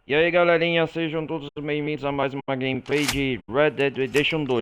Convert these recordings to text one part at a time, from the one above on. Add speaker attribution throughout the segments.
Speaker 1: E aí galerinha, sejam todos bem-vindos a mais uma gameplay de Red Dead Redemption 2.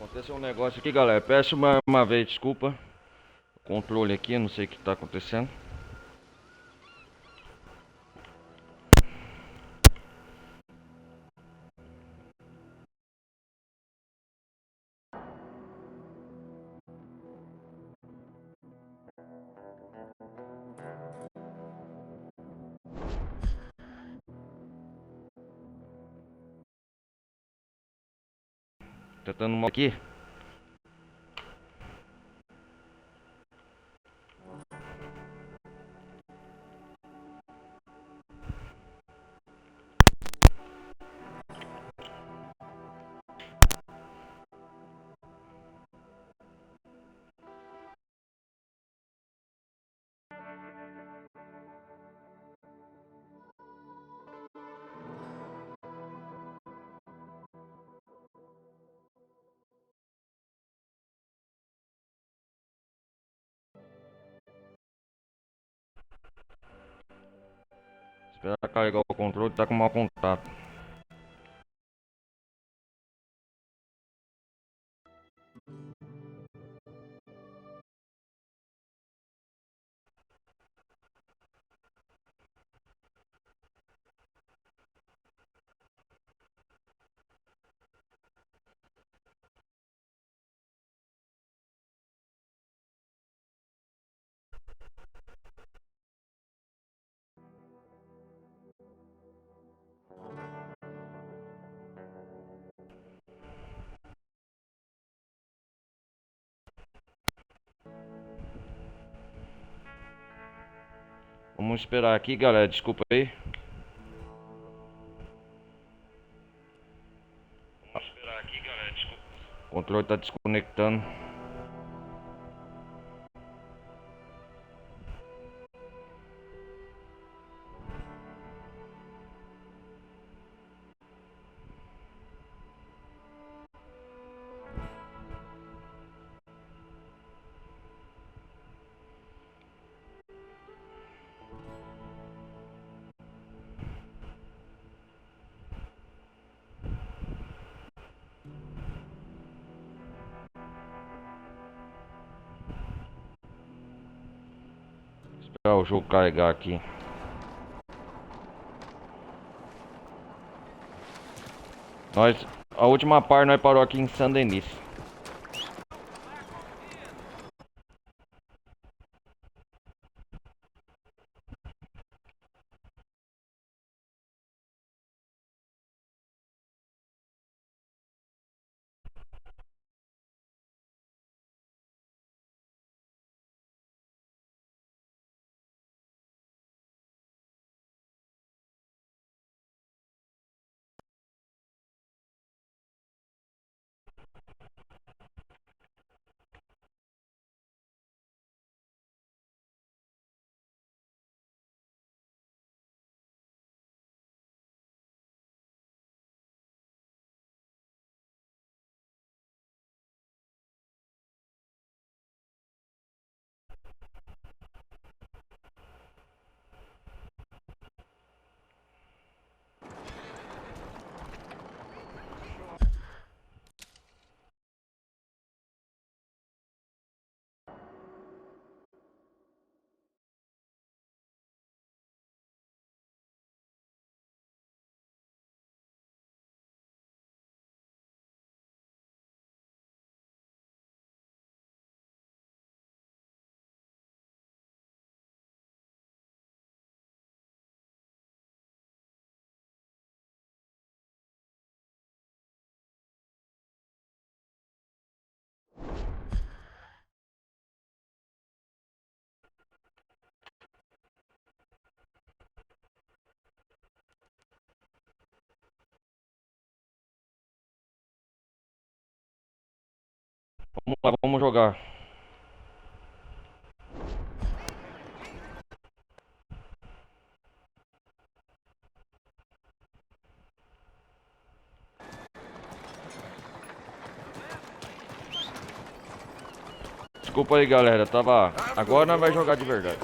Speaker 1: Aconteceu um negócio aqui, galera. Peço uma vez desculpa. Controle aqui, não sei o que tá acontecendo. Tentando aqui. Esperar carregar o controle, tá com mau contato. Vamos esperar aqui, galera. Desculpa aí. O controle tá desconectando. Esperar o jogo carregar aqui. A última parte nós parou aqui em Saint-Denis. Vamos lá, vamos jogar. Desculpa aí, galera. Tava. Agora nós vai jogar de verdade.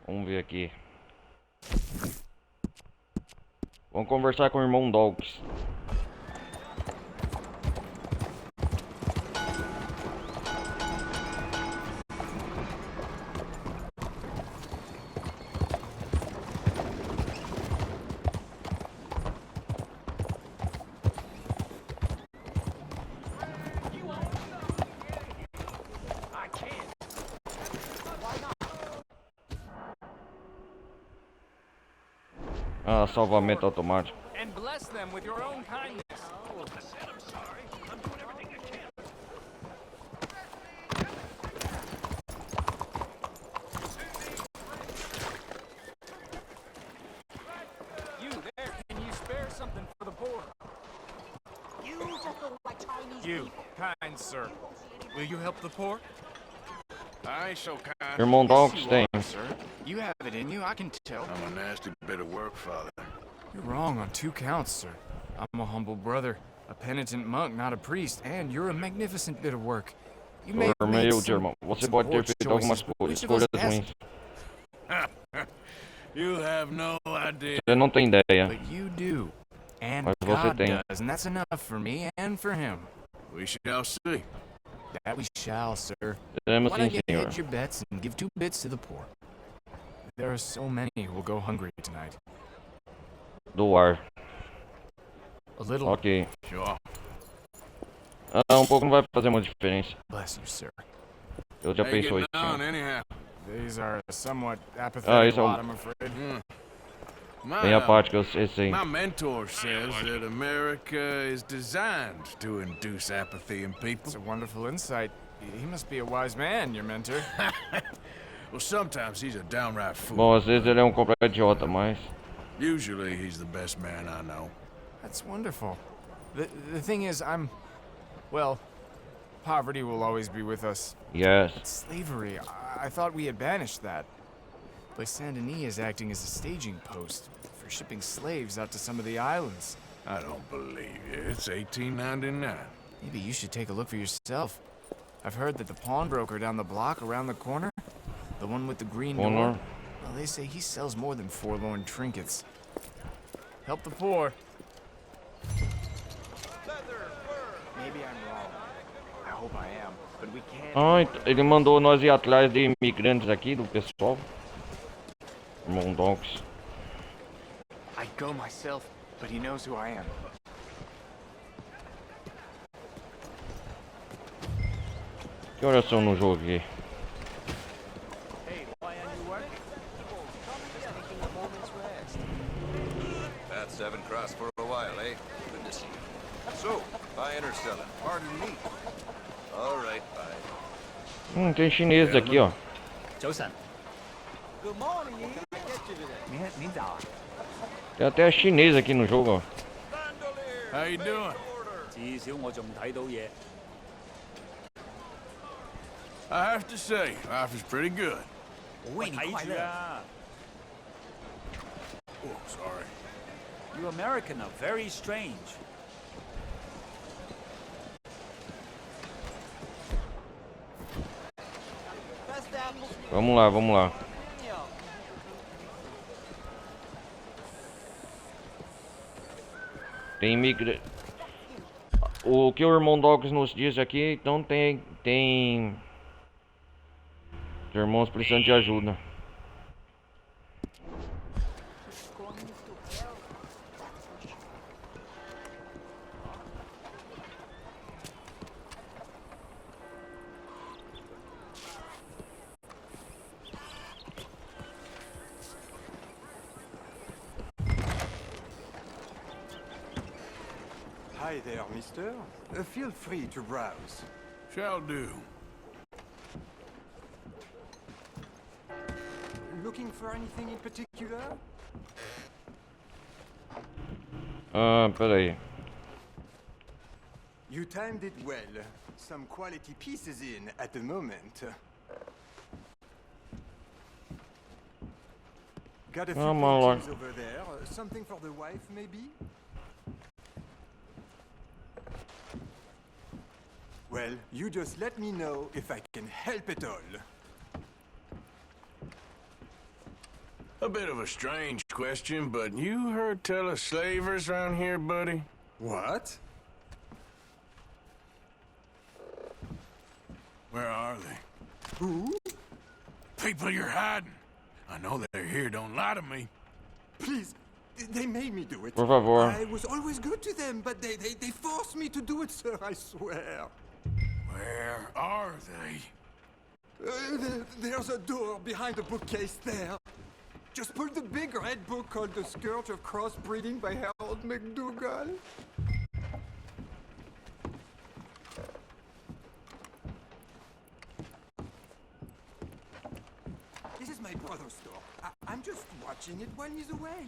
Speaker 1: Vamos ver aqui. Vamos conversar com o irmão Dogs. Ah, salvamento automático.
Speaker 2: And bless them with your own kindness. You there, can you spare something for the poor?
Speaker 3: You just look like Chinese
Speaker 2: You,
Speaker 3: people.
Speaker 2: kind sir, will you help the poor?
Speaker 4: I ain't so kind.
Speaker 1: Irmão Dogs
Speaker 2: You
Speaker 1: tem.
Speaker 2: are, sir. You have it in you, I can tell.
Speaker 4: I'm a nasty bit of work, Father.
Speaker 2: You're wrong on 2 counts, sir. I'm a humble brother, a penitent monk, not a priest, and you're a magnificent bit of work. You may have made
Speaker 1: Humilde,
Speaker 2: some
Speaker 1: irmão. Você pode ter feito algumas escolhas ruins.
Speaker 4: You have no idea.
Speaker 1: Você não tem ideia.
Speaker 2: But you do. And
Speaker 1: Mas você
Speaker 2: God
Speaker 1: tem.
Speaker 2: does, and that's enough for me and for him.
Speaker 4: We shall see.
Speaker 2: That we shall, sir.
Speaker 1: Teremos
Speaker 2: Why
Speaker 1: sim,
Speaker 2: don't you
Speaker 1: senhor.
Speaker 2: hedge your bets and give 2 bits to the poor? There are so many who will go hungry tonight.
Speaker 1: Doar.
Speaker 2: A little,
Speaker 1: Ok.
Speaker 4: Sure.
Speaker 1: Ah, pouco não vai fazer muita diferença.
Speaker 2: bless you, sir.
Speaker 1: Eu já
Speaker 4: How you
Speaker 1: penso
Speaker 4: getting
Speaker 1: isso.
Speaker 4: on, anyhow?
Speaker 2: These are a somewhat
Speaker 1: Ah,
Speaker 2: apathetic
Speaker 1: isso é
Speaker 2: lot, I'm afraid.
Speaker 1: Bem apático, eu sei.
Speaker 4: My mentor says that America is designed to induce apathy in people.
Speaker 2: It's a wonderful insight. He must be a wise man, your mentor.
Speaker 4: Well, sometimes he's a downright fool.
Speaker 1: Bom, às vezes ele é um completo idiota, mas...
Speaker 4: Usually he's the best man I know.
Speaker 2: That's wonderful. The thing is, well, poverty will always be with us.
Speaker 1: Yes.
Speaker 2: Slavery, I thought we had banished that. But Saint Denis is acting as a staging post for shipping slaves out to some of the islands.
Speaker 4: I don't believe you. It's 1899.
Speaker 2: Maybe you should take a look for yourself. I've heard that the pawnbroker down the block around the corner, the one with the green door,
Speaker 1: Honor.
Speaker 2: well, they say he sells more than forlorn trinkets. Help the poor. Maybe I'm wrong. I hope I am, but we can't.
Speaker 1: Ah, ele mandou nós ir atrás de imigrantes aqui, do pessoal. Irmão Dogs.
Speaker 2: I'd go myself, but he knows who I am.
Speaker 1: Que horas são no jogo aqui?
Speaker 2: Hey, why aren't you working?
Speaker 3: Just taking a moment's rest.
Speaker 5: Had 7 Cross for a while, eh? Good to see you. So, buying or selling?
Speaker 4: Pardon me.
Speaker 5: All right, bye.
Speaker 1: Tem chineses aqui, ó.
Speaker 3: Good morning, Ian. What can I get you today?
Speaker 1: Tem até chinês aqui no jogo, ó.
Speaker 4: How you doing?
Speaker 6: 至少我仲睇到嘢。
Speaker 4: I have to say, life is pretty good.
Speaker 6: 我睇住啊
Speaker 4: Oh, sorry.！You
Speaker 6: American are very strange。
Speaker 3: Best apples.
Speaker 1: Vamos lá, vamos lá. Tem imigrante. O que o irmão Dogs nos diz aqui, então tem irmãos precisando de ajuda.
Speaker 7: Hi there, mister. Feel free to browse.
Speaker 4: Shall do.
Speaker 7: Look looking for anything in particular?
Speaker 1: Ah, peraí.
Speaker 7: You timed it well. Some quality pieces in at the moment. Got a few
Speaker 1: Come on, Lord.
Speaker 7: paintings over there. Something for the wife, maybe? Well, you just let me know if I can help at all.
Speaker 4: A bit of a strange question, but you heard tell of slavers around here, buddy?
Speaker 7: What?
Speaker 4: Where are they?
Speaker 7: Who?
Speaker 4: People you're hiding. I know they're here, don't lie to me.
Speaker 7: Please, they made me do it.
Speaker 1: Por favor.
Speaker 7: I was always good to them, but they forced me to do it, sir, I swear.
Speaker 4: Where are they?
Speaker 7: There's a door behind the bookcase there. Just pull the big red book called The Scourge of Crossbreeding by Harold McDougall. This is my brother's store. I'm just watching it while he's away.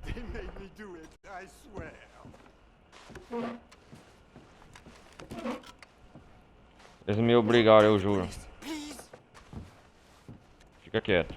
Speaker 7: They made me do it, I swear.
Speaker 1: Eles me obrigaram, eu juro.
Speaker 7: Please.
Speaker 1: Fica quieto.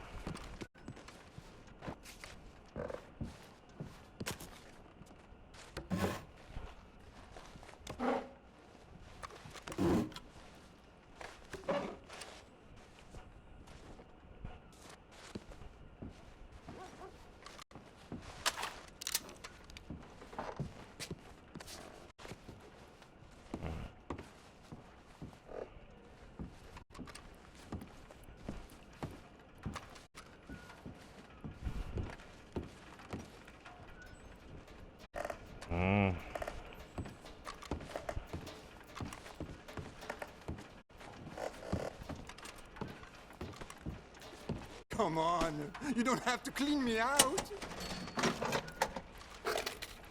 Speaker 7: Come on, you don't have to clean me out.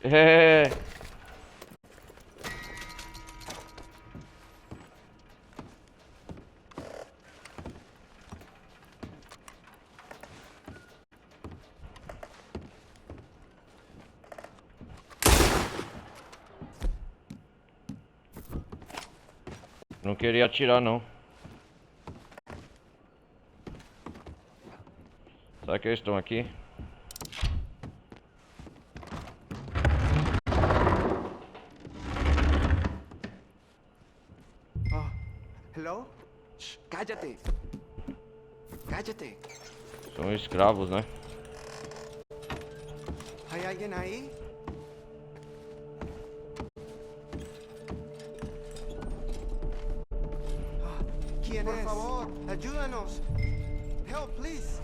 Speaker 1: É. Não queria atirar, não. Será que eles estão aqui?
Speaker 7: Oh, hello? Shh, cállate. Cállate.
Speaker 1: São escravos, né?
Speaker 7: ¿Hay alguien ahí? ¿Quién
Speaker 8: Por
Speaker 7: es?
Speaker 8: favor, ayúdanos. Help, please.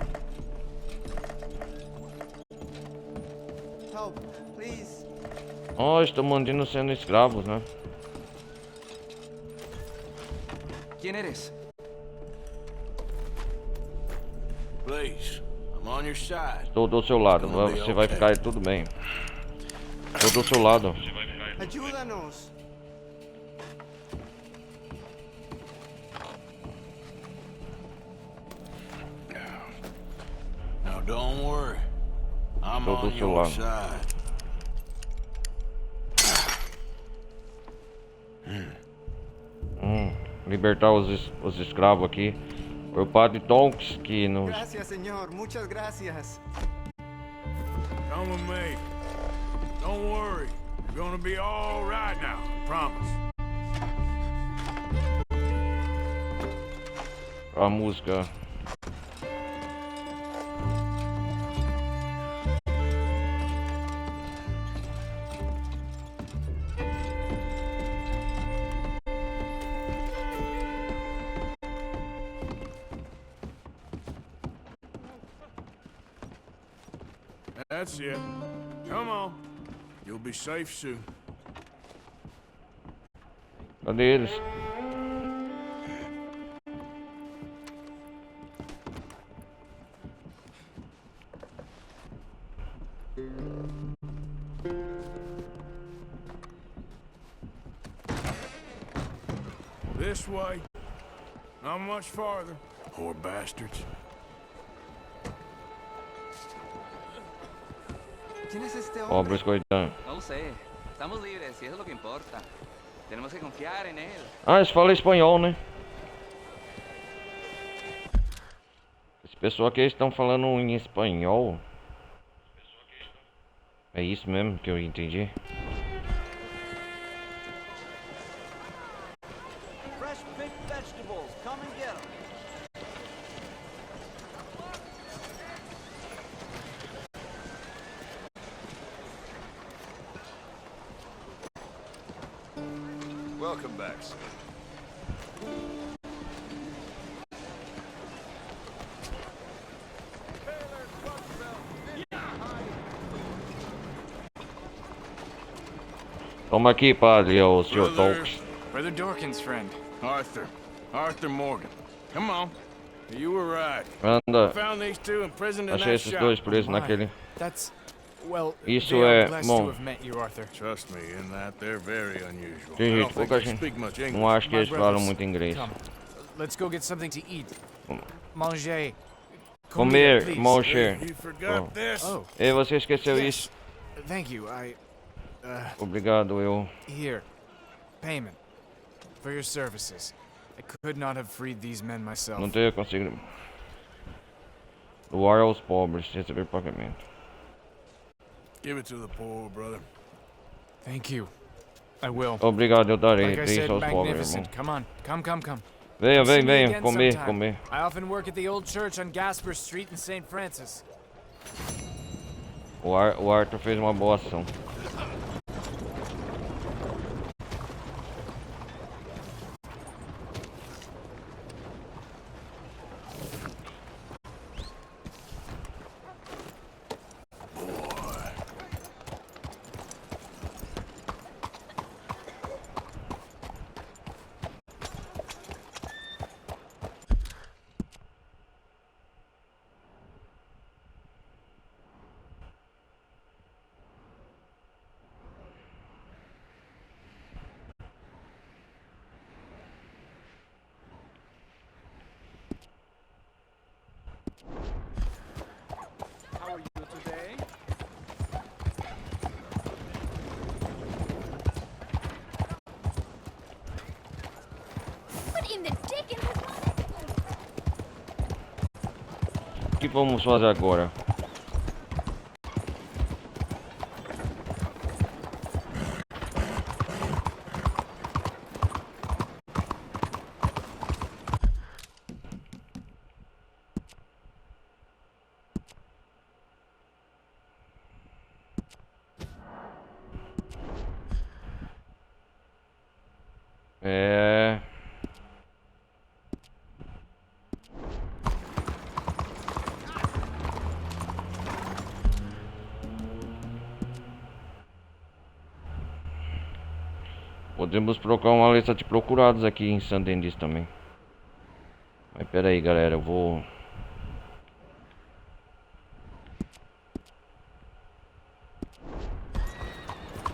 Speaker 8: Help, please.
Speaker 1: Oh, estão mandando sendo escravos, né?
Speaker 7: ¿Quién eres?
Speaker 4: Please, I'm on your side.
Speaker 1: Estou do seu lado. Você vai ficar tudo bem. Estou do seu lado.
Speaker 8: Ayúdanos.
Speaker 4: Now don't worry. I'm
Speaker 1: Estou do
Speaker 4: on
Speaker 1: seu
Speaker 4: your
Speaker 1: lado.
Speaker 4: side.
Speaker 1: Libertar os escravos aqui. Foi o padre Tonks que nos...
Speaker 8: Gracias, señor. Muchas gracias.
Speaker 4: Come with me. Don't worry. You're gonna be all right now. I promise.
Speaker 1: A música.
Speaker 4: That's it. Come on. You'll be safe soon.
Speaker 1: Cadê eles?
Speaker 4: This way? Not much farther. Poor bastards.
Speaker 8: ¿Quién es este hombre?
Speaker 1: Pobres coitados.
Speaker 3: No sé. Estamos libres, y eso es lo que importa. Tenemos que confiar en él.
Speaker 1: Ah, eles falam espanhol, né? Esse pessoal aqui estão falando em espanhol. É isso mesmo que eu entendi.
Speaker 3: Fresh picked vegetables. Come and get them.
Speaker 5: Welcome back, sir.
Speaker 1: Toma aqui, padre, o Sr.
Speaker 4: Brother.
Speaker 1: Tolkien.
Speaker 2: Brother Dorkin's friend.
Speaker 4: Arthur. Arthur Morgan. Come on. You were right.
Speaker 1: Anda,
Speaker 4: Found these two imprisoned in
Speaker 1: achei
Speaker 4: that
Speaker 1: esses
Speaker 4: shop.
Speaker 1: dois presos
Speaker 2: My.
Speaker 1: naquele.
Speaker 2: That's... Well,
Speaker 1: Isso
Speaker 2: they are
Speaker 1: é
Speaker 2: blessed
Speaker 1: bom.
Speaker 2: to have met you, Arthur.
Speaker 4: Trust me, in that they're very unusual.
Speaker 1: Tem
Speaker 4: I
Speaker 1: gente,
Speaker 4: don't think
Speaker 1: pouca
Speaker 4: they
Speaker 1: gente.
Speaker 4: speak much
Speaker 1: Não
Speaker 4: English.
Speaker 1: acho que
Speaker 2: My
Speaker 1: eles falam
Speaker 2: brothers,
Speaker 1: muito inglês.
Speaker 2: Come. Let's go get something to eat. Manger.
Speaker 1: Comer,
Speaker 2: please.
Speaker 1: manger.
Speaker 4: You forgot this?
Speaker 2: Oh,
Speaker 1: Ei, você esqueceu
Speaker 2: yes.
Speaker 1: isso?
Speaker 2: Thank you.
Speaker 1: Obrigado, eu.
Speaker 2: Here. Payment. For your services. I could not have freed these men myself.
Speaker 1: Não tenho conseguido. Doar aos pobres, receber pagamento.
Speaker 4: Give it to the poor, brother.
Speaker 2: Thank you. I will.
Speaker 1: Obrigado, eu darei.
Speaker 2: Like I
Speaker 1: Dei
Speaker 2: said,
Speaker 1: isso aos pobres, irmão.
Speaker 2: magnificent. Come on. Come.
Speaker 1: Venha,
Speaker 2: See me
Speaker 1: venha,
Speaker 2: again
Speaker 1: comer,
Speaker 2: sometime.
Speaker 1: comer.
Speaker 2: I often work at the old church on Gasper Street in St. Francis.
Speaker 1: O Arthur fez uma boa ação.
Speaker 3: How are you today?
Speaker 9: What in the dickens is wrong with you?
Speaker 1: O que vamos fazer agora? É... Podemos colocar uma lista de procurados aqui em Saint Denis também. Mas pera aí, galera, eu vou...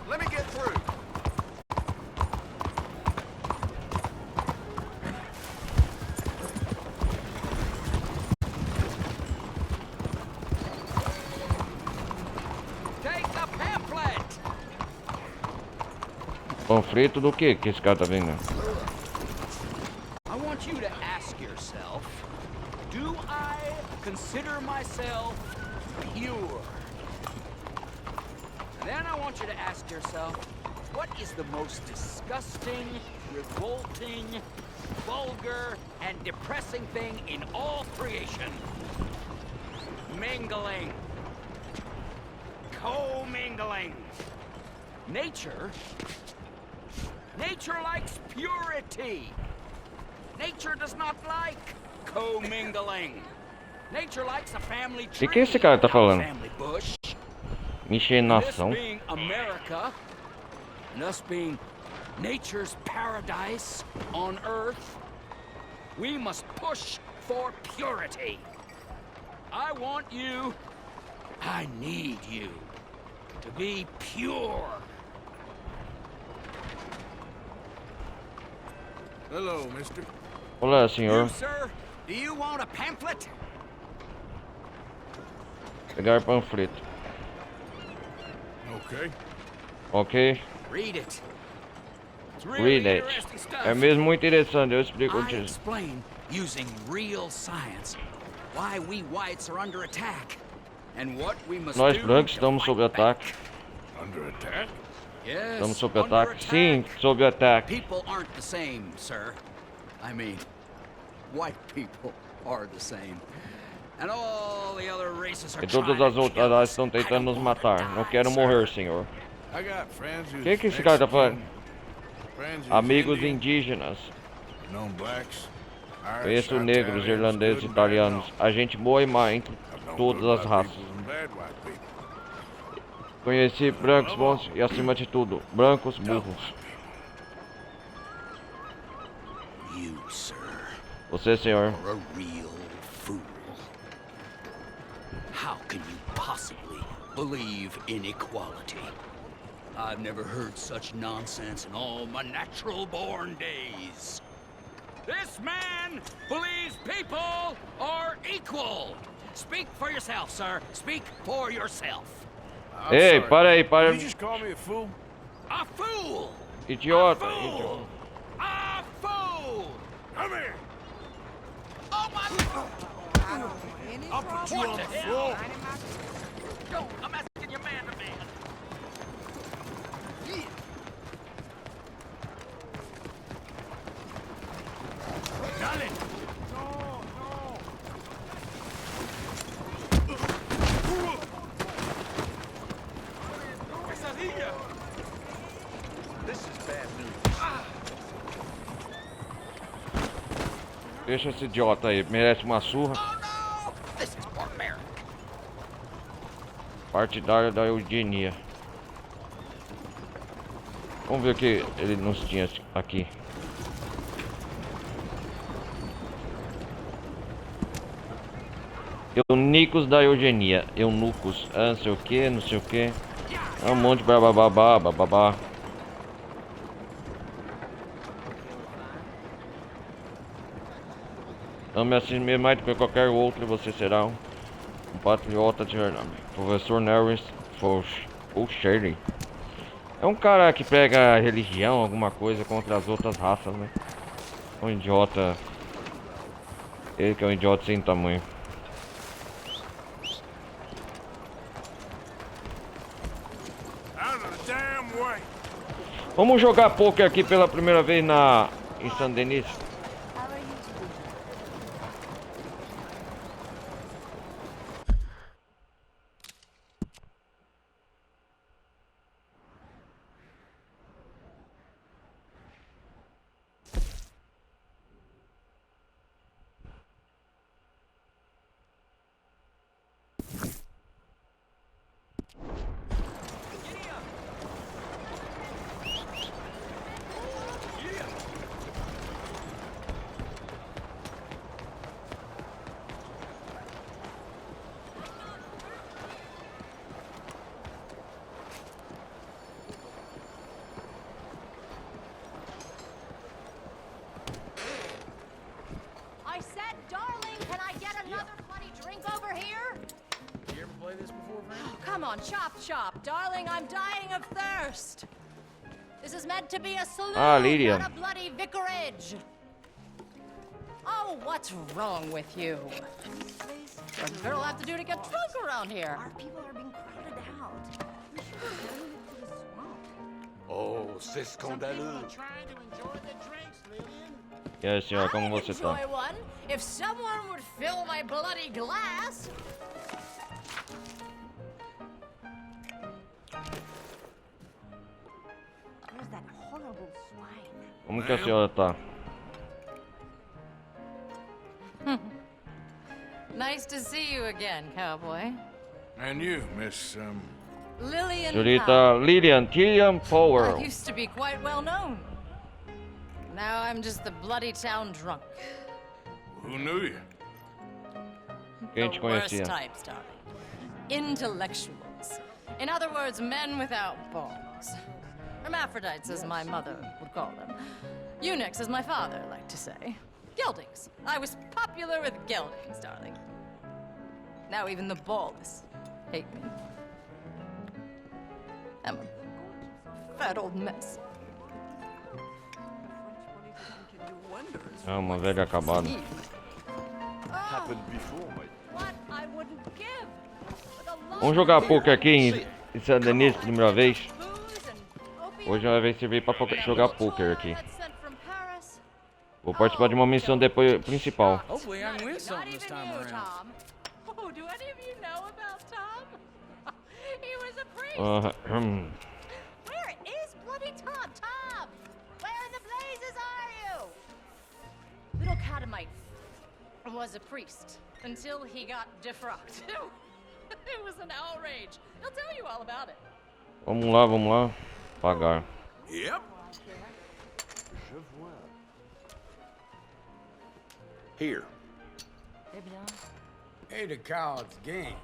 Speaker 5: Let me get through.
Speaker 3: Take the pamphlet!
Speaker 1: Panfleto do que esse cara tá vendo?
Speaker 6: I want you to ask yourself, do I consider myself pure? Then I want you to ask yourself, what is the most disgusting, revolting, vulgar, and depressing thing in all creation? Mingling. Co-mingling. Nature likes purity. Nature does not like co-mingling. Nature likes a family tree.
Speaker 1: Que esse cara tá
Speaker 6: not a
Speaker 1: falando?
Speaker 6: family bush. This
Speaker 1: Miscenação.
Speaker 6: being America, and us being nature's paradise on Earth, we must push for purity. I want you, I need you, to be pure.
Speaker 4: Hello, mister.
Speaker 1: Olá, senhor.
Speaker 6: You, sir, do you want a pamphlet?
Speaker 1: Pegar panfleto.
Speaker 4: Okay.
Speaker 1: Ok?
Speaker 6: Read it. It's
Speaker 1: Read
Speaker 6: really
Speaker 1: it.
Speaker 6: interesting stuff.
Speaker 1: É mesmo muito interessante, eu explico
Speaker 6: I
Speaker 1: antes.
Speaker 6: explain using real science why we whites are under attack and what we must
Speaker 1: Nós
Speaker 6: do
Speaker 1: brancos
Speaker 6: to
Speaker 1: estamos
Speaker 6: fight
Speaker 1: sob ataque.
Speaker 6: back.
Speaker 4: Under attack?
Speaker 6: Yes,
Speaker 1: Estamos sob
Speaker 6: under
Speaker 1: ataque. Sim,
Speaker 6: attack.
Speaker 1: sob ataque.
Speaker 6: People aren't the same, sir. I mean, white people are the same. And all the other races are
Speaker 1: E todas
Speaker 6: trying
Speaker 1: as
Speaker 6: to
Speaker 1: outras
Speaker 6: kill
Speaker 1: raças
Speaker 6: us.
Speaker 1: estão
Speaker 6: I
Speaker 1: tentando
Speaker 6: don't
Speaker 1: nos
Speaker 6: wanna
Speaker 1: matar.
Speaker 6: die,
Speaker 1: Não quero
Speaker 6: sir.
Speaker 1: morrer, senhor.
Speaker 4: I got friends who's
Speaker 1: O que esse cara tá falando?
Speaker 4: friends who's
Speaker 1: Amigos
Speaker 4: Indian,
Speaker 1: indígenas.
Speaker 4: known blacks, Irish,
Speaker 1: Conheço negros,
Speaker 4: Italians,
Speaker 1: irlandeses,
Speaker 4: good and
Speaker 1: italianos.
Speaker 4: bad,
Speaker 1: A gente boa e má entre
Speaker 4: I've known
Speaker 1: todas
Speaker 4: good
Speaker 1: as
Speaker 4: white
Speaker 1: raças.
Speaker 4: people and bad white people.
Speaker 1: Conheci brancos bons e, acima de tudo, brancos burros.
Speaker 6: You, sir,
Speaker 1: Você, senhor.
Speaker 6: are a real fool. How can you possibly believe in equality? I've never heard such nonsense in all my natural-born days. This man believes people are equal. Speak for yourself, sir. Speak for yourself.
Speaker 4: I'm
Speaker 1: Ei,
Speaker 4: sorry,
Speaker 1: para aí, para.
Speaker 4: You just call me a fool?
Speaker 6: A fool!
Speaker 1: Idiota.
Speaker 6: A fool!
Speaker 1: Idiota.
Speaker 6: A fool!
Speaker 4: Come here!
Speaker 6: Oh my!
Speaker 4: I'll put you
Speaker 6: What
Speaker 4: on
Speaker 6: the
Speaker 4: the
Speaker 6: hell?
Speaker 4: floor.
Speaker 6: Yo, I'm asking you man to man.
Speaker 4: Dale!
Speaker 1: Deixa esse idiota aí. Merece uma surra.
Speaker 6: Oh no! This is barbaric.
Speaker 1: Partidário da eugenia. Vamos ver o que ele nos tinha aqui. Eunicos da eugenia. Eunucos. Ah, não sei o que, não sei o que. É um monte de bababá, bababá. Ame assim mesmo mais do que qualquer outro, você será um patriota de verdade. Professor Norris Fauchery. É um cara que prega religião, alguma coisa contra as outras raças, né? Um idiota. Ele que é um idiota sem tamanho.
Speaker 4: Out of the damn way!
Speaker 1: Vamos jogar poker aqui pela primeira vez em San Denis.
Speaker 9: How are you today? I said, darling, can I get another bloody drink over here?
Speaker 4: You ever play this before, man?
Speaker 9: Oh, come on, chop, chop. Darling, I'm dying of thirst. This is meant to be a saloon,
Speaker 1: Lydia.
Speaker 9: not a bloody vicarage. Oh, what's wrong with you? What's a girl have to do to get drunk around here?
Speaker 10: Our people are being crowded out. We should be going into the swamp.
Speaker 6: Oh, c'est scandaleux.
Speaker 10: Trying to enjoy the drinks, Lillian.
Speaker 1: E aí, senhora, como
Speaker 9: I'd
Speaker 1: você tá?
Speaker 9: enjoy one if someone would fill my bloody glass.
Speaker 10: Where's that horrible swine?
Speaker 1: Como que a senhora tá?
Speaker 9: Nice to see you again, cowboy.
Speaker 4: And you, Miss,
Speaker 9: Lillian
Speaker 1: Senhorita
Speaker 9: Powell.
Speaker 1: Lillian Tillian
Speaker 9: I
Speaker 1: Powell.
Speaker 9: used to be quite well known. Now I'm just the bloody town drunk.
Speaker 4: who knew you?
Speaker 1: Quem te
Speaker 9: The worst
Speaker 1: conhecia?
Speaker 9: types, darling. Intellectuals. In other words, men without balls. Hermaphrodites, as my mother would call them. Eunuchs, as my father liked to say. Geldings. I was popular with geldings, darling. Now even the balls hate me. I'm a fat old mess.
Speaker 1: É uma velha acabada.
Speaker 9: What I wouldn't give for the love
Speaker 1: Vamos jogar poker aqui em Saint-Denis, primeira vez. Hoje é uma vez servir pra jogar poker aqui. Vou participar de uma missão depois principal.
Speaker 11: Hopefully I can win something this time around.
Speaker 9: Tom. Oh, do any of you know about Tom? He was a priest. Where is bloody Tom? Tom! Where in the blazes are you? Little Catamite was a priest until he got defrocked. It was an outrage. He'll tell you all about it.
Speaker 1: Vamos lá. Pagar.
Speaker 4: Yep.
Speaker 5: Here.
Speaker 4: Ain't a coward's game.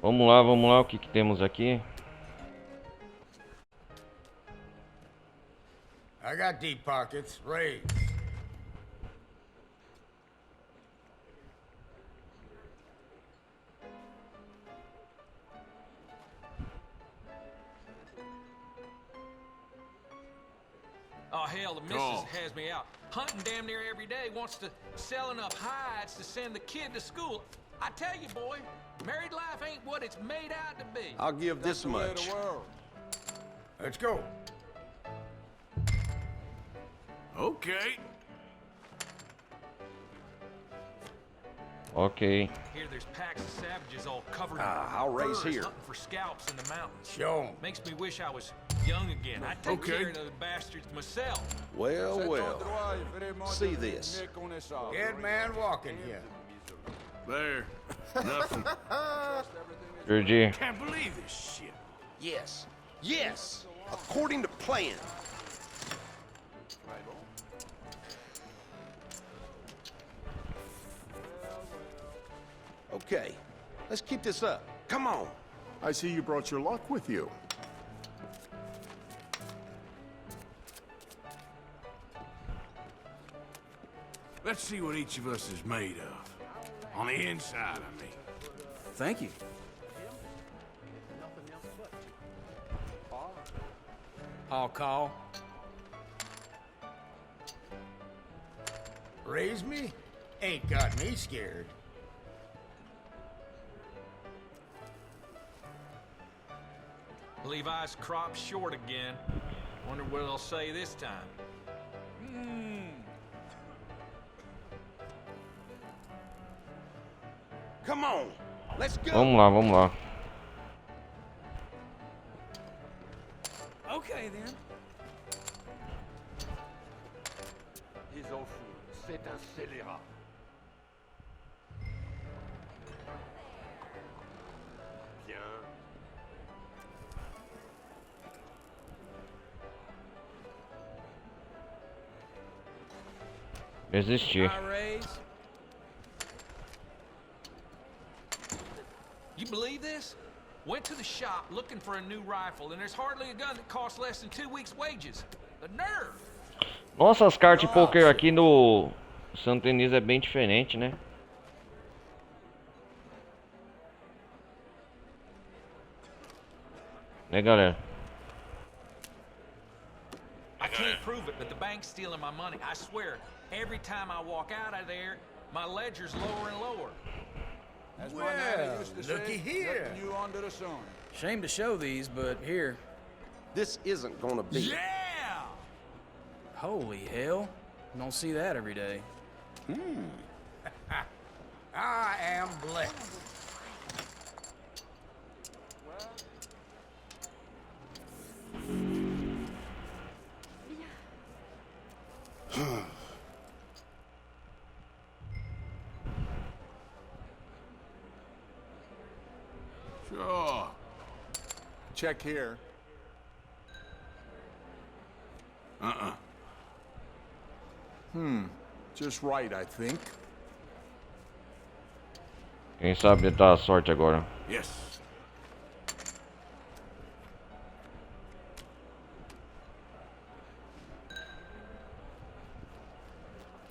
Speaker 1: Vamos lá, o que temos aqui?
Speaker 4: I got deep pockets. Raise.
Speaker 11: Oh, hell, the missus has me out hunting damn near every day, wants to sell enough hides to send the kid to school. I tell you, boy, married life ain't what it's made out to be.
Speaker 5: I'll give this much.
Speaker 4: Let's go. Okay.
Speaker 1: Ok.
Speaker 11: Here there's packs of savages all covered in
Speaker 5: I'll raise
Speaker 11: furs,
Speaker 5: here.
Speaker 11: hunting for scalps in the mountains.
Speaker 4: Show 'em.
Speaker 11: Makes me wish I was young again. I'd take
Speaker 4: Okay.
Speaker 11: care of those bastards myself.
Speaker 5: Well. See this.
Speaker 4: Dead man walking here. There. Nothing.
Speaker 1: Perdi.
Speaker 4: Can't believe this shit.
Speaker 5: Yes. According to plan. Okay, let's keep this up. Come on.
Speaker 12: I see you brought your luck with you.
Speaker 4: Let's see what each of us is made of. On the inside, I mean.
Speaker 11: Thank you. I'll call.
Speaker 4: Raise me? Ain't got me scared.
Speaker 11: Levi's crop short again. Wonder what they'll say this time.
Speaker 5: Come on. Let's go.
Speaker 1: Vamos lá.
Speaker 11: Okay then.
Speaker 12: Ils en fous, c'est un scélérat. Bien.
Speaker 1: Resistir.
Speaker 11: You believe this? Went to the shop looking for a new rifle, and there's hardly a gun that costs less than 2 weeks' wages. The nerve!
Speaker 1: Nossa, as cartas de poker aqui no Saint-Denis é bem diferente, né? Né, galera?
Speaker 11: I can't prove it, but the bank's stealing my money. I swear, every time I walk out of there, my ledger's lower and lower.
Speaker 4: Well, looky here.
Speaker 11: Shame to show these, but here.
Speaker 5: This isn't gonna be.
Speaker 4: Yeah!
Speaker 11: Holy hell. Don't see that every day.
Speaker 4: I am blessed.
Speaker 12: Sure. Check here. Just right, I think.
Speaker 1: Quem sabe dar sorte agora.
Speaker 4: Yes.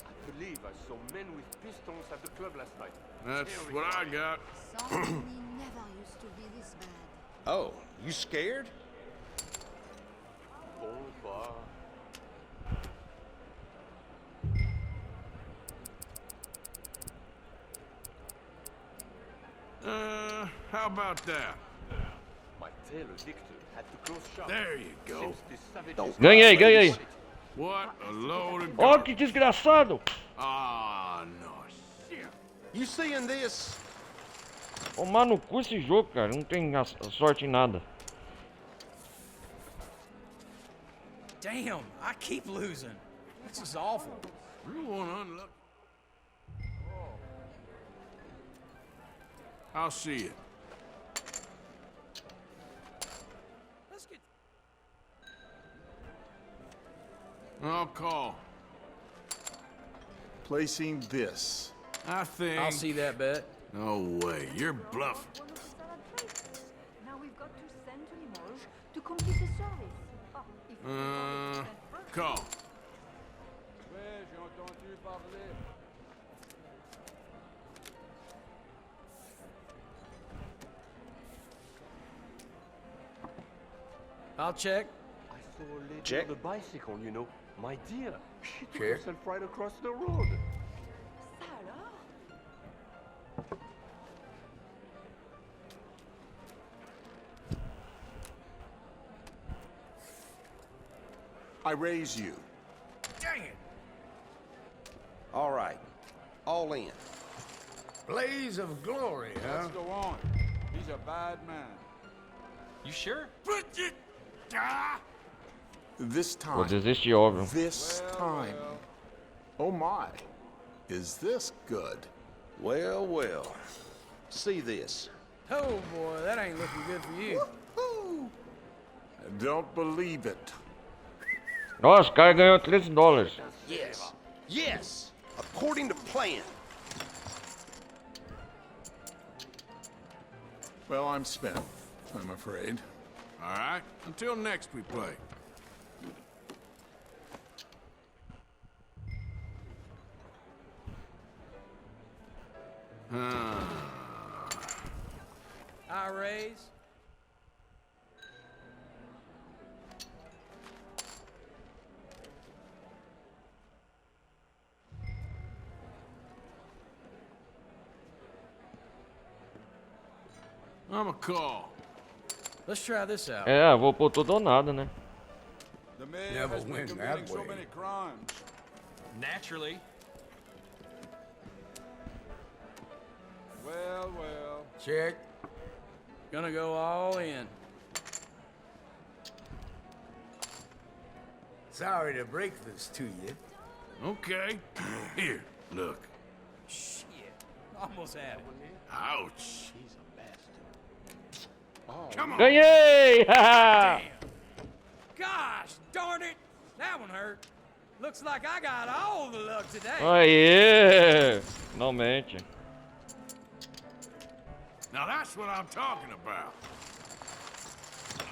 Speaker 12: I believe I saw men with pistols at the club last night.
Speaker 4: That's what I got.
Speaker 10: never used to be this bad.
Speaker 5: Oh, you scared?
Speaker 12: Bon, bah.
Speaker 4: How about that?
Speaker 12: My tailor Victor had to close shop.
Speaker 4: There you go.
Speaker 12: Since the savages
Speaker 1: Ganhei, ganhei.
Speaker 4: What a load of
Speaker 1: Ó,
Speaker 4: garbage.
Speaker 1: que desgraçado.
Speaker 4: Ah, no shit.
Speaker 5: You seeing this?
Speaker 1: Tomar no cu esse jogo, cara. Não tem sorte em nada.
Speaker 13: Damn, I keep losing. This is awful.
Speaker 4: You want to unlock? I'll see it.
Speaker 13: Let's get.
Speaker 4: I'll call.
Speaker 14: Placing this.
Speaker 4: I think.
Speaker 13: I'll see that bet.
Speaker 4: No way. You're bluffing.
Speaker 10: Now we've got to send to Limoges to complete the service. Oh, if
Speaker 4: Call.
Speaker 12: Ouais, j'ai entendu parler.
Speaker 13: I'll check.
Speaker 12: I saw a lady
Speaker 5: Check.
Speaker 12: on a bicycle, you know. My dear, she took
Speaker 5: Check.
Speaker 12: herself right across the road.
Speaker 10: ça alors?
Speaker 14: I raise you.
Speaker 13: Dang it.
Speaker 5: All right. All in.
Speaker 4: Blaze of glory, huh?
Speaker 12: Let's go on. He's a bad man.
Speaker 11: You sure?
Speaker 14: This
Speaker 1: Vou
Speaker 14: time.
Speaker 1: desistir, óbvio.
Speaker 14: This time. Oh my. Is this good?
Speaker 5: Well, well. See this.
Speaker 13: Oh boy, that ain't looking good for you.
Speaker 14: I don't believe it.
Speaker 1: Nossa, o cara ganhou $13.
Speaker 5: Yes. Yes. According to plan.
Speaker 14: Well, I'm spent, I'm afraid.
Speaker 4: All right. Until next we play.
Speaker 13: I raise.
Speaker 4: I'm a call.
Speaker 13: Let's try this out.
Speaker 1: É, vou pôr tudo ou nada, né?
Speaker 12: The mayor
Speaker 13: Never
Speaker 12: has been
Speaker 13: win
Speaker 12: committing
Speaker 13: that
Speaker 12: so
Speaker 13: way.
Speaker 12: many crimes.
Speaker 11: Naturally.
Speaker 12: Well, well.
Speaker 13: Check. Gonna go all in.
Speaker 15: Sorry to break this to you.
Speaker 4: Okay. Here, look.
Speaker 13: Shit. Almost had it.
Speaker 4: Ouch.
Speaker 12: He's a bastard.
Speaker 4: Come on.
Speaker 1: Ganhei!
Speaker 13: Gosh darn it! That one hurt. Looks like I got all the luck today.
Speaker 1: Aê! Finalmente.
Speaker 4: Now that's what I'm talking about.
Speaker 12: I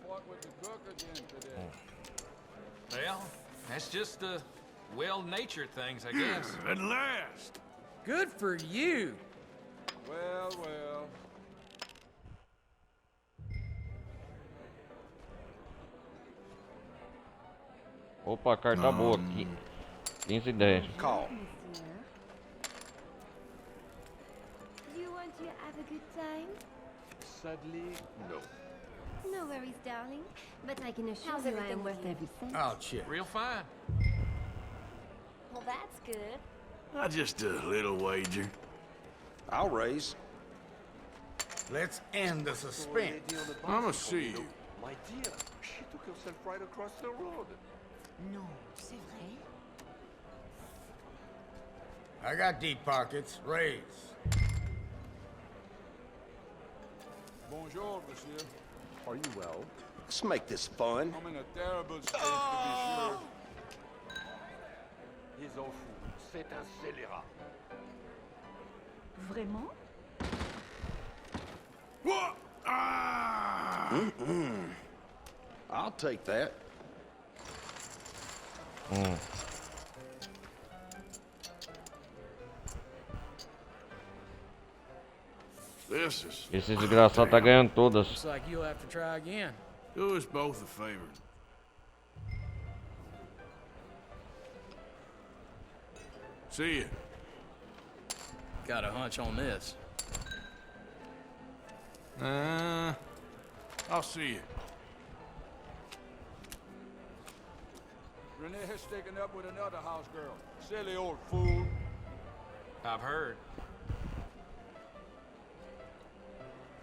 Speaker 12: fought with the cook again today.
Speaker 11: Well, that's just the well-natured things, I guess.
Speaker 4: At last.
Speaker 13: Good for you.
Speaker 12: Well, well.
Speaker 1: Opa, a carta boa aqui. 15 e 10.
Speaker 5: Call.
Speaker 10: Do you want to have a good time?
Speaker 12: Sadly, no.
Speaker 10: No worries, darling. But I can assure you I am worth every cent.
Speaker 13: I'll check.
Speaker 11: Real fine.
Speaker 10: Well, that's good.
Speaker 4: Just a little wager.
Speaker 5: I'll raise.
Speaker 15: Let's end the
Speaker 12: Saw a
Speaker 15: suspense.
Speaker 12: lady on a
Speaker 4: I'ma
Speaker 12: bicycle,
Speaker 4: see
Speaker 12: you know.
Speaker 4: you.
Speaker 12: My dear, she took herself right across the road.
Speaker 10: Non, c'est vrai?
Speaker 15: I got deep pockets. Raise.
Speaker 12: Bonjour, monsieur.
Speaker 5: Are you well? Let's make this fun.
Speaker 12: I'm in a terrible state, to be sure. He's awful. C'est un scélérat.
Speaker 10: Vraiment?
Speaker 4: What? Ah!
Speaker 16: I'll take that.
Speaker 4: This is...
Speaker 1: Esse desgraçado tá ganhando todas.
Speaker 13: Looks like you'll have to try again.
Speaker 4: Do us both a favor. See ya.
Speaker 13: Got a hunch on this.
Speaker 4: I'll see you.
Speaker 12: Renee has taken up with another house girl. Silly old fool.
Speaker 11: I've heard.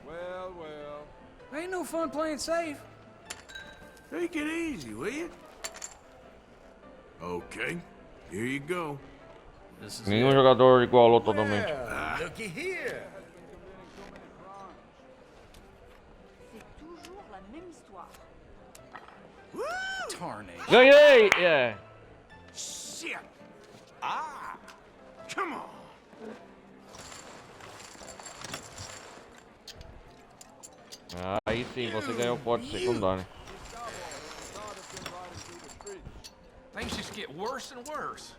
Speaker 12: Well, well.
Speaker 13: Ain't no fun playing safe.
Speaker 4: Take it easy, will you? Okay, here you go.
Speaker 1: Nenhum jogador igualou totalmente.
Speaker 15: Looky here.
Speaker 10: C'est toujours la même histoire.
Speaker 13: Tarnation.
Speaker 1: Ganhei! É.
Speaker 4: Shit! Ah! Come on!
Speaker 1: Aí sim, você ganhou o pote secundário.
Speaker 11: Things just get worse and worse.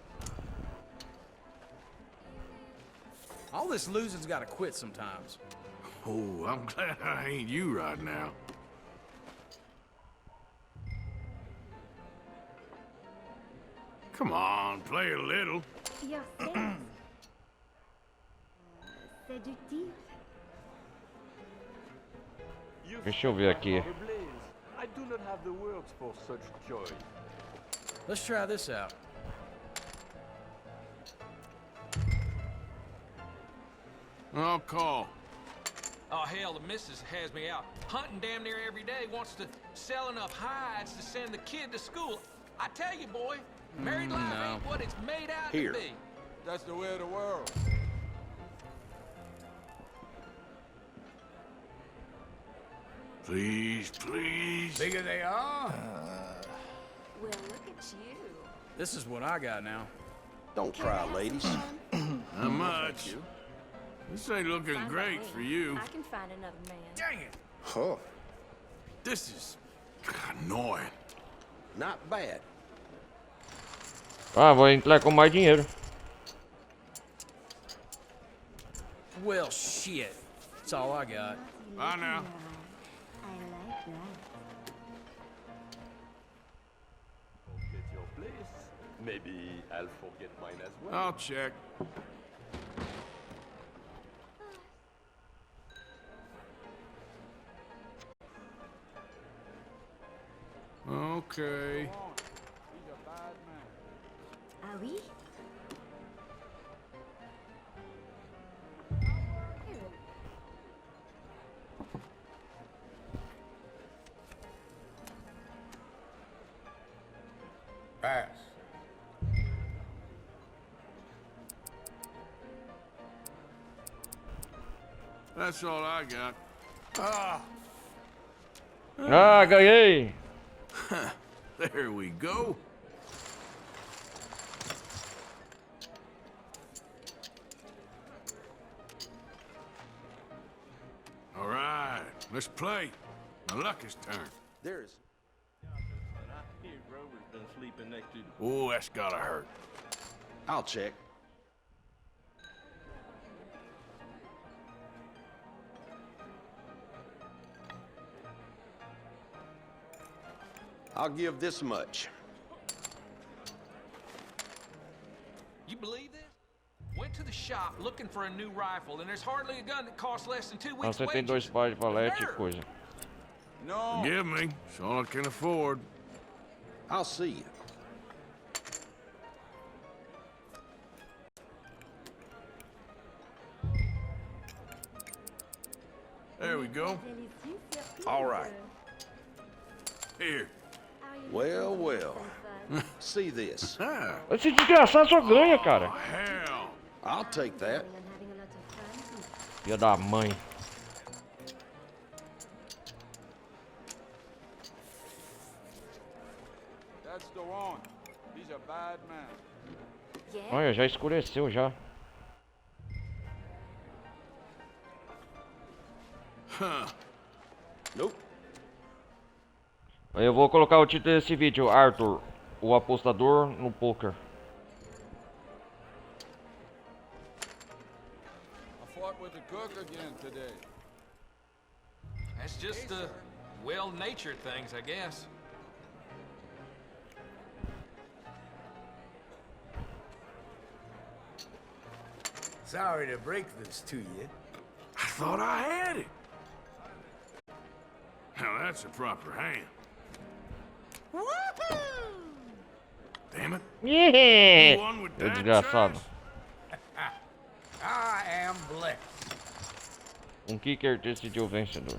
Speaker 13: All this losing's gotta quit sometimes.
Speaker 4: Oh, I'm glad I ain't you right now. Come on, play a little.
Speaker 10: Your face. Séductif.
Speaker 1: Deixa eu ver aqui.
Speaker 12: I do not have the words for such joy.
Speaker 13: Let's try this out.
Speaker 4: I'll call.
Speaker 11: Oh, hell, the missus has me out. Hunting damn near every day, wants to sell enough hides to send the kid to school. I tell you, boy, married life ain't what it's made out
Speaker 16: Here.
Speaker 11: to be.
Speaker 12: That's the way of the world.
Speaker 4: Please, please.
Speaker 15: Bigger they are?
Speaker 10: Well, look at you.
Speaker 13: This is what I got now.
Speaker 16: Don't cry, ladies.
Speaker 4: Not much. This ain't looking
Speaker 10: Fine by
Speaker 4: great
Speaker 10: me.
Speaker 4: for you.
Speaker 10: I can find another man.
Speaker 4: Dang it!
Speaker 16: Huh.
Speaker 4: This is annoying.
Speaker 16: Not bad.
Speaker 1: Ah, vou entrar com mais dinheiro.
Speaker 13: Well, shit. That's all I got.
Speaker 4: Bye now.
Speaker 10: I like that.
Speaker 12: Forget your place. Maybe I'll forget mine as well.
Speaker 4: I'll check. Okay.
Speaker 12: He's a bad man.
Speaker 10: Ah oui?
Speaker 15: Pass.
Speaker 4: That's all I got. Ah!
Speaker 1: Ah, ganhei!
Speaker 4: There we go. All right, let's play. My lucky's turn.
Speaker 16: There's...
Speaker 4: Oh, that's gotta hurt.
Speaker 16: I'll check. I'll give this much.
Speaker 11: You believe this? Went to the shop looking for a new rifle, and there's hardly a gun that costs less than 2
Speaker 1: Ah,
Speaker 11: weeks'
Speaker 1: você tem
Speaker 11: wages.
Speaker 1: dois pares de valete e coisa.
Speaker 12: No.
Speaker 4: Forgive me. It's all I can afford.
Speaker 16: I'll see you.
Speaker 4: There we go.
Speaker 16: All right.
Speaker 4: Here.
Speaker 16: Well, well. See this.
Speaker 4: Ah,
Speaker 1: Esse desgraçado só ganha, cara.
Speaker 4: hell.
Speaker 16: I'll take that.
Speaker 1: Filha da mãe.
Speaker 12: That's the one. He's a bad man.
Speaker 1: Olha, já escureceu já.
Speaker 16: Nope.
Speaker 1: Eu vou colocar o título desse vídeo, Arthur, o apostador no poker.
Speaker 17: I fought with the cook again today.
Speaker 11: That's just well-natured things, I guess.
Speaker 15: Sorry to break this to you.
Speaker 4: I thought I had it. Now that's a proper hand. Damn it.
Speaker 1: Yeah!
Speaker 4: You won with
Speaker 1: Eu
Speaker 4: that
Speaker 1: desgraçado.
Speaker 15: I am blessed.
Speaker 1: Kicker decidiu o vencedor.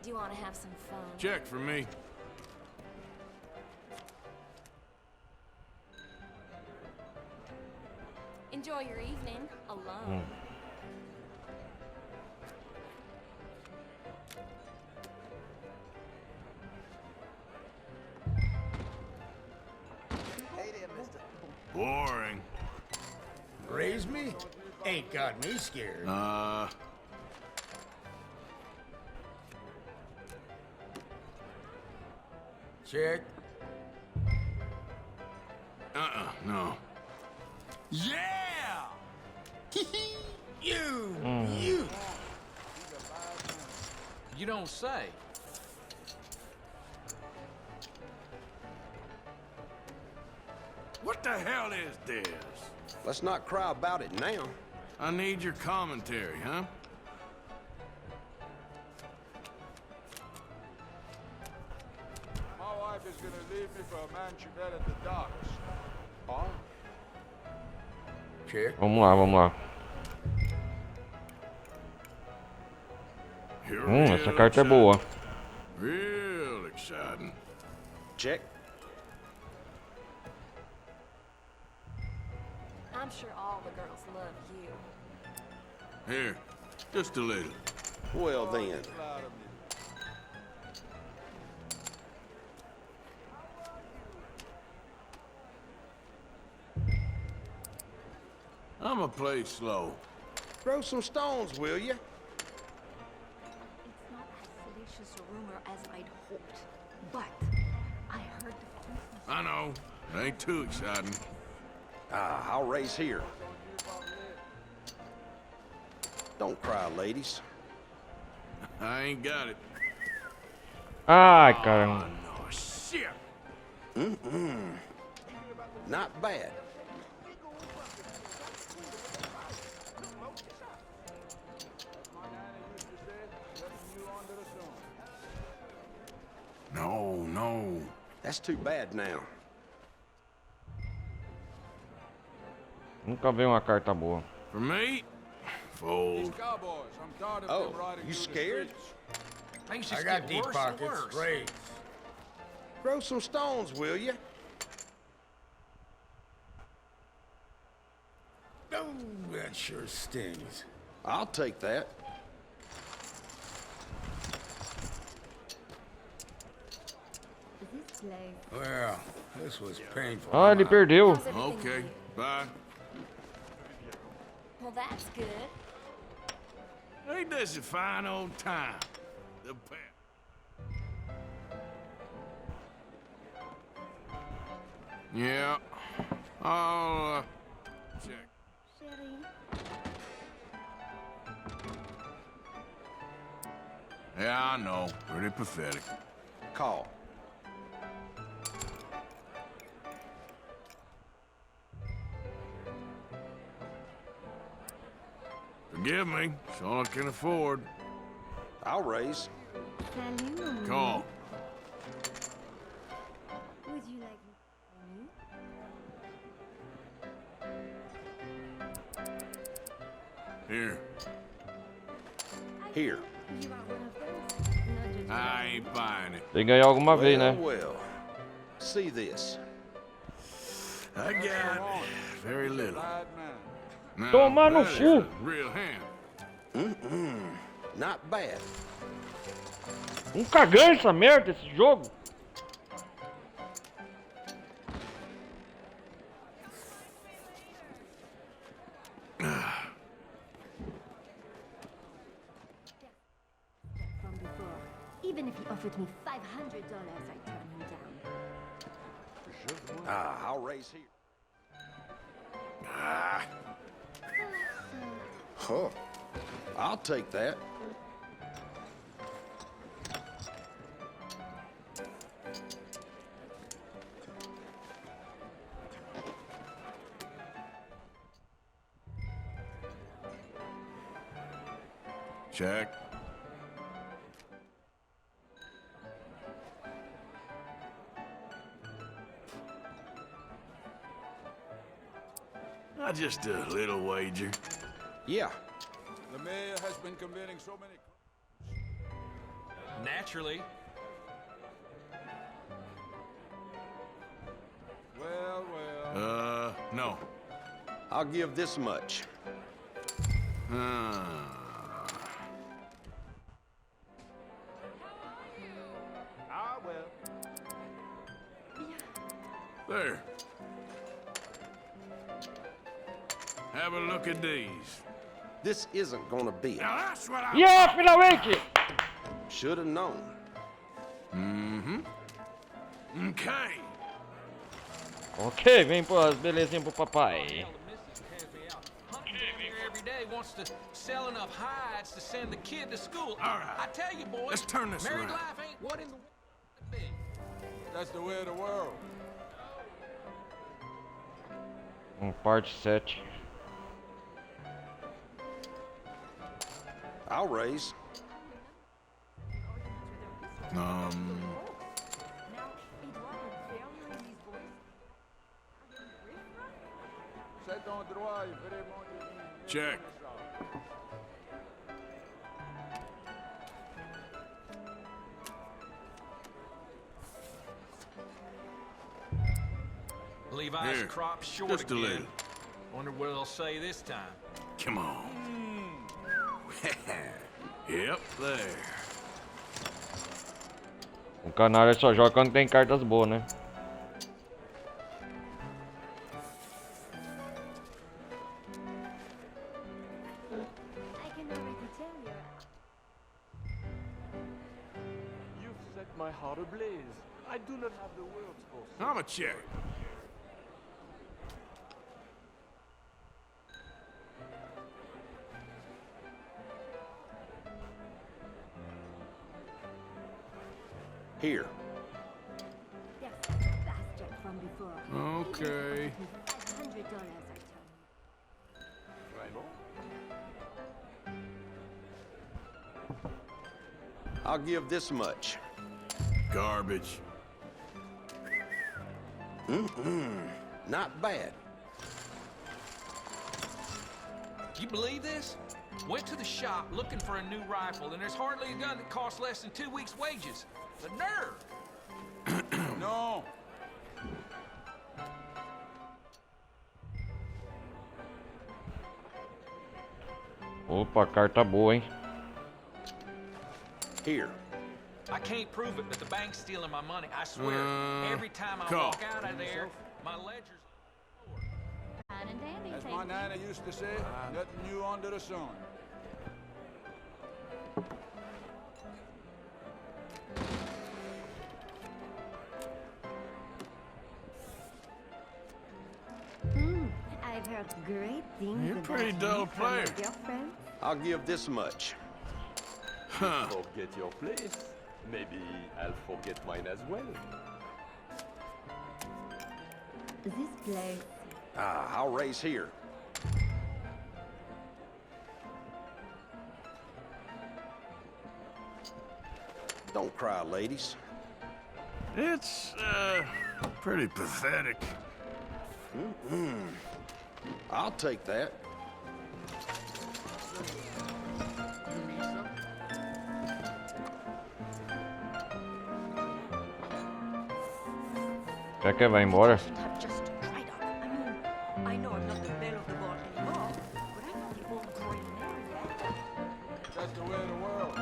Speaker 9: Do you want to have some fun?
Speaker 4: Check for me.
Speaker 9: Enjoy your evening alone.
Speaker 4: Boring.
Speaker 15: Raise me? Ain't got me scared. Check.
Speaker 4: No.
Speaker 15: Yeah! You!
Speaker 11: You don't say.
Speaker 4: What the hell is this?
Speaker 16: Let's not cry about it now.
Speaker 4: I need your commentary, huh?
Speaker 17: My wife is gonna leave me for a man she met at the docks. Huh?
Speaker 15: Check.
Speaker 1: Vamos lá, vamos lá. Essa carta é boa.
Speaker 4: Real exciting.
Speaker 16: Check.
Speaker 9: I'm sure all the girls love you.
Speaker 4: Here, just a little.
Speaker 16: Well then.
Speaker 4: I'ma play slow.
Speaker 16: Throw some stones, will you?
Speaker 10: It's not as salacious a rumor as I'd hoped, but I heard the
Speaker 4: I know. It ain't too exciting.
Speaker 16: I'll raise here. Don't cry, ladies.
Speaker 4: I ain't got it.
Speaker 1: Ai, caramba.
Speaker 4: No shit.
Speaker 16: Not bad.
Speaker 4: No.
Speaker 16: That's too bad now.
Speaker 1: Nunca veio uma carta boa.
Speaker 4: For me, fold.
Speaker 17: Cowboys, I'm tired of
Speaker 16: Oh,
Speaker 17: them riding
Speaker 16: you
Speaker 17: through
Speaker 16: scared?
Speaker 17: the streets.
Speaker 11: Things
Speaker 15: I
Speaker 11: just
Speaker 15: got
Speaker 11: get
Speaker 15: deep
Speaker 11: worse and
Speaker 15: pockets.
Speaker 11: worse.
Speaker 15: Raise.
Speaker 16: Throw some stones, will you?
Speaker 15: Oh, that sure stings.
Speaker 16: I'll take that.
Speaker 10: this place.
Speaker 15: Well, this was painful.
Speaker 1: Ah, ele perdeu.
Speaker 4: Okay, bye.
Speaker 9: Well, that's good.
Speaker 4: Ain't this a fine old time? The pet. Yeah. I'll, check. Yeah, I know. Pretty pathetic.
Speaker 16: Call.
Speaker 4: Forgive me. It's all I can afford.
Speaker 16: I'll raise.
Speaker 10: Salut, mon ami.
Speaker 4: Call.
Speaker 10: Would you like me?
Speaker 4: Here.
Speaker 16: Here.
Speaker 10: You are one of those? No judgment.
Speaker 4: I ain't buying it.
Speaker 1: Tem que ganhar alguma vez, né?
Speaker 16: Well. See this.
Speaker 4: I got very little.
Speaker 17: Bad man.
Speaker 4: Now,
Speaker 1: Toma no
Speaker 4: that is
Speaker 1: cu.
Speaker 4: a real hand.
Speaker 16: Not bad.
Speaker 1: Nunca ganha essa merda, esse jogo.
Speaker 10: Even if he offered me $500, I'd turn him down.
Speaker 16: I'll raise here. Huh. I'll take that.
Speaker 4: Check. Just a little wager.
Speaker 16: Yeah.
Speaker 17: The mayor has been committing so many...
Speaker 11: Naturally.
Speaker 17: Well, well...
Speaker 4: No.
Speaker 16: I'll give this much.
Speaker 17: Ah, well.
Speaker 4: There. Have a look at these.
Speaker 16: This isn't gonna be it.
Speaker 4: Now that's what I...
Speaker 1: Yeah, finalmente!
Speaker 16: Should have known.
Speaker 4: Mm-hmm. Okay.
Speaker 1: Ok, vem pô, as belezinhas pro papai.
Speaker 11: Every day wants to sell enough hides to send the kid to school.
Speaker 4: All right.
Speaker 11: I tell you, boys,
Speaker 4: Let's turn this
Speaker 11: married
Speaker 4: around.
Speaker 11: life ain't what in the world it be.
Speaker 17: That's the way of the world.
Speaker 1: Parte 7.
Speaker 16: I'll raise.
Speaker 17: C'est ton droit, il vraiment...
Speaker 4: Check.
Speaker 11: Levi's
Speaker 4: Here,
Speaker 11: crop short
Speaker 4: just a
Speaker 11: again.
Speaker 4: little.
Speaker 11: Wonder what they'll say this time.
Speaker 4: Come on. Yep, there.
Speaker 1: O canário só joga quando tem cartas boas, né?
Speaker 10: I can already tell you.
Speaker 12: You've set my heart ablaze. I do not have the words for...
Speaker 4: I'm a check.
Speaker 16: Here.
Speaker 10: Yes, bastard from before.
Speaker 4: Okay.
Speaker 10: $500, I tell you.
Speaker 16: I'll give this much.
Speaker 4: Garbage.
Speaker 16: Not bad.
Speaker 11: You believe this? Went to the shop looking for a new rifle, and there's hardly a gun that costs less than 2 weeks' wages. The nerve!
Speaker 17: No.
Speaker 1: Opa, carta boa, hein?
Speaker 16: Here.
Speaker 11: I can't prove it, but the bank's stealing my money. I swear. Every time I
Speaker 4: call.
Speaker 11: walk out of there, my ledger's...
Speaker 10: Fine and dandy,
Speaker 17: As
Speaker 10: thank
Speaker 17: my
Speaker 10: you.
Speaker 17: nana used to say, nothing new under the sun.
Speaker 10: I've heard great things
Speaker 4: You're a
Speaker 10: about
Speaker 4: pretty
Speaker 10: you
Speaker 4: dull
Speaker 10: from my
Speaker 4: player.
Speaker 10: girlfriend.
Speaker 16: I'll give this much.
Speaker 4: Huh.
Speaker 12: Forget your place. Maybe I'll forget mine as well.
Speaker 10: This place.
Speaker 16: I'll raise here. Don't cry, ladies.
Speaker 4: It's, pretty pathetic.
Speaker 16: I'll take that.
Speaker 1: Já que vai embora?
Speaker 10: Have just dried up. I mean, I know I'm not the belle of the ball anymore, but I'm not the old grey mare yet.
Speaker 17: That's the way of the world.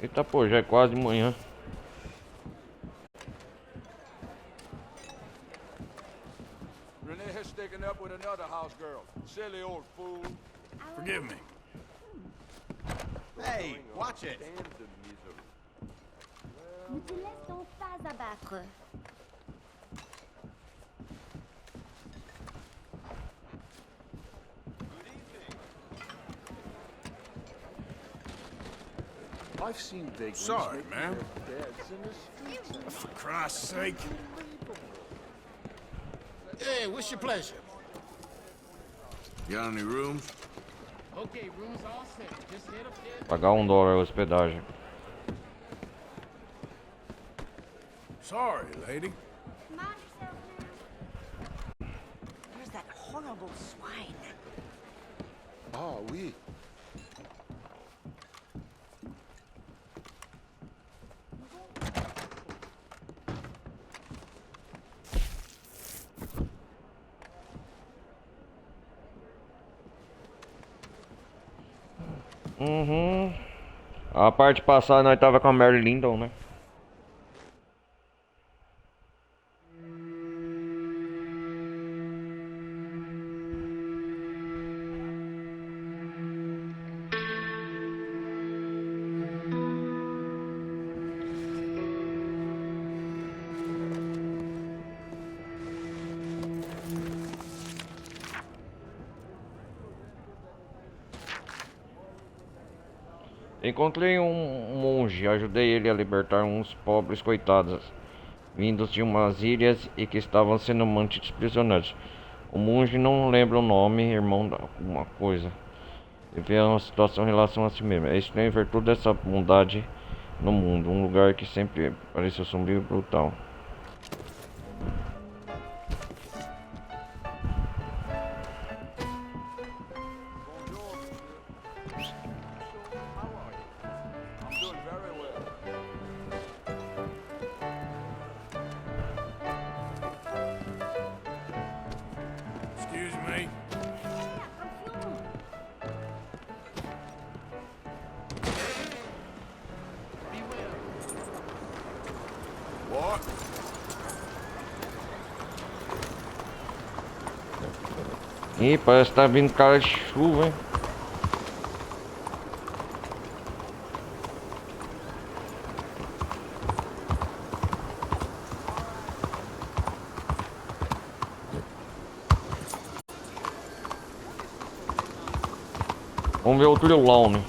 Speaker 1: Eita pô, já é quase manhã.
Speaker 17: Renee has taken up with another house girl. Silly old fool.
Speaker 4: Forgive me.
Speaker 7: Hey, watch it.
Speaker 9: Ne te laisse donc pas abattre.
Speaker 14: I've seen vagrants.
Speaker 4: Sorry,
Speaker 14: making
Speaker 4: man.
Speaker 14: their beds in the streets.
Speaker 4: For Christ's sake.
Speaker 15: Hey, what's your pleasure?
Speaker 4: Got any rooms?
Speaker 15: Okay, room's all set. Just head upstairs.
Speaker 1: Pagar $1 a hospedagem.
Speaker 4: Sorry, lady.
Speaker 9: Mind yourself now. There's that horrible swine.
Speaker 14: Ah, oui.
Speaker 1: Uhum. A parte passada nós tava com a Mary Lindon, né? Encontrei um monge, ajudei ele a libertar uns pobres coitados vindos de umas ilhas e que estavam sendo mantidos prisioneiros. O monge não lembra o nome, irmão de alguma coisa. E vê uma situação em relação a si mesmo. É estranho ver toda essa bondade no mundo, um lugar que sempre pareceu sombrio e brutal.
Speaker 4: Excuse me. What?
Speaker 1: Ih, parece que tá vindo cara de chuva, hein? Vamos ver o trilhão, né?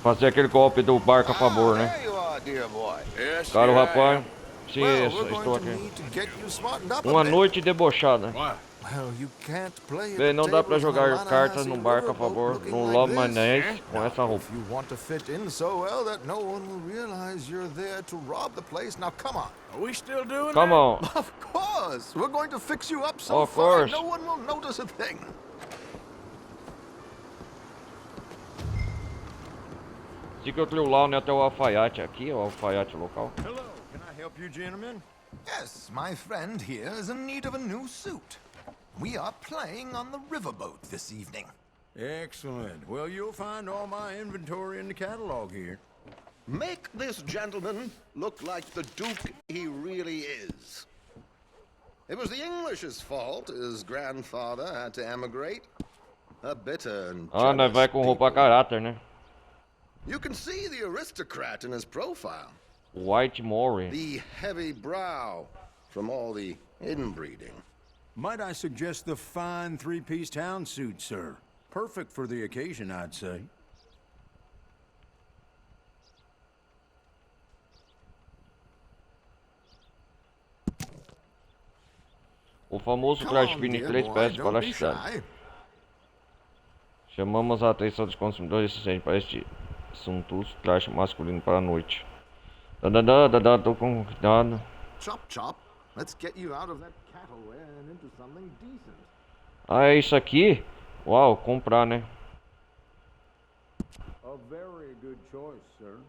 Speaker 1: Fazer aquele golpe do barco a favor, né?
Speaker 16: There you are, dear boy.
Speaker 4: Yes,
Speaker 1: Cara, o
Speaker 4: yeah,
Speaker 1: rapaz. Sim,
Speaker 7: Well,
Speaker 1: isso,
Speaker 7: we're going
Speaker 1: estou
Speaker 7: to
Speaker 1: aqui.
Speaker 7: need to get you smartened up a
Speaker 1: Uma
Speaker 7: bit.
Speaker 1: noite debochada.
Speaker 4: What?
Speaker 7: Well, you can't play at
Speaker 1: Bem,
Speaker 7: the
Speaker 1: não dá pra
Speaker 7: tables on
Speaker 1: jogar
Speaker 7: Lanahassee
Speaker 1: cartas no barco a
Speaker 7: Riverboat
Speaker 1: favor
Speaker 7: looking
Speaker 1: no
Speaker 7: like
Speaker 1: Love
Speaker 7: this.
Speaker 1: Manés com essa roupa.
Speaker 7: If you want to fit in so well that no one will realize you're there to rob the place, now come on.
Speaker 4: Are we still doing
Speaker 1: Come
Speaker 4: that?
Speaker 1: on.
Speaker 7: Of course, we're going to fix you up so
Speaker 1: Of
Speaker 7: fine
Speaker 1: course.
Speaker 7: no one will notice a thing.
Speaker 1: Siga o trilhão até o alfaiate aqui, o alfaiate local.
Speaker 7: Hello, can I help you, gentlemen? Yes, my friend here is in need of a new suit. We are playing on the riverboat this evening.
Speaker 15: Excellent. Well, you'll find all my inventory in the catalog here.
Speaker 16: Make this gentleman look like the Duke he really is. It was the English's fault his grandfather had to emigrate. A bitter and
Speaker 1: Ah, nós vai com roupa a caráter, né?
Speaker 16: You can see the aristocrat in his profile.
Speaker 1: White Mori.
Speaker 16: The heavy brow from all the inbreeding.
Speaker 15: Might I suggest the fine three-piece town suit, sir? Perfect for the occasion, I'd say.
Speaker 1: O famoso traje fino em três peças para a cidade. Chamamos a atenção dos consumidores recentes para este suntuoso traje masculino para a noite. Tô com cuidado.
Speaker 7: Chop, chop. Let's get you out of that cattleware and into something decent.
Speaker 1: Ah, é isso aqui? Uau, comprar, né?
Speaker 15: A very good choice, sir.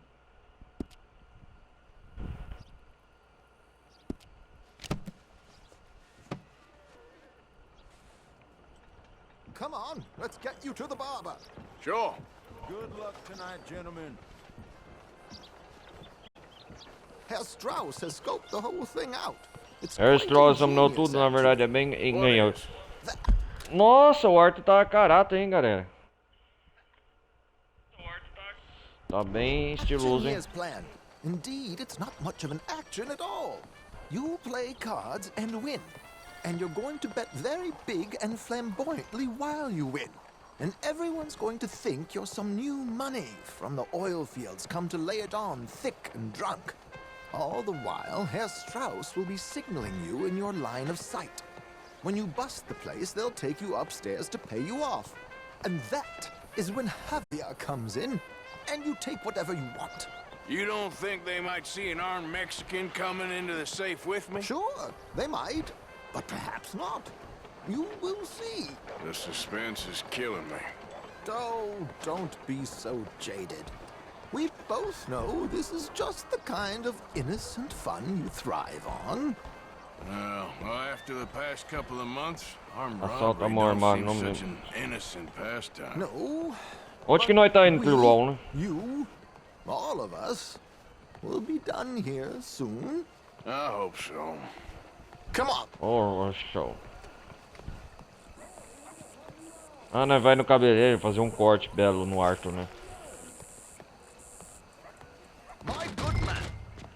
Speaker 7: Come on, let's get you to the barber.
Speaker 4: Sure.
Speaker 15: Good luck tonight, gentlemen.
Speaker 16: Herr Strauss has scoped the whole thing out. It's
Speaker 1: Herr
Speaker 16: quite
Speaker 1: Strauss examinou
Speaker 16: ingenious,
Speaker 1: tudo, na verdade é bem
Speaker 16: actually.
Speaker 1: engenhoso. Nossa, o Arthur tá a caráter, hein, galera. Tá bem estiloso, hein.
Speaker 16: Here's plan. Indeed, it's not much of an action at all. You play cards and win. And you're going to bet very big and flamboyantly while you win. And everyone's going to think you're some new money from the oil fields come to lay it on thick and drunk. All the while, Herr Strauss will be signaling you in your line of sight. When you bust the place, they'll take you upstairs to pay you off. And that is when Javier comes in, and you take whatever you want.
Speaker 4: You don't think they might see an armed Mexican coming into the safe with me?
Speaker 16: Sure, they might, but perhaps not. You will see.
Speaker 4: The suspense is killing me.
Speaker 16: Oh, don't be so jaded. We both know this is just the kind of innocent fun you thrive on.
Speaker 4: Well, after the past couple of months, armed
Speaker 1: Assalto
Speaker 4: robbery
Speaker 1: amor armado,
Speaker 4: don't
Speaker 1: não
Speaker 4: seem such
Speaker 1: me
Speaker 4: an innocent pastime.
Speaker 16: No.
Speaker 1: Onde que nós tá indo pro LOL, né?
Speaker 16: You, all of us, will be done here soon.
Speaker 4: I hope so.
Speaker 16: Come on.
Speaker 1: Oh, show. Ah, nós vai no cabeleireiro fazer um corte belo no Arthur, né?
Speaker 16: My good man,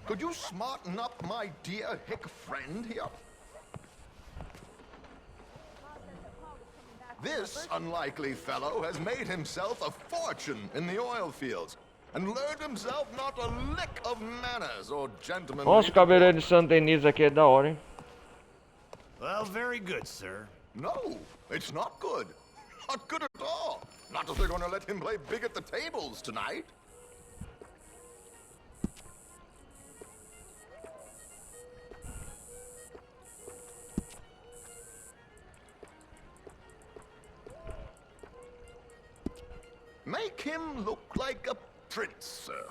Speaker 16: could you smarten up my dear hick friend here? This unlikely fellow has made himself a fortune in the oil fields and learned himself not a lick of manners or gentlemanly.
Speaker 1: Nossa, o cabeleireiro de Santa Denise aqui é da hora, hein?
Speaker 18: Well, very good, sir.
Speaker 16: No, it's not good. Not good at all. Not if they're going to let him play big at the tables tonight. Make him look like a prince, sir.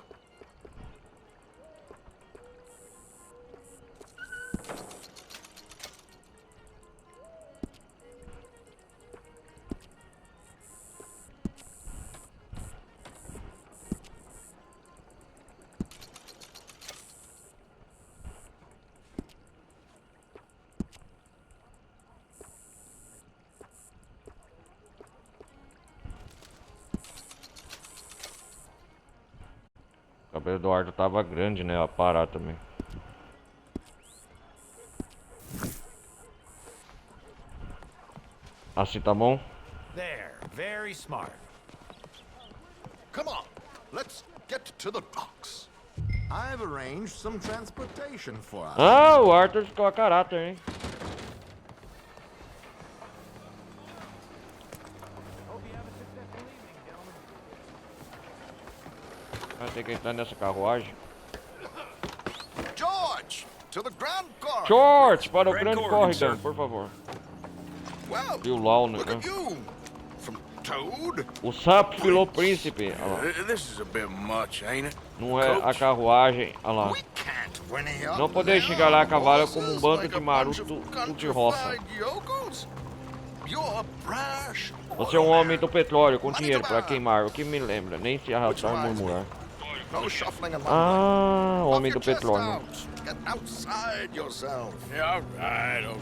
Speaker 1: O cabelo do Arthur tava grande, né? A parar também. Assim tá bom?
Speaker 18: There, very smart.
Speaker 16: Come on, let's get to the docks. I've arranged some transportation for us.
Speaker 1: Ah, o Arthur ficou a caráter, hein? Vai ter que entrar nessa carruagem.
Speaker 16: George, to the Grand Corridor.
Speaker 1: George, para o grande corridor, por favor.
Speaker 16: Well,
Speaker 1: E o LOL, né?
Speaker 16: look at you, from Toad.
Speaker 1: O sapo filou príncipe. Olha lá.
Speaker 4: This is a bit much, ain't it?
Speaker 1: Não é a carruagem. Olha lá. Não poder chegar lá a cavalo como um bando de maroto tudo de roça. Você é um homem do petróleo com dinheiro para queimar. O que me lembra? Nem se arrastar e murmurar. Ah, homem do petróleo.
Speaker 16: Get outside yourself.
Speaker 4: Yeah, all right.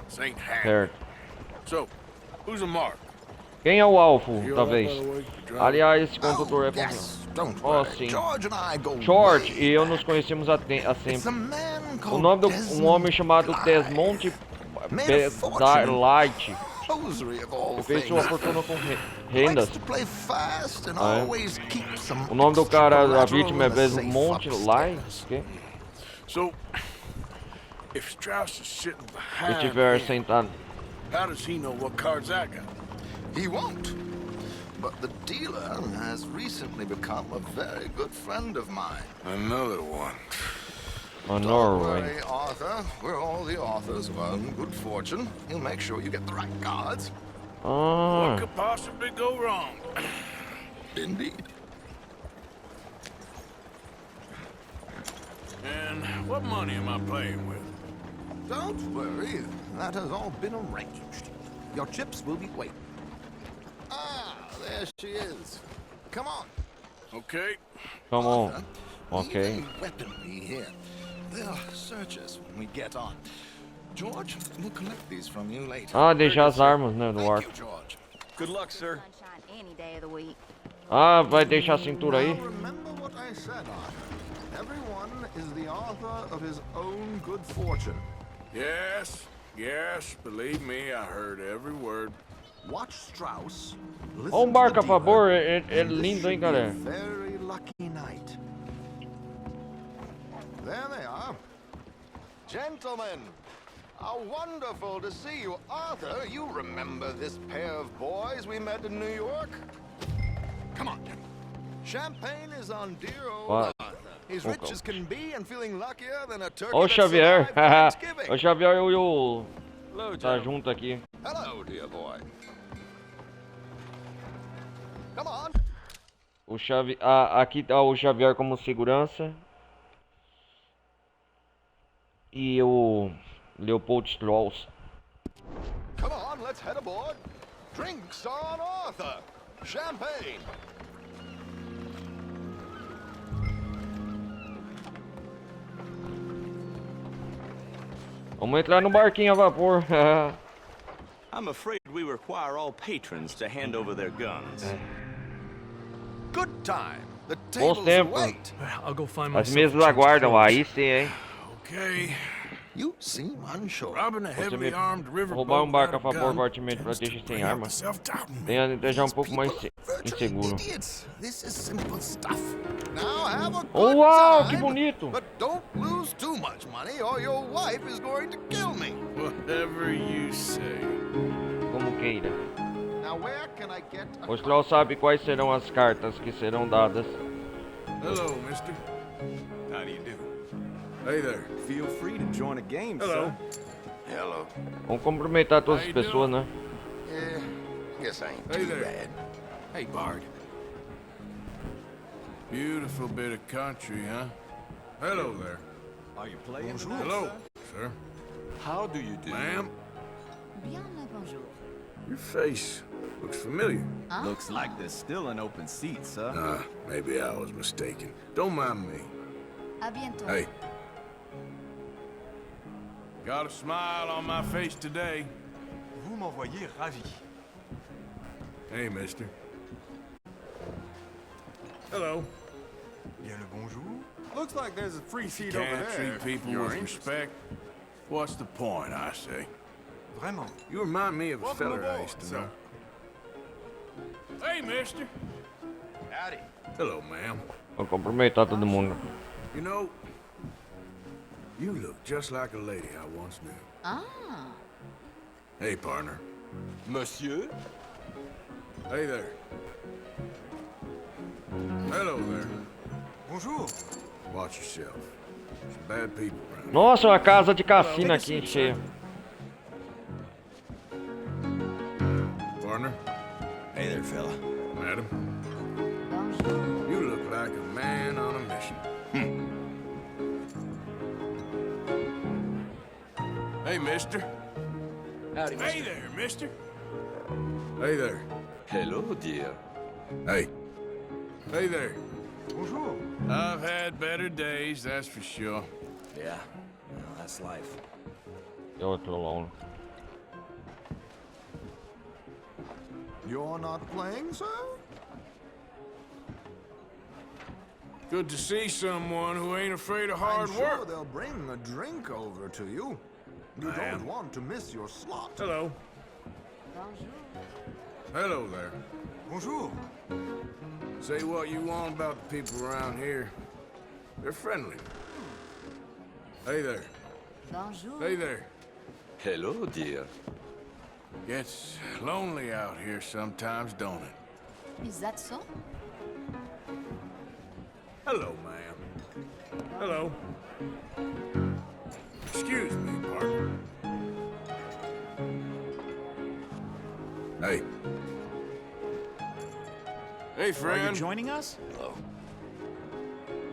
Speaker 4: This ain't happening.
Speaker 1: Certo.
Speaker 4: So, who's a mark?
Speaker 1: Quem é o alvo, talvez? Aliás, esse condutor é confiável. Oh, sim. George e eu nos conhecemos há sempre. O nome de um homem chamado Desmond Light. Ele fez sua fortuna com rendas. É. O nome do cara, da vítima é Desmond Light. Okay?
Speaker 4: So, if Strauss is sitting
Speaker 1: Se
Speaker 4: behind
Speaker 1: estiver
Speaker 4: me,
Speaker 1: sentado.
Speaker 4: how does he know what cards I got?
Speaker 16: He won't. But the dealer has recently become a very good friend of mine.
Speaker 4: Another one.
Speaker 1: Oh,
Speaker 16: Don't
Speaker 1: Norway.
Speaker 16: worry, Arthur. We're all the authors of our good fortune. He'll make sure you get the right cards.
Speaker 1: Ah.
Speaker 4: What could possibly go wrong?
Speaker 16: Indeed.
Speaker 4: And what money am I playing with?
Speaker 16: Don't worry. That has all been arranged. Your chips will be waiting. Ah, there she is. Come on.
Speaker 4: Okay.
Speaker 1: Come on. Ok.
Speaker 16: Even weaponry here. They'll search us when we get on. George, we'll collect these from you later.
Speaker 1: Ah, deixar as armas, né, no ar.
Speaker 16: George.
Speaker 12: Good luck, sir.
Speaker 9: Any day of the week.
Speaker 1: Ah, vai deixar a cintura aí?
Speaker 14: Now remember what I said, Arthur. Everyone is the author of his own good fortune.
Speaker 4: Yes, yes, believe me, I heard every word.
Speaker 14: Watch Strauss.
Speaker 1: Ó, um barco a favor, é lindo, hein, galera?
Speaker 14: Very lucky night. There they are.
Speaker 16: Gentlemen, how wonderful to see you. Arthur, you remember this pair of boys we met in New York? Come on. Champagne is on dear old
Speaker 1: What?
Speaker 16: Arthur. He's rich as can be and feeling luckier than a turkey
Speaker 1: Ó o
Speaker 16: that
Speaker 1: Xavier.
Speaker 16: survived Thanksgiving.
Speaker 1: O Xavier e o...
Speaker 5: Hello,
Speaker 1: Tá junto aqui.
Speaker 16: Hello, dear boy. Come on.
Speaker 1: O Xavier... aqui tá o Xavier como segurança. E o... Leopold Strauss.
Speaker 16: Come on, let's head aboard. Drinks on Arthur. Champagne.
Speaker 1: Vamos entrar no barquinho a vapor.
Speaker 18: I'm afraid we require all patrons to hand over their guns.
Speaker 16: Good time. The
Speaker 1: Bons
Speaker 16: tables
Speaker 1: tempos.
Speaker 16: await.
Speaker 11: I'll go find
Speaker 1: As
Speaker 11: myself
Speaker 1: mesas
Speaker 11: a change of
Speaker 1: aguardam,
Speaker 11: clothes.
Speaker 1: aí sim, hein?
Speaker 4: Okay.
Speaker 16: You seem unsure.
Speaker 4: Robbing a
Speaker 1: Você
Speaker 4: heavily
Speaker 1: me
Speaker 4: armed river
Speaker 1: roubar um barco a
Speaker 4: without a
Speaker 1: favor
Speaker 4: gun
Speaker 1: fortemente para
Speaker 4: tends to
Speaker 1: deixar sem
Speaker 4: bring out
Speaker 1: arma.
Speaker 4: the self-doubting.
Speaker 1: Tem até já um pouco mais inseguro.
Speaker 16: Idiots. This is simple stuff. Now have a good
Speaker 1: Oh, uau,
Speaker 16: time,
Speaker 1: que bonito!
Speaker 16: But don't lose too much money or your wife is going to kill me.
Speaker 4: Whatever you say.
Speaker 1: Como queira.
Speaker 14: Now where can I get a
Speaker 1: O Strauss sabe quais serão as cartas que serão dadas.
Speaker 4: Hello, mister.
Speaker 12: How do you do?
Speaker 4: Hey there.
Speaker 12: Feel free to join a game,
Speaker 4: Hello.
Speaker 16: Hello.
Speaker 1: Vamos cumprimentar todas as pessoas, né?
Speaker 16: Yeah, guess I ain't
Speaker 4: Hey
Speaker 16: too
Speaker 4: there.
Speaker 16: bad.
Speaker 4: Hey, Bard. Beautiful bit of country, huh? Hello there.
Speaker 12: Are you playing tonight,
Speaker 4: Hello,
Speaker 12: sir?
Speaker 4: sir.
Speaker 12: How do you do?
Speaker 4: Ma'am,
Speaker 9: Bien le bonjour.
Speaker 4: your face looks familiar.
Speaker 12: Looks like there's still an open seat, sir.
Speaker 4: Maybe I was mistaken. Don't mind me.
Speaker 9: À bientôt.
Speaker 4: Hey. Got a smile on my face today.
Speaker 12: Vous m'envoyez ravi.
Speaker 4: Hey, mister. Hello.
Speaker 12: Bien le bonjour.
Speaker 14: Looks like there's a free seat over
Speaker 4: Can't
Speaker 14: there.
Speaker 4: treat people
Speaker 14: You're
Speaker 4: with
Speaker 14: interested.
Speaker 4: respect. What's the point, I say?
Speaker 12: Vraiment.
Speaker 4: You remind me of a
Speaker 14: Welcome
Speaker 4: feller I
Speaker 14: aboard,
Speaker 4: used to
Speaker 14: sir.
Speaker 4: know. Hey, mister.
Speaker 12: Howdy.
Speaker 4: Hello, ma'am.
Speaker 1: Vamos cumprimentar todo mundo.
Speaker 4: You know, you look just like a lady I once knew.
Speaker 9: Ah.
Speaker 4: Hey, partner.
Speaker 12: Monsieur?
Speaker 4: Hey there. Hello there.
Speaker 12: Bonjour.
Speaker 4: Watch yourself. Some bad people around.
Speaker 1: Nossa, uma casa de cassino aqui cheia.
Speaker 4: Partner.
Speaker 12: Hey there, fella.
Speaker 4: Madam.
Speaker 9: Bonjour.
Speaker 4: You look like a man on a mission. Hey, mister.
Speaker 12: Howdy,
Speaker 4: Hey there, mister. Hey there.
Speaker 12: Hello, dear.
Speaker 4: Hey. Hey there.
Speaker 12: Bonjour.
Speaker 4: I've had better days, that's for sure.
Speaker 12: Yeah, well, that's life.
Speaker 1: E outro alone.
Speaker 14: You're not playing, sir?
Speaker 4: Good to see someone who ain't afraid of hard
Speaker 14: I'm sure
Speaker 4: work.
Speaker 14: they'll bring a drink over to you. You
Speaker 4: I
Speaker 14: don't
Speaker 4: am.
Speaker 14: want to miss your slot.
Speaker 4: Hello.
Speaker 9: Bonjour.
Speaker 4: Hello there.
Speaker 12: Bonjour.
Speaker 4: Say what you want about the people around here. They're friendly. Hey there.
Speaker 9: Bonjour.
Speaker 4: Hey there.
Speaker 12: Hello, dear.
Speaker 4: Gets lonely out here sometimes, don't it?
Speaker 9: Is that so?
Speaker 4: Hello, ma'am. Hello. Excuse me, partner. Hey. Hey, friend.
Speaker 18: Are you joining us?
Speaker 4: Hello.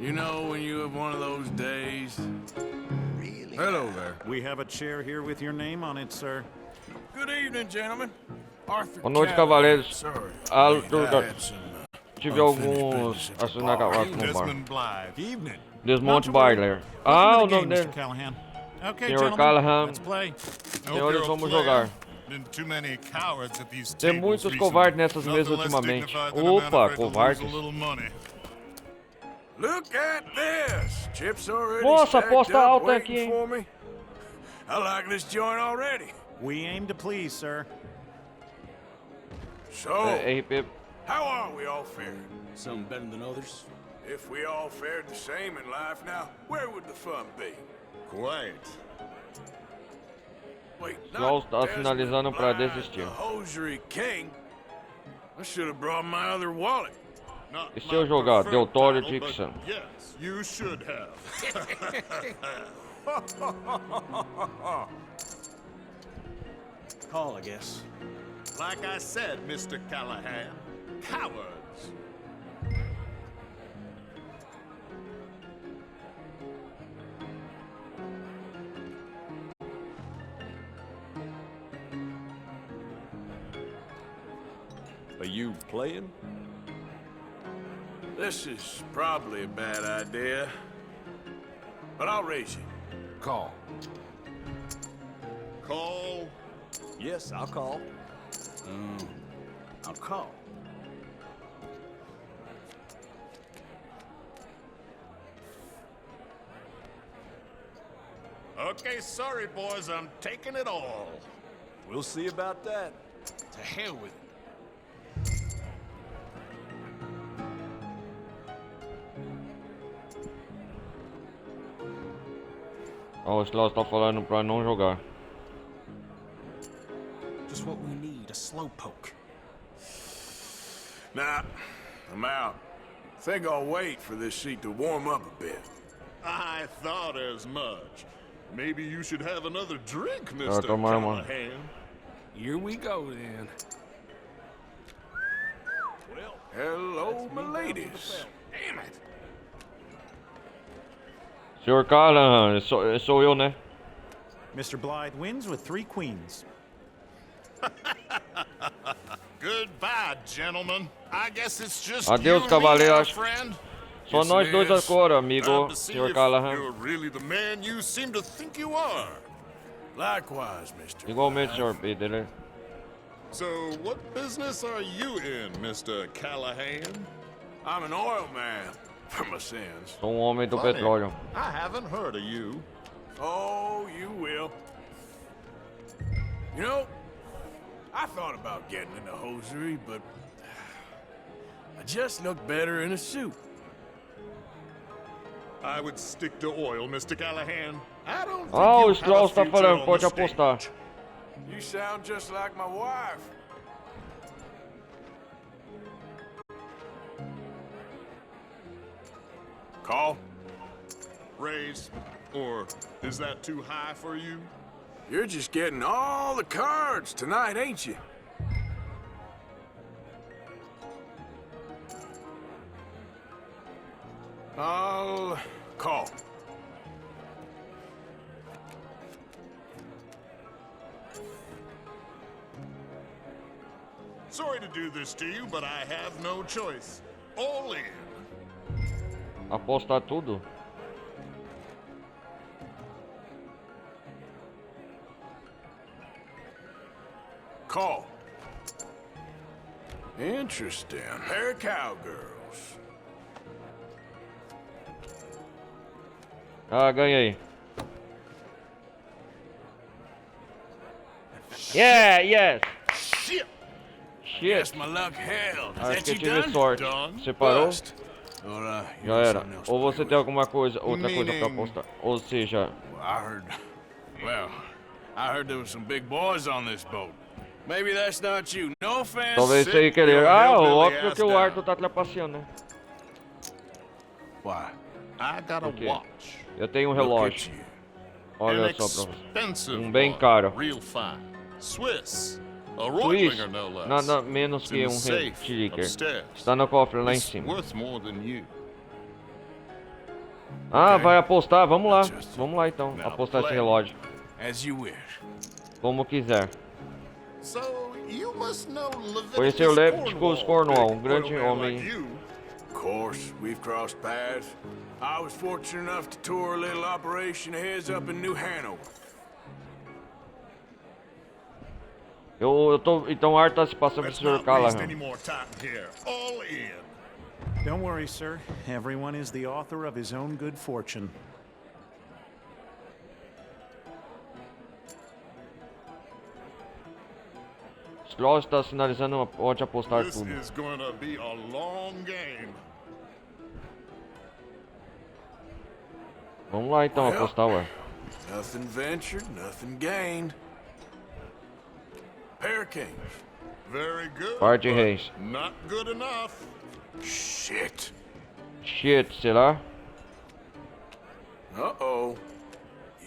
Speaker 4: You know when you have one of those days?
Speaker 16: Really?
Speaker 4: Hello there.
Speaker 18: We have a chair here with your name on it, sir.
Speaker 4: Good evening, gentlemen. Arthur
Speaker 1: Boa noite,
Speaker 4: Cavanaugh.
Speaker 1: cavaleiros.
Speaker 4: Sorry,
Speaker 1: Arthur
Speaker 4: I had some
Speaker 1: tive alguns assinalados no bar.
Speaker 19: Desmond Blythe. Evening.
Speaker 1: Desmond Byler. Ah, o nome dele.
Speaker 19: Callahan. Okay,
Speaker 1: Senhor
Speaker 19: gentlemen,
Speaker 1: Callahan.
Speaker 19: let's play.
Speaker 1: Senhores, vamos jogar.
Speaker 19: Been too many cowards at these
Speaker 1: Tem
Speaker 19: tables
Speaker 1: muitos
Speaker 19: recently.
Speaker 1: covardes nessas mesas
Speaker 19: Nothing less
Speaker 1: ultimamente.
Speaker 19: dignified than a man
Speaker 1: Opa,
Speaker 19: afraid to lose
Speaker 1: covardes.
Speaker 19: a little money.
Speaker 4: Look at this. Chips already
Speaker 1: Nossa,
Speaker 4: stacked
Speaker 1: aposta
Speaker 4: up,
Speaker 1: alta
Speaker 4: waiting
Speaker 1: aqui, hein?
Speaker 4: for me. I like this joint already.
Speaker 19: We aim to please, sir.
Speaker 4: So,
Speaker 1: RP.
Speaker 4: how are we all faring?
Speaker 6: Some better than others.
Speaker 4: If we all fared the same in life now, where would the fun be?
Speaker 19: Quite.
Speaker 4: Wait,
Speaker 1: Joel
Speaker 4: not
Speaker 1: está sinalizando para
Speaker 4: Desmond Blythe,
Speaker 1: desistir.
Speaker 4: the hosiery king. I should have brought my other wallet.
Speaker 19: Not
Speaker 1: E se eu jogar Deutório Dixon?
Speaker 19: Yes, you should have.
Speaker 6: Call, I guess.
Speaker 19: Like I said, Mr. Callahan, cowards.
Speaker 12: Are you playing?
Speaker 4: This is probably a bad idea, but I'll raise you.
Speaker 12: Call.
Speaker 19: Call.
Speaker 12: Yes, I'll call.
Speaker 6: I'll call.
Speaker 19: Okay, sorry, boys, I'm taking it all.
Speaker 12: We'll see about that. To hell with it.
Speaker 1: Ó, o Slow está falando pra não jogar.
Speaker 12: Just what we need, a slowpoke.
Speaker 4: Nah, I'm out. Think I'll wait for this seat to warm up a bit.
Speaker 19: I thought as much. Maybe you should have another drink,
Speaker 1: Ah,
Speaker 19: Mr.
Speaker 1: toma, mano.
Speaker 19: Callahan.
Speaker 12: Here we go, then. Well,
Speaker 4: Hello, my ladies.
Speaker 12: damn it.
Speaker 1: Senhor Callahan, sou eu, né?
Speaker 20: Mr. Blythe wins with 3 queens.
Speaker 19: Goodbye, gentlemen. I guess it's just
Speaker 1: Adeus,
Speaker 19: you and me
Speaker 1: cavaleiro.
Speaker 19: now,
Speaker 1: Acho-
Speaker 19: friend.
Speaker 1: Só
Speaker 19: Yes,
Speaker 1: nós
Speaker 19: it
Speaker 1: dois
Speaker 19: is.
Speaker 1: agora,
Speaker 19: Time
Speaker 1: amigo,
Speaker 19: to see
Speaker 1: Senhor
Speaker 19: if
Speaker 1: Callahan.
Speaker 19: You're really the man you seem to think you are.
Speaker 4: Likewise, Mr.
Speaker 1: Igualmente, Senhor Peter.
Speaker 19: So, what business are you in, Mr. Callahan?
Speaker 4: I'm an oil man, for my sins.
Speaker 1: Sou homem do
Speaker 19: Funny.
Speaker 1: petróleo.
Speaker 19: I haven't heard of you.
Speaker 4: Oh, you will. You know, I thought about getting into hosiery, but I just look better in a suit.
Speaker 19: I would stick to oil, Mr. Callahan. I don't think
Speaker 1: Ah,
Speaker 19: you
Speaker 1: o
Speaker 19: have
Speaker 1: Strauss
Speaker 19: a
Speaker 1: tá
Speaker 19: future
Speaker 1: falando,
Speaker 19: on
Speaker 1: pode
Speaker 19: the stage.
Speaker 1: apostar.
Speaker 4: You sound just like my wife. Call?
Speaker 19: Raise. Or is that too high for you?
Speaker 4: You're just getting all the cards tonight, ain't you? I'll call.
Speaker 19: Sorry to do this to you, but I have no choice. All in.
Speaker 1: Apostar tudo?
Speaker 4: Call. Interesting. Pair of cowgirls.
Speaker 1: Ah, ganhei. Yeah, yes.
Speaker 4: Shit.
Speaker 1: Shit.
Speaker 4: Guess my luck held. Is
Speaker 1: Acho
Speaker 4: that
Speaker 1: que
Speaker 4: you
Speaker 1: tive
Speaker 4: done?
Speaker 1: sorte. Você parou?
Speaker 4: Bust. Ora, you
Speaker 1: Já
Speaker 4: got
Speaker 1: era.
Speaker 4: something else to
Speaker 1: Ou
Speaker 4: play
Speaker 1: você
Speaker 4: with.
Speaker 1: tem alguma coisa, outra coisa pra
Speaker 4: Meaning-
Speaker 1: apostar. Ou seja,
Speaker 4: Well, I heard there was some big boys on this boat. Maybe that's not you. No offense.
Speaker 1: talvez
Speaker 4: Sit
Speaker 1: sem querer.
Speaker 4: your
Speaker 1: Ah,
Speaker 4: hillbilly
Speaker 1: óbvio
Speaker 4: ass
Speaker 1: que o
Speaker 4: down.
Speaker 1: Arthur tá trapaceando, né?
Speaker 4: Why?
Speaker 19: I got a
Speaker 1: Por quê?
Speaker 19: watch.
Speaker 1: Eu tenho um
Speaker 19: Look
Speaker 1: relógio. Olha
Speaker 19: An
Speaker 1: só pra você.
Speaker 19: expensive
Speaker 1: Bem
Speaker 19: one,
Speaker 1: caro.
Speaker 19: Real fine. Swiss. A
Speaker 1: Swiss,
Speaker 19: Reutlinger, no less.
Speaker 1: nada menos
Speaker 19: It's
Speaker 1: que
Speaker 19: in
Speaker 1: um
Speaker 19: the safe
Speaker 1: Chiliker.
Speaker 19: upstairs.
Speaker 1: Está no cofre lá em
Speaker 19: It's
Speaker 1: cima.
Speaker 19: worth more than you.
Speaker 1: Ah, vai apostar? Vamos lá. Vamos lá então.
Speaker 19: Now
Speaker 1: Apostar esse
Speaker 19: play.
Speaker 1: relógio.
Speaker 4: As you wish.
Speaker 1: Como quiser.
Speaker 19: So,
Speaker 14: You must know
Speaker 1: Conheceu
Speaker 14: Leviticus
Speaker 1: Leviticus Cornwall, grande homem.
Speaker 4: Of course, we've crossed paths. I was fortunate enough to tour a little operation of his up in New Hanover.
Speaker 1: Então o ar tá se passando pro Sr. Callahan.
Speaker 20: Don't worry, sir. Everyone is the author of his own good fortune.
Speaker 1: Stroll está sinalizando onde apostar
Speaker 19: This
Speaker 1: tudo.
Speaker 19: is gonna be a long game.
Speaker 1: Vamos lá então apostar, ué.
Speaker 4: Nothing ventured, nothing gained. Pair of kings.
Speaker 19: Very good.
Speaker 1: Par de reis.
Speaker 19: Not good enough.
Speaker 4: Shit.
Speaker 1: Shit, será?
Speaker 4: Uh-oh.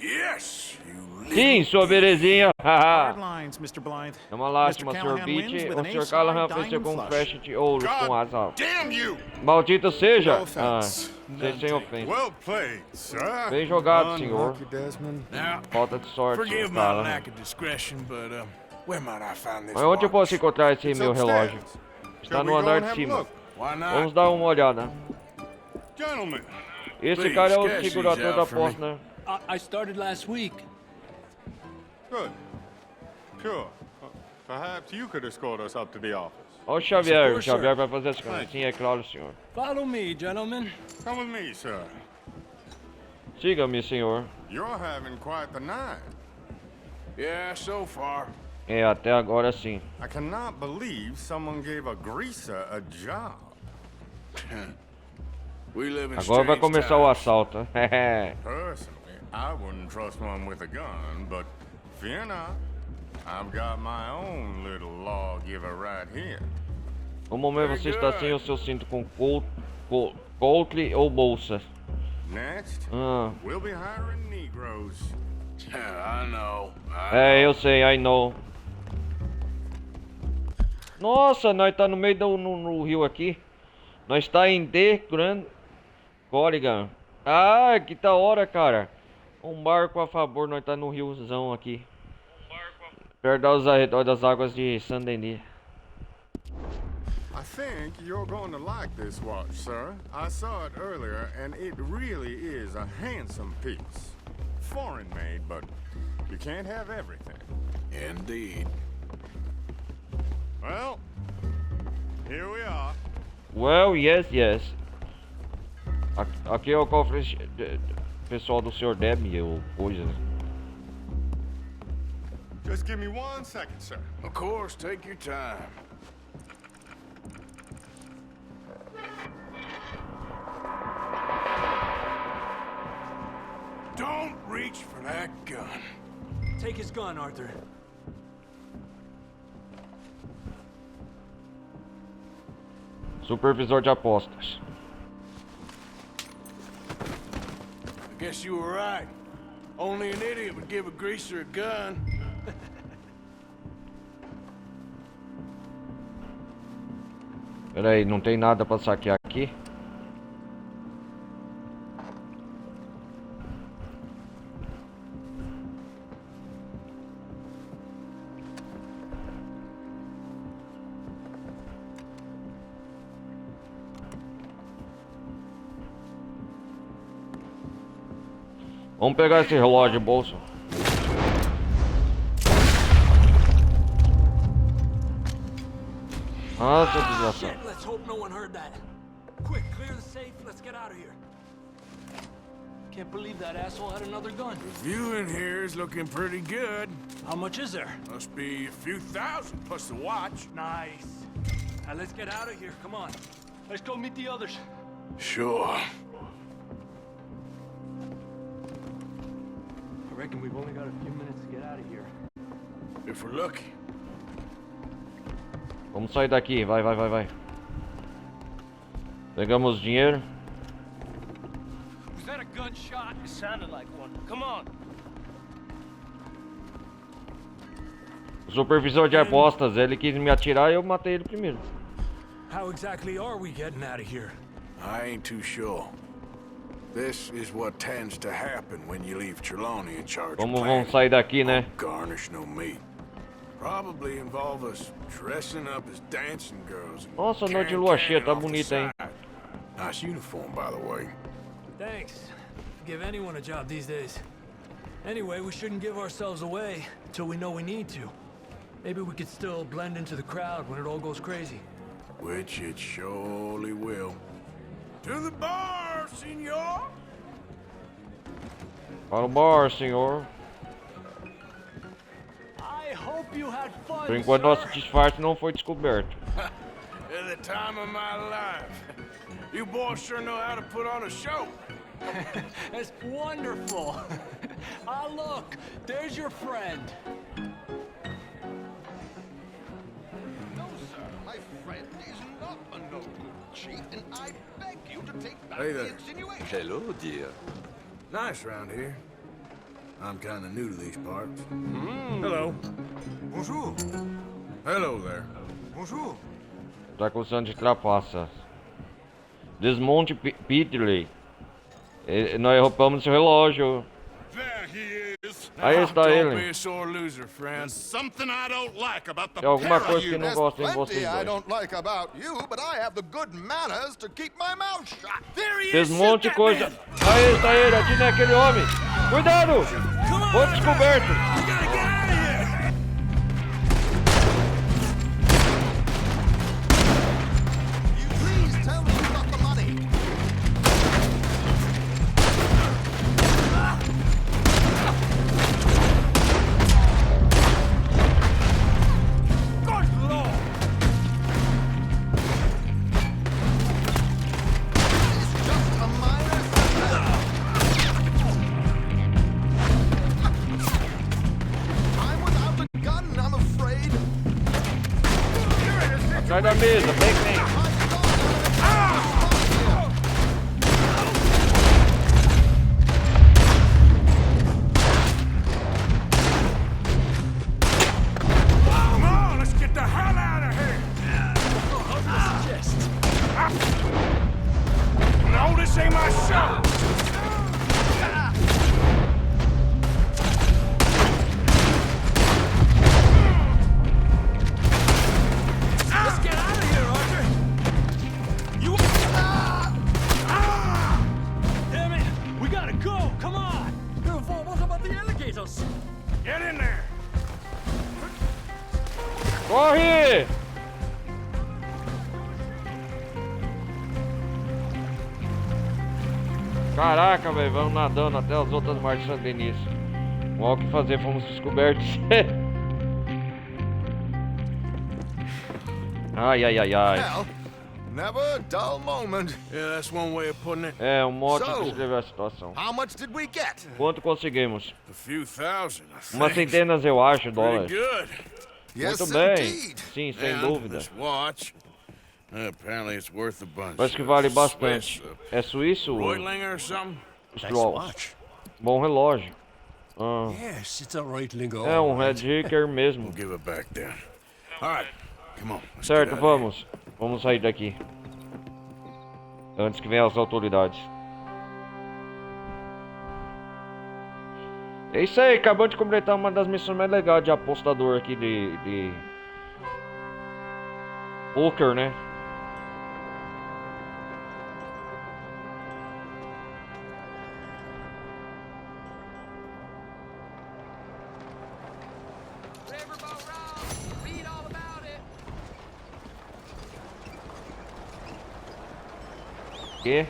Speaker 4: Yes, you
Speaker 1: Sim, sua belezinha.
Speaker 20: Hard lines, Mr. Blythe.
Speaker 1: É uma lástima,
Speaker 20: Mr.
Speaker 1: Sr.
Speaker 20: Callahan
Speaker 1: Beach.
Speaker 20: wins with
Speaker 1: O
Speaker 20: an
Speaker 1: Sr.
Speaker 20: ace
Speaker 1: Callahan
Speaker 20: high
Speaker 1: venceu com um
Speaker 20: diamond
Speaker 1: flash de ouros com as altas.
Speaker 19: Damn you!
Speaker 1: Maldito seja!
Speaker 19: No offense.
Speaker 1: Sem ofensa.
Speaker 19: Well played, sir.
Speaker 1: Bem jogado, senhor.
Speaker 2: Unlucky, Desmond.
Speaker 4: Now,
Speaker 1: Falta de sorte,
Speaker 4: forgive
Speaker 1: Sr.
Speaker 4: my
Speaker 1: Callahan.
Speaker 4: lack of discretion, but where might I find this
Speaker 1: Mas onde eu
Speaker 4: watch?
Speaker 1: posso encontrar esse meu relógio? Está no andar de cima.
Speaker 4: Why not?
Speaker 1: Vamos dar uma olhada.
Speaker 19: Gentlemen,
Speaker 1: Esse cara é o segurador da aposta, né?
Speaker 6: I started last week.
Speaker 21: Good. Sure. Perhaps you could escort us up to the office.
Speaker 1: Olha o Xavier. O
Speaker 6: course, sir.
Speaker 1: Xavier vai fazer as coisas. Sim, é claro, senhor.
Speaker 6: Follow me, gentlemen.
Speaker 21: Come with me, sir.
Speaker 1: Siga-me, senhor.
Speaker 21: You're having quite the night.
Speaker 4: Yeah, so far.
Speaker 1: É, até agora sim.
Speaker 21: I cannot believe someone gave a greaser a job.
Speaker 4: We live in
Speaker 1: Agora vai
Speaker 4: strange
Speaker 1: começar o
Speaker 4: times.
Speaker 1: assalto.
Speaker 21: Personally, I wouldn't trust one with a gun, but fear not. I've got my own little lawgiver right here.
Speaker 1: No momento você está sem o seu cinto com Coltley ou bolsa.
Speaker 21: Next,
Speaker 1: Ah.
Speaker 21: we'll be hiring Negroes.
Speaker 4: I know.
Speaker 1: É, eu sei, I know. Nossa, nós tá no meio no rio aqui. Nós tá em The Grand Corrigan. Ah, que da hora, cara. Um barco a favor, nós tá no riozão aqui. Perto dos arredores das águas de Saint-Denis.
Speaker 21: I think you're going to like this watch, sir. I saw it earlier, and it really is a handsome piece. Foreign made, but you can't have everything.
Speaker 4: Indeed.
Speaker 21: Well, here we are.
Speaker 1: Well, yes, yes. Aqui é o cofre pessoal do Sr. Deb ou coisas.
Speaker 21: Just give me 1 second, sir.
Speaker 4: Of course, take your time. Don't reach for that gun.
Speaker 13: Take his gun, Arthur.
Speaker 1: Supervisor de apostas.
Speaker 4: I guess you were right. Only an idiot would give a greaser a gun.
Speaker 1: Pera aí, não tem nada pra saquear aqui? Vamos pegar esse relógio de bolso. Ah, seu desgraçado.
Speaker 13: Shit, let's hope no one heard that. Quick, clear the safe. Let's get out of here.
Speaker 11: Can't believe that asshole had another gun.
Speaker 4: The view in here is looking pretty good.
Speaker 13: How much is there?
Speaker 4: Must be a few thousand plus the watch.
Speaker 13: Nice. Now let's get out of here. Come on.
Speaker 11: Let's go meet the others.
Speaker 4: Sure.
Speaker 11: I reckon we've only got a few minutes to get out of here.
Speaker 4: If we're lucky.
Speaker 1: Vamos sair daqui, vai. Pegamos dinheiro.
Speaker 11: Was that a gunshot? It sounded like one. Come on.
Speaker 1: O supervisor de apostas, ele quis me atirar e eu matei ele primeiro.
Speaker 13: How exactly are we getting out of here?
Speaker 4: I ain't too sure. This is what tends to happen when you leave Trelawney in charge.
Speaker 1: Como vamos sair daqui, né?
Speaker 4: Garnish no meat. Probably involve us dressing up as dancing girls. and
Speaker 1: Nossa, noite de
Speaker 4: carrying
Speaker 1: lua cheia,
Speaker 4: cannon
Speaker 1: tá
Speaker 4: off the
Speaker 1: bonita, hein?
Speaker 4: side. Nice uniform, by the way.
Speaker 13: Thanks. Give anyone a job these days. Anyway, we shouldn't give ourselves away until we know we need to. Maybe we could still blend into the crowd when it all goes crazy.
Speaker 4: Which it surely will. To the bar, senor!
Speaker 1: Para o bar, senhor.
Speaker 13: I hope you had fun,
Speaker 1: Por enquanto, nosso disfarce não foi descoberto.
Speaker 4: At the time of my life. You boys sure know how to put on a show.
Speaker 13: That's wonderful. Ah, look, there's your friend.
Speaker 16: No, sir, my friend is not a no good cheat, and I beg you to take back
Speaker 4: Hey
Speaker 16: the
Speaker 4: there.
Speaker 16: insinuation.
Speaker 5: Hello, dear.
Speaker 4: Nice round here. I'm kind of new to these parts.
Speaker 7: Hello. Bonjour.
Speaker 4: Hello there.
Speaker 7: Bonjour.
Speaker 1: Tá acusando de trapaça. Desmonte Peterley. Nós roubamos seu relógio.
Speaker 19: There he is.
Speaker 1: Aí está
Speaker 4: Don't be
Speaker 1: ele.
Speaker 4: a sore loser, friend.
Speaker 19: Something I don't like about the
Speaker 1: Tem alguma
Speaker 19: pair of
Speaker 1: coisa que
Speaker 19: you.
Speaker 1: não gosto em vocês
Speaker 14: Plenty I
Speaker 1: dois.
Speaker 14: don't like about you, but I have the good manners to keep my mouth shut.
Speaker 13: There he is!
Speaker 1: Desmonte coisa. Aí está ele, atire naquele homem. Cuidado! Foi descoberto.
Speaker 13: We gotta get out of here!
Speaker 14: Please tell me you got the money.
Speaker 13: Good Lord!
Speaker 14: It's just a minor I'm without a gun, I'm afraid.
Speaker 1: Atrás da mesa, vem.
Speaker 4: Come on, let's get the hell out of here! No, this ain't my show!
Speaker 13: Let's get out of here, Arthur! You... Damn it! We gotta go! Come on! What about the alligators?
Speaker 4: Get in there!
Speaker 1: Corre! Caraca, velho, vamos nadando até as outras margens de San Denis. Não há o que fazer, fomos descobertos. Ai, ai, ai, ai.
Speaker 14: Well, never a dull moment.
Speaker 4: Yeah, that's one way of putting it.
Speaker 1: É, um modo de
Speaker 14: So,
Speaker 1: descrever a situação.
Speaker 14: how much did we get?
Speaker 1: Quanto conseguimos?
Speaker 4: A few thousand, I think.
Speaker 1: Umas centenas, eu acho,
Speaker 4: Pretty
Speaker 1: dólares.
Speaker 4: good.
Speaker 14: Yes,
Speaker 1: Muito bem.
Speaker 14: indeed.
Speaker 1: Sim, sem
Speaker 4: And
Speaker 1: dúvida.
Speaker 4: this watch, apparently it's worth a bunch.
Speaker 1: Parece que vale
Speaker 4: Swiss,
Speaker 1: bastante. É suíço?
Speaker 4: Reutlinger or something?
Speaker 1: Strauss. Bom relógio. Ah,
Speaker 7: Yes, it's a Reutlinger.
Speaker 1: é um Red Hicker mesmo.
Speaker 4: We'll give it back then. All right, come on. Let's
Speaker 1: Certo,
Speaker 4: get out of here.
Speaker 1: vamos. Vamos sair daqui. Antes que venham as autoridades. É isso aí, acabamos de completar uma das missões mais legais de apostador aqui de... Poker, né?
Speaker 3: Riverboat Road. Read all about it.
Speaker 1: Que?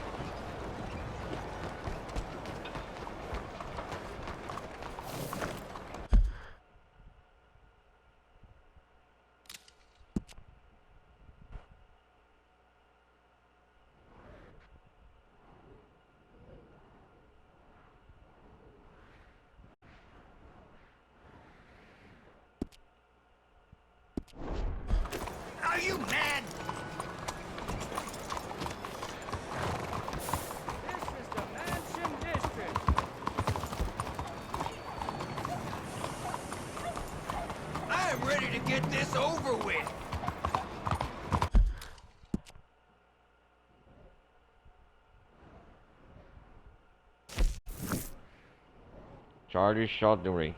Speaker 13: Are you mad?
Speaker 17: This is the Mansion District.
Speaker 13: I'm ready to get this over with.
Speaker 1: Charlie Chaudhary.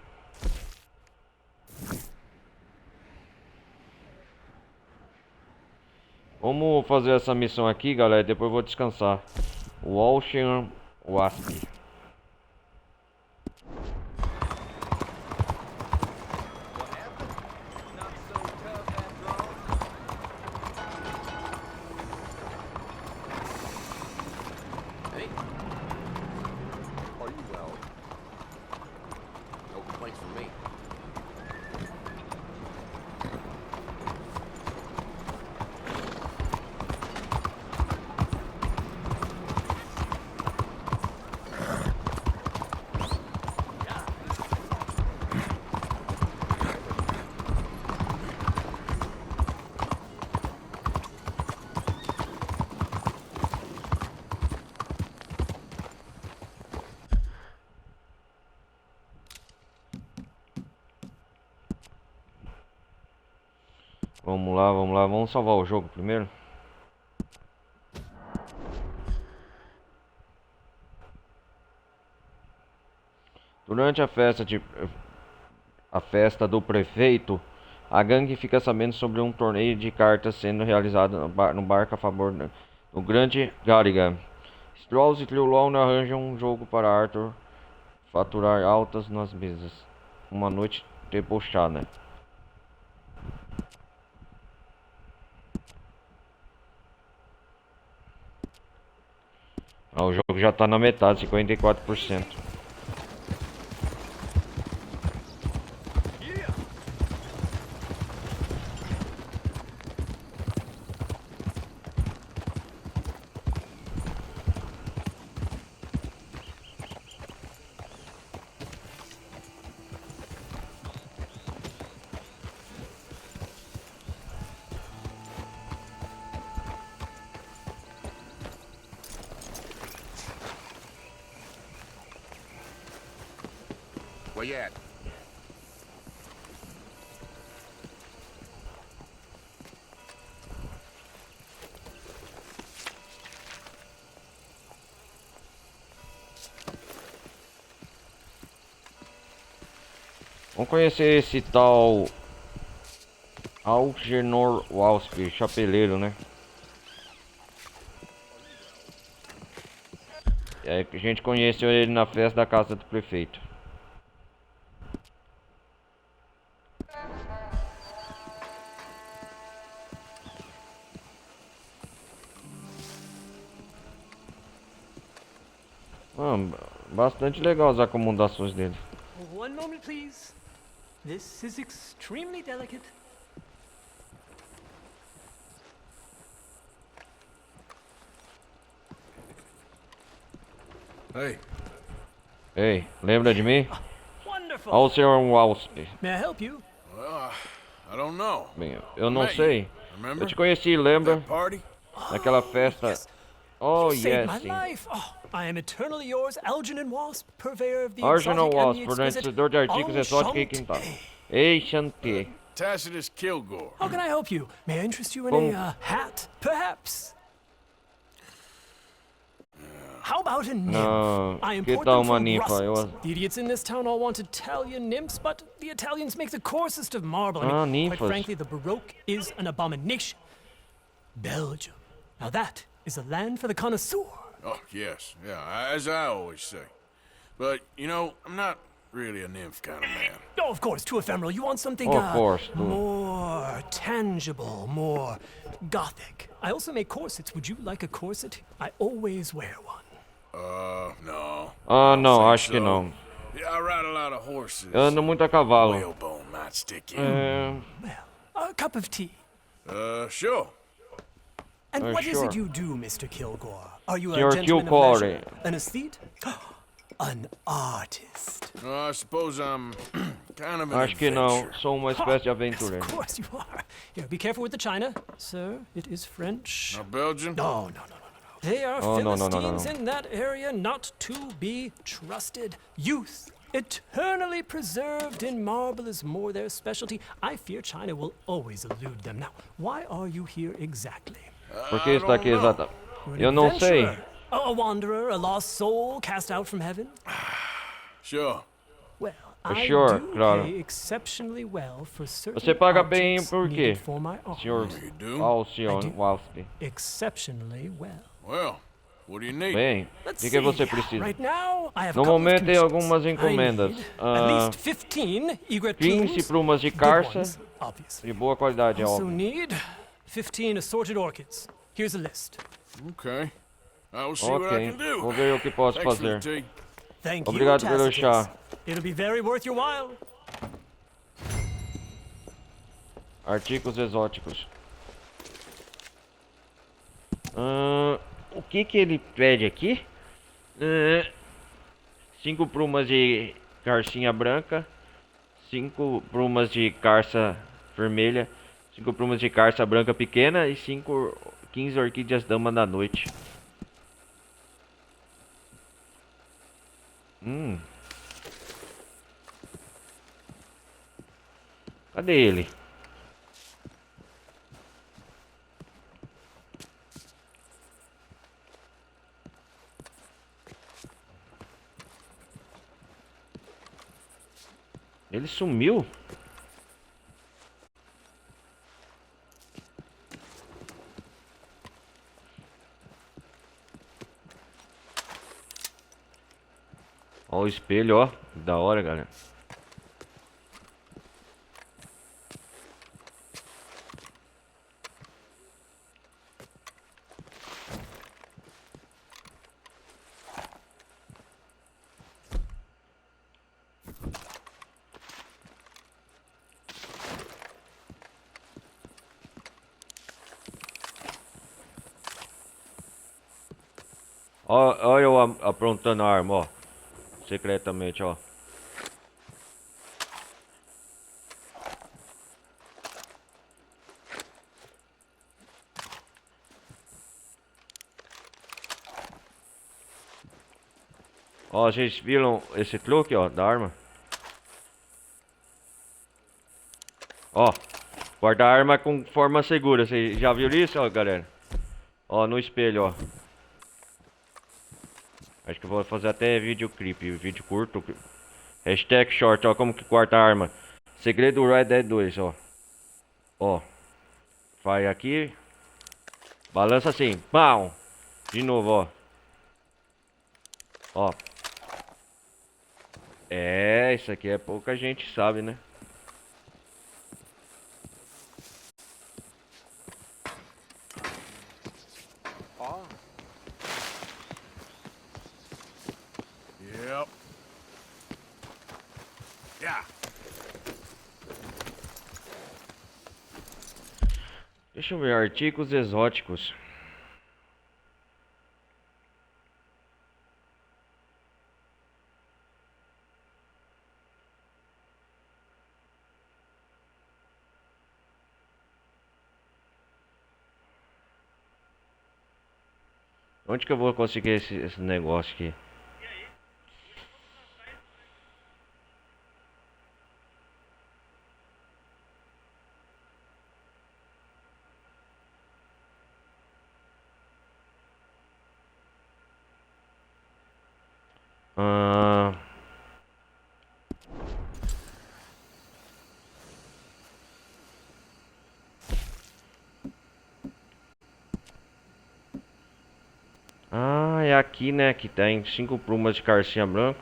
Speaker 1: Vamos fazer essa missão aqui, galera. Depois eu vou descansar. O Ocean Wasp. Vamos lá, vamos salvar o jogo primeiro. Durante a festa do prefeito, a gangue fica sabendo sobre um torneio de cartas sendo realizado no barco a favor do Grande Garrigan. Strauss e Trelawney arranjam um jogo para Arthur faturar altas nas mesas. Uma noite debochada. O jogo já tá na metade, 54%.
Speaker 4: Where you at?
Speaker 1: Vamos conhecer esse tal Algernon Wasp, chapeleiro, né? A gente conheceu ele na festa da casa do prefeito. Bastante legal as acomodações dele.
Speaker 13: One moment, please. This is extremely delicate.
Speaker 4: Hey.
Speaker 1: Ei, lembra de mim?
Speaker 13: Wonderful.
Speaker 1: Olha o Sr. Wasp.
Speaker 13: May I help you?
Speaker 4: Well, I don't know.
Speaker 1: Bem, eu não sei. Eu te conheci, lembra? Naquela festa. Oh,
Speaker 13: Saved
Speaker 1: yes,
Speaker 13: my life. Oh, I am eternally yours, Algernon Wasp, purveyor of the
Speaker 1: Algernon
Speaker 13: exotic and
Speaker 1: Wasp,
Speaker 13: the exquisite.
Speaker 1: fornecedor de artigos exóticos e quintal. Ei, Shanti.
Speaker 4: Tacitus Kilgore.
Speaker 13: How can I help you? May I interest you in a hat, perhaps? How about a nymph?
Speaker 1: Não,
Speaker 13: I
Speaker 1: que
Speaker 13: import
Speaker 1: tal
Speaker 13: them
Speaker 1: uma
Speaker 13: from
Speaker 1: ninfa?
Speaker 13: Brussels. The idiots in this town all want Italian nymphs, but the Italians make the coarsest of marble. I mean, quite
Speaker 1: nymphas.
Speaker 13: frankly, the Baroque is an abomination. Belgium. Now that is a land for the connoisseur.
Speaker 4: Oh, yes. Yeah, as I always say. But, you know, I'm not really a nymph kind of man.
Speaker 13: Oh, of course, too ephemeral. You want something
Speaker 1: Of course,
Speaker 13: more tangible, more gothic. I also make corsets. Would you like a corset? I always wear one.
Speaker 4: No.
Speaker 1: Ah, não, acho que não.
Speaker 4: Yeah, I ride a lot of horses.
Speaker 1: Eu ando muito a cavalo.
Speaker 4: Whalebone might stick in.
Speaker 13: A cup of tea.
Speaker 4: Sure.
Speaker 13: And what is
Speaker 1: sure.
Speaker 13: it you do, Mr. Kilgore? Are you a
Speaker 1: Sr.
Speaker 13: gentleman of
Speaker 1: Kilgore.
Speaker 13: leisure? An aesthete? An artist.
Speaker 4: I suppose I'm kind of an
Speaker 1: Acho que não.
Speaker 4: adventurer.
Speaker 1: Sou uma espécie de
Speaker 13: Yes,
Speaker 1: aventureiro.
Speaker 13: of course you are. Here, be careful with the china. Sir, it is French.
Speaker 4: Now, Belgian?
Speaker 13: No. They are
Speaker 1: Oh, no.
Speaker 13: Philistines in that area not to be trusted. Youth, eternally preserved in marble, is more their specialty. I fear China will always elude them. Now, why are you here exactly?
Speaker 1: Por que está aqui exata? Eu não sei.
Speaker 13: Adventurer? A wanderer, a lost soul cast out from heaven?
Speaker 4: Sure.
Speaker 13: Well, I
Speaker 1: Sure,
Speaker 13: do
Speaker 1: claro.
Speaker 13: pay exceptionally well for certain
Speaker 1: Você paga bem
Speaker 13: objects
Speaker 1: por quê,
Speaker 13: needed for my art.
Speaker 1: senhor
Speaker 4: You do?
Speaker 1: Alcione Walski?
Speaker 13: Exceptionally well.
Speaker 4: Well, what do you need?
Speaker 1: Bem, o que você precisa?
Speaker 13: Right now, I have a
Speaker 1: No
Speaker 13: couple of
Speaker 1: momento tem
Speaker 13: commissions.
Speaker 1: algumas encomendas.
Speaker 13: I need at least 15 egret
Speaker 1: 15
Speaker 13: plumes,
Speaker 1: plumas de
Speaker 13: good
Speaker 1: carça
Speaker 13: ones, obviously.
Speaker 1: de boa qualidade,
Speaker 13: Also
Speaker 1: óbvio.
Speaker 13: need 15 assorted orchids. Here's a list.
Speaker 4: Okay. I will see what I
Speaker 1: Ok,
Speaker 4: can do.
Speaker 1: vou ver o que posso
Speaker 4: Thanks for the
Speaker 1: fazer.
Speaker 4: tea.
Speaker 13: Thank
Speaker 1: Obrigado
Speaker 13: you,
Speaker 1: pelo
Speaker 13: Tacitus.
Speaker 1: chá.
Speaker 13: It'll be very worth your while.
Speaker 1: Artigos exóticos. O que ele pede aqui? 5 plumas de carcinha branca, 5 plumas de carça vermelha, 5 plumas de carça branca pequena e 15 orquídeas dama da noite. Cadê ele? Ele sumiu? Ó o espelho, ó. Da hora, galera. Olha eu aprontando a arma, ó. Secretamente, ó. Ó, vocês viram esse truque, ó, da arma? Ó, guarda a arma com forma segura. Você já viu isso, ó, galera? Ó, no espelho, ó. Acho que eu vou fazer até videoclipe, vídeo curto. Hashtag short, ó, como que corta a arma. Segredo do Red Dead 2, ó. Ó. Vai aqui. Balança assim. Pau! De novo, ó. Ó. É, isso aqui é pouca gente sabe, né?
Speaker 4: Yep. Yeah.
Speaker 1: Deixa eu ver, artigos exóticos. Onde que eu vou conseguir esse negócio aqui? Ah, é aqui, né, que tem 5 plumas de carcinha branca.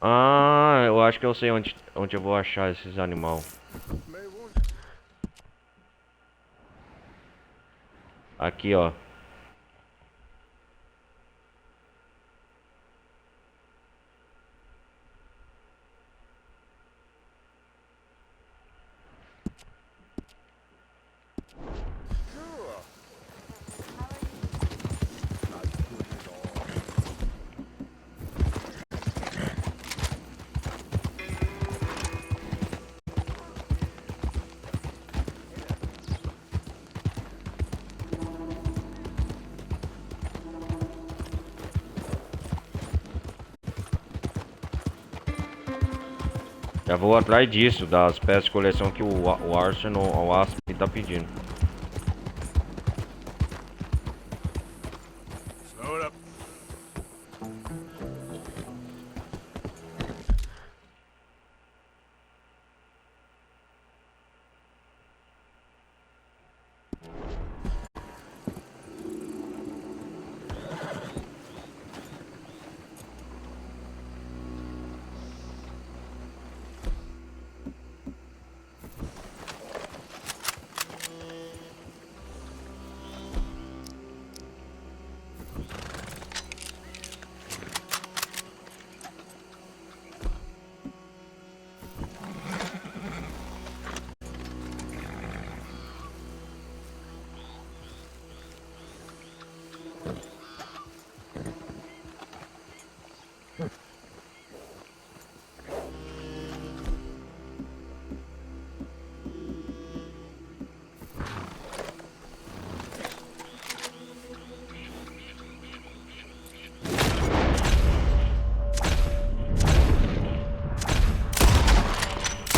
Speaker 1: Ah, eu acho que eu sei onde eu vou achar esses animais. Aqui, ó. Já vou atrás disso, das peças de coleção que o Arsenal, o Aspen tá pedindo.
Speaker 4: Slow it up.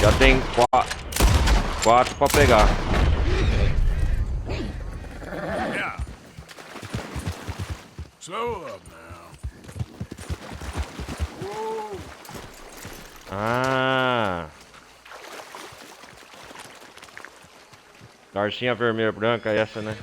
Speaker 1: Já tem quatro pra pegar.
Speaker 4: Yeah. Slow up now. Whoa.
Speaker 1: Ah. Garcinha vermelha branca, essa, né?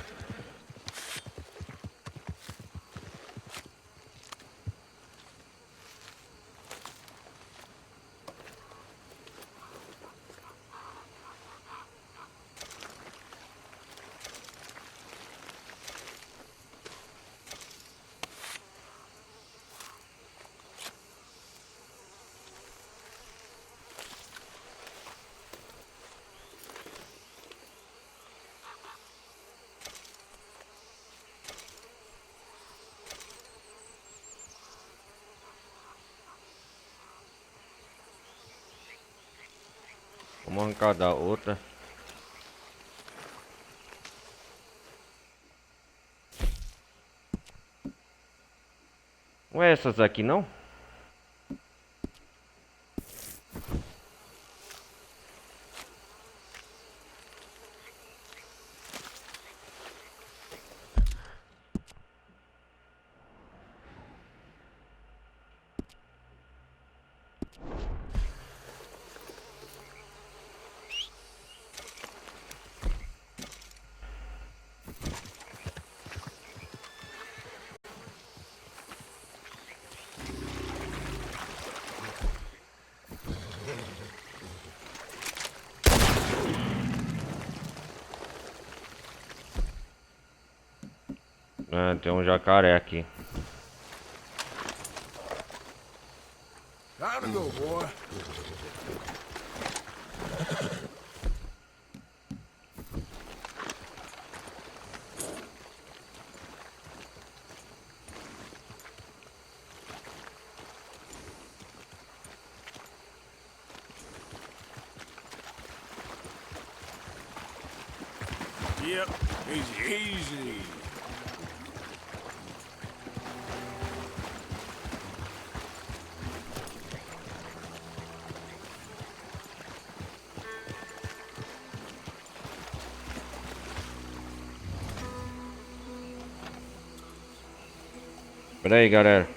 Speaker 1: Vamos arrancar da outra. Não é essas aqui não? Ah, tem um jacaré aqui.
Speaker 4: Time to go, boy. Yep, easy, easy.
Speaker 1: Pera aí, galera.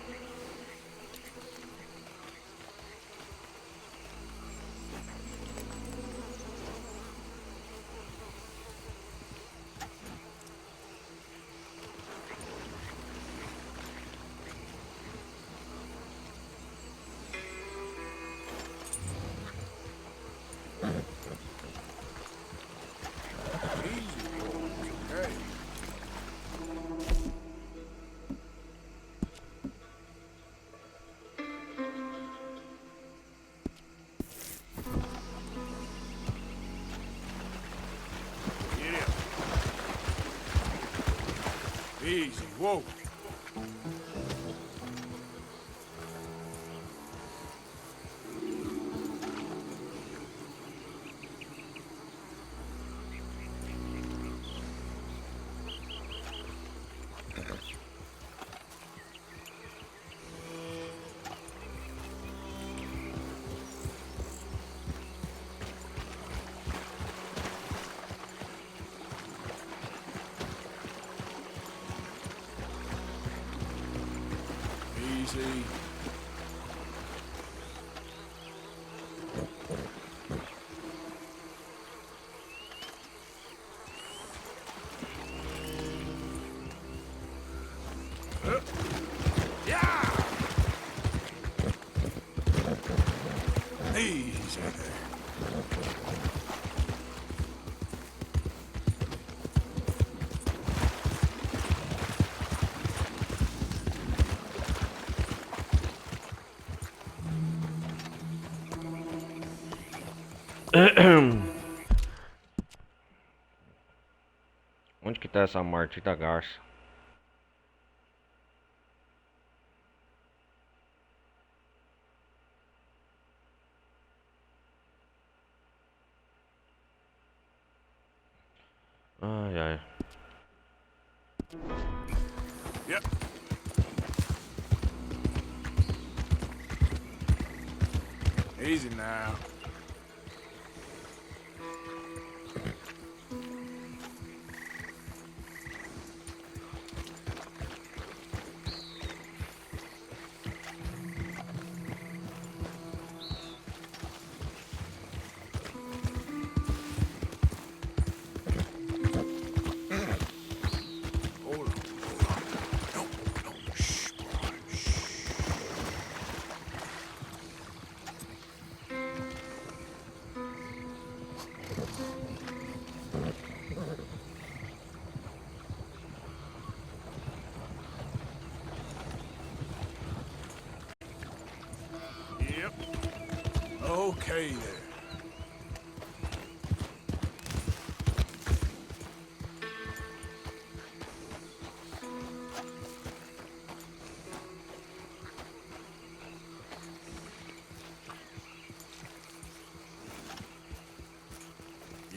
Speaker 1: Easy, whoa.
Speaker 4: Easy. Easy there.
Speaker 1: Onde que tá essa morte da garça? Ai, ai.
Speaker 4: Yep. Easy now. Yep. Okay there.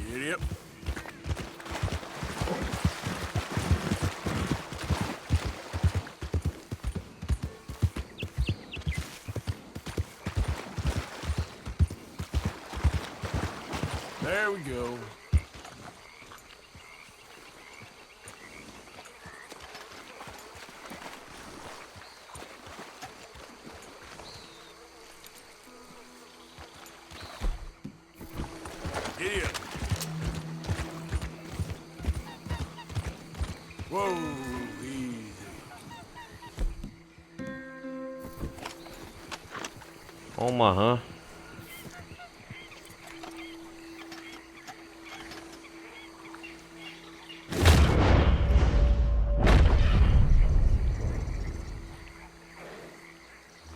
Speaker 4: Yep. There we go. Idiot. Whoa, easy.
Speaker 1: Omaha.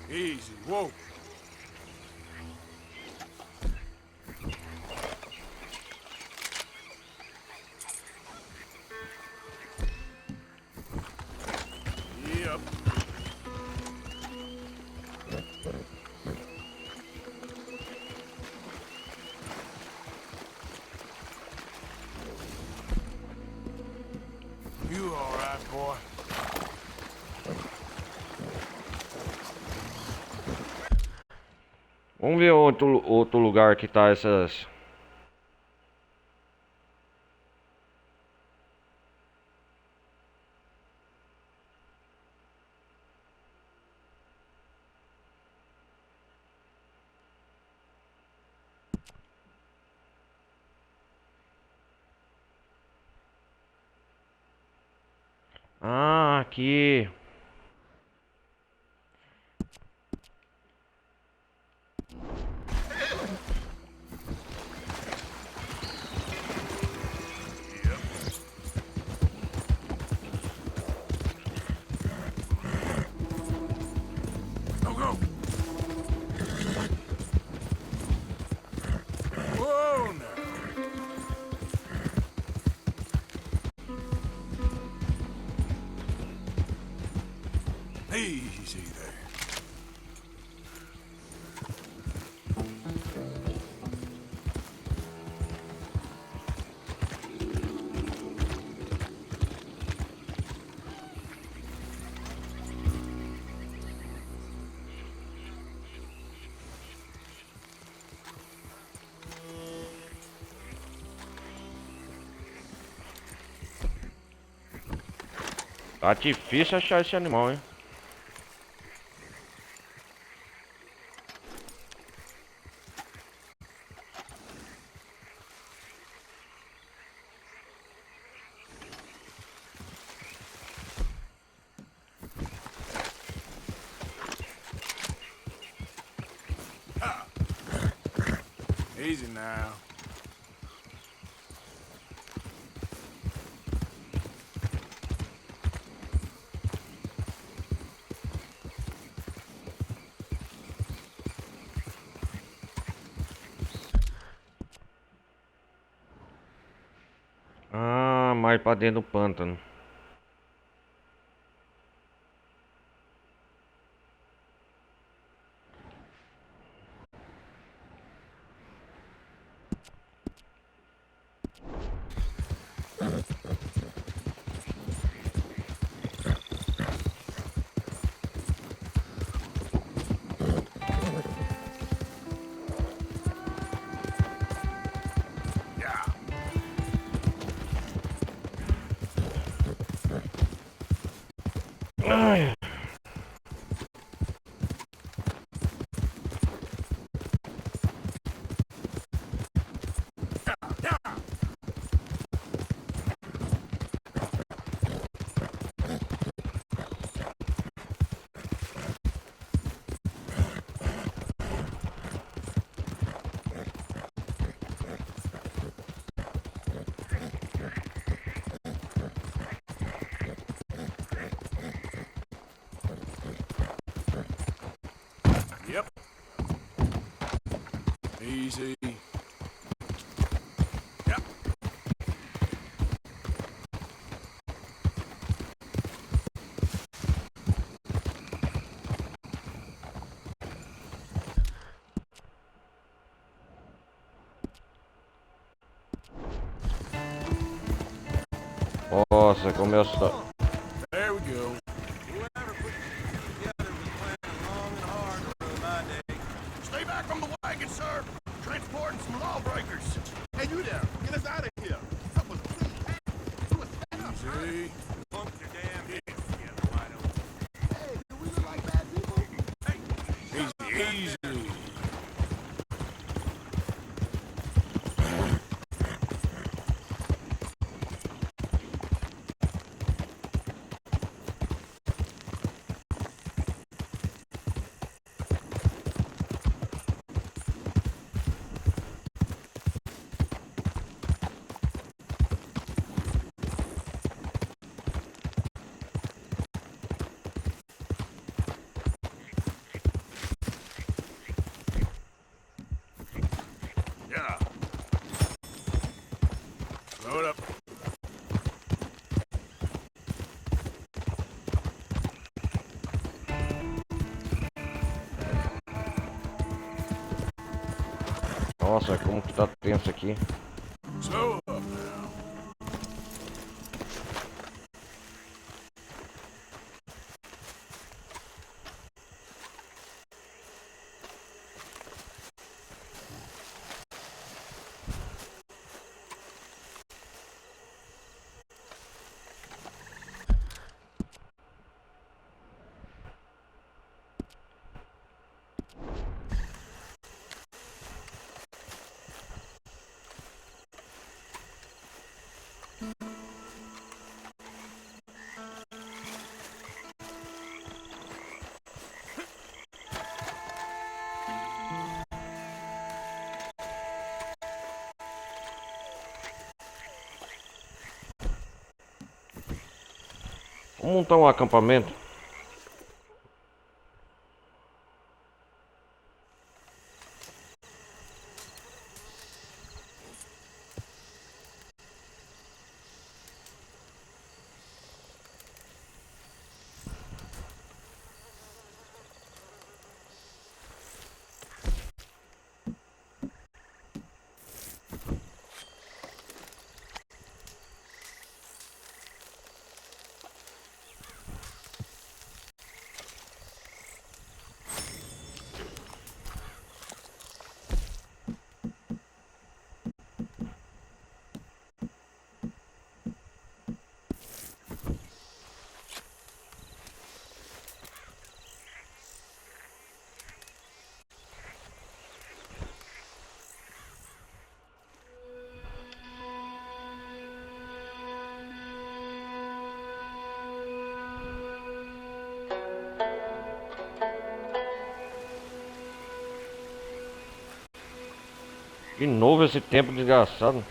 Speaker 4: Easy, whoa. Yep. You all right, boy?
Speaker 1: Vamos ver outro lugar que tá essas. Ah, aqui.
Speaker 4: Go, go. Whoa, now. Easy there.
Speaker 1: Tá difícil achar esse animal, hein?
Speaker 4: Easy now.
Speaker 1: Ah, mais pra dentro do pântano. Ai.
Speaker 4: Yep. Easy. Yep.
Speaker 1: Nossa, começou.
Speaker 4: There we go.
Speaker 8: Stay back from the wagon, sir. Transporting some lawbreakers. Hey, you there. Get us out of here. Something was
Speaker 4: Easy.
Speaker 8: Punk your damn head together, why don't Hey, do we look like bad people? Hey.
Speaker 4: Easy. Yeah. Load up.
Speaker 1: Nossa, como que tá tenso aqui.
Speaker 4: Slow up now.
Speaker 1: Vamos montar um acampamento. De novo esse tempo desgraçado.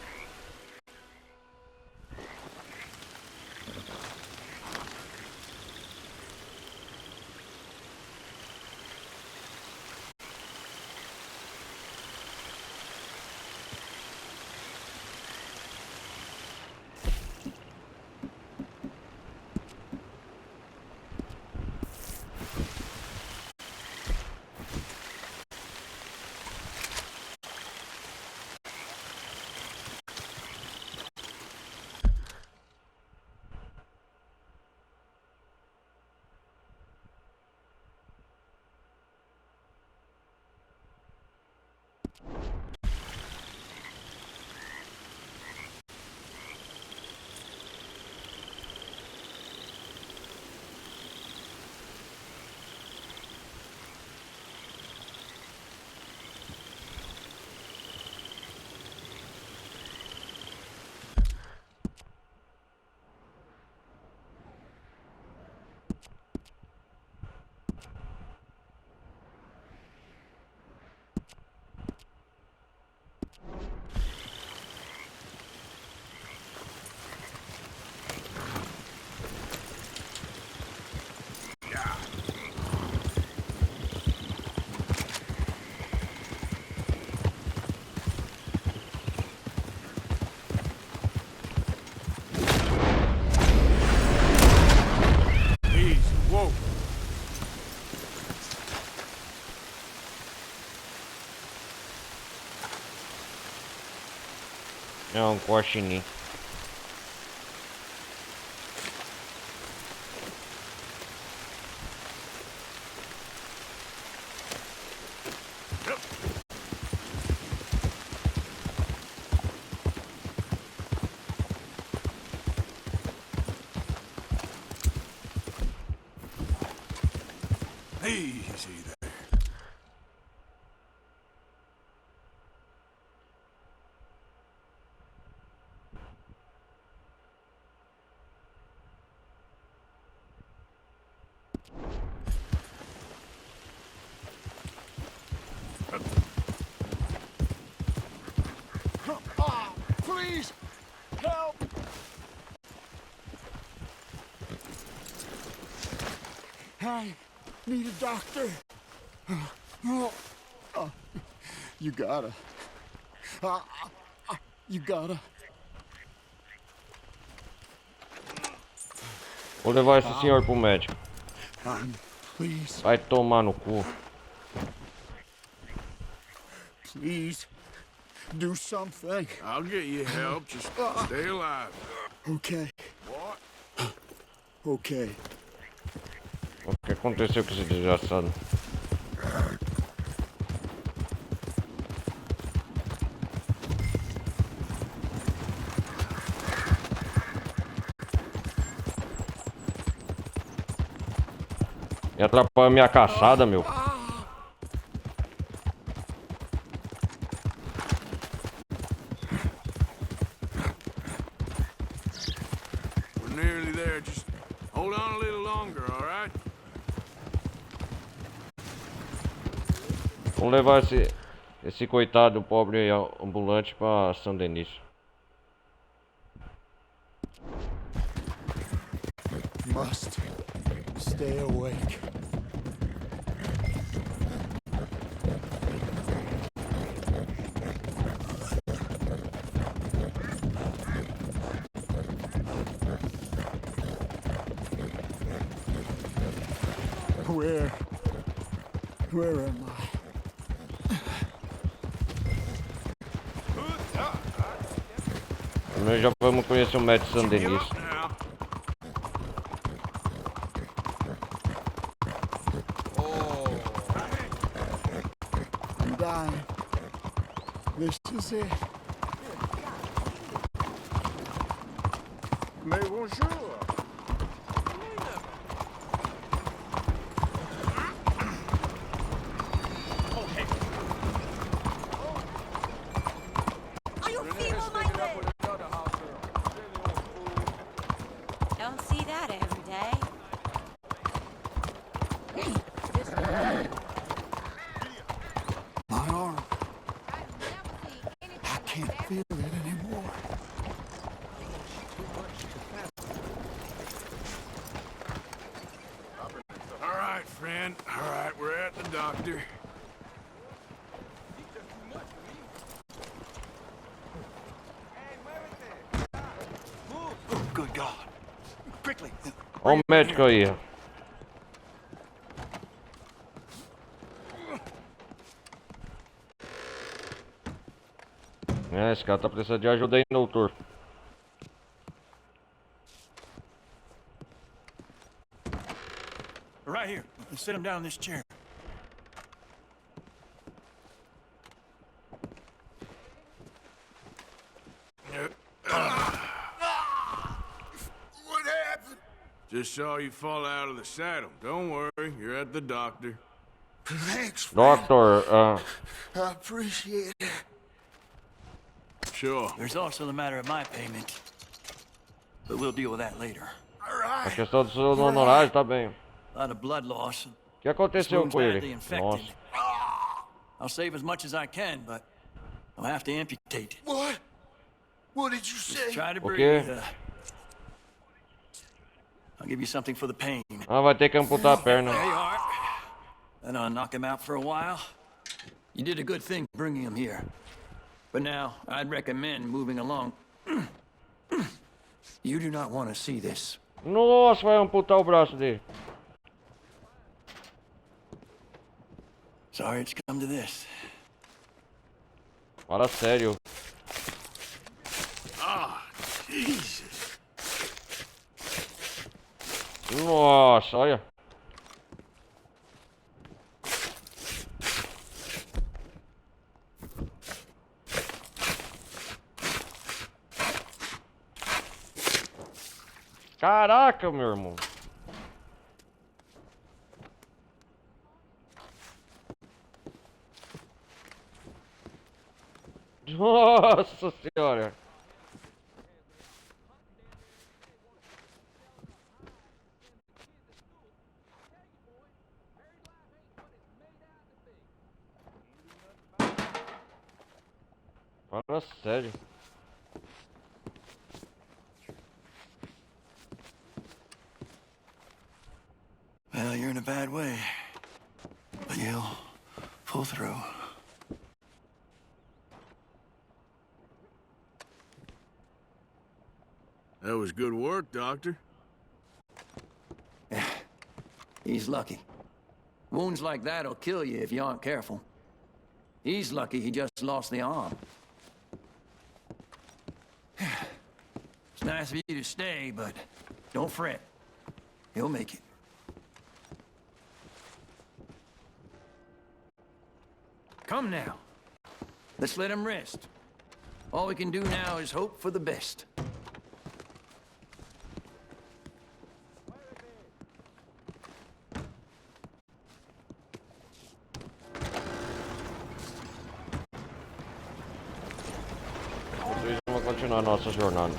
Speaker 1: É um guaxinim.
Speaker 8: Easy there.
Speaker 7: Please, help! I need a doctor. You gotta. You gotta.
Speaker 1: Vou levar esse senhor pro médico.
Speaker 7: Please.
Speaker 1: Vai tomar no cu.
Speaker 7: Please, do something.
Speaker 4: I'll get you help. Just stay alive.
Speaker 7: Okay.
Speaker 4: What?
Speaker 7: Okay.
Speaker 1: O que aconteceu com esse desgraçado? E atrapalha minha caçada, meu.
Speaker 4: We're nearly there. Just hold on a little longer, all right?
Speaker 1: Vamos levar esse coitado pobre ambulante pra São Denis.
Speaker 7: Must stay awake. Where am I?
Speaker 1: Nós já vamos conhecer o médico São Denis.
Speaker 7: I'm dying. This is it.
Speaker 21: Mais bonjour.
Speaker 9: Don't see that every day.
Speaker 7: My arm.
Speaker 4: fine. All right, we're at the doctor.
Speaker 10: Oh, good God. Quickly.
Speaker 1: Ó o médico aí. Esse cara tá precisando de ajuda aí, doutor.
Speaker 10: Right here. Sit him down in this chair.
Speaker 4: What happened? Just saw you fall out of the saddle. Don't worry, you're at the doctor.
Speaker 8: Thanks,
Speaker 1: Doctor,
Speaker 8: I appreciate it.
Speaker 4: Sure.
Speaker 10: There's also the matter of my payment. But we'll deal with that later.
Speaker 1: a questão do seu honorário tá bem.
Speaker 10: A lot of blood loss.
Speaker 1: O que aconteceu com ele? Nossa.
Speaker 10: I'll save as much as I can, but I'll have to amputate.
Speaker 8: What? What did you say?
Speaker 10: Just try to
Speaker 1: Okay.
Speaker 10: breathe. I'll give you something for the pain.
Speaker 1: Ah, vai ter que amputar a perna.
Speaker 10: There you are. And I'll knock him out for a while. You did a good thing bringing him here. But now, I'd recommend moving along. You do not want to see this.
Speaker 1: Nossa, vai amputar o braço dele.
Speaker 10: Sorry it's come to this.
Speaker 1: Fala sério.
Speaker 4: Ah, Jesus.
Speaker 1: Nossa, olha. Caraca, meu irmão. Nossa senhora. Fala sério.
Speaker 10: Well, you're in a bad way. But you'll pull through.
Speaker 4: That was good work, Doctor.
Speaker 10: He's lucky. Wounds like that'll kill you if you aren't careful. He's lucky he just lost the arm. It's nice of you to stay, but don't fret. He'll make it. Come now. Let's let him rest. All we can do now is hope for the best.
Speaker 1: Vamos continuar a nossa jornada.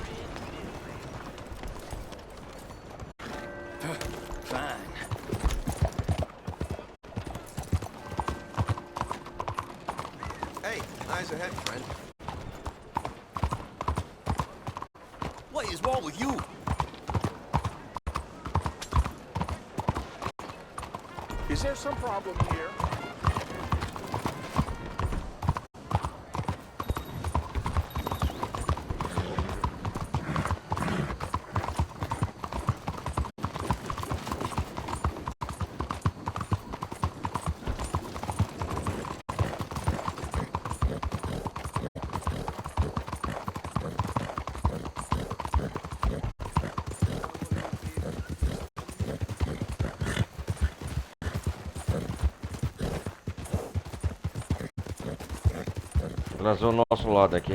Speaker 10: Fine.
Speaker 16: Hey, eyes ahead, friend.
Speaker 8: What is wrong with you?
Speaker 17: Is there some problem here?
Speaker 1: Trazer o nosso lado aqui.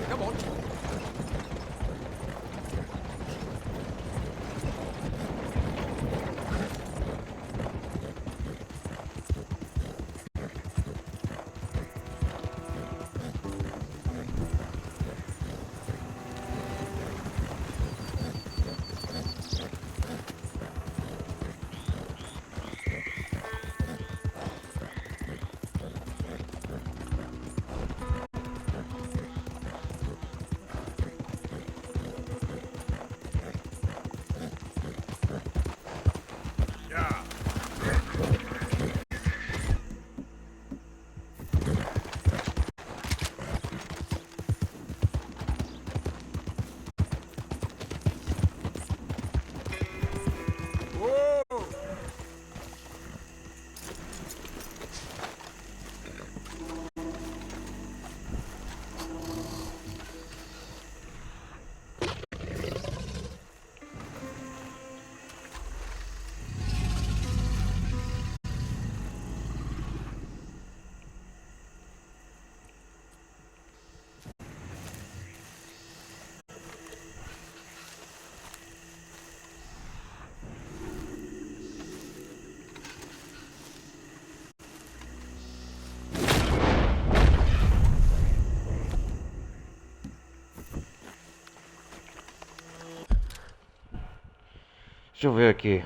Speaker 8: Come on.
Speaker 1: Deixa eu ver aqui.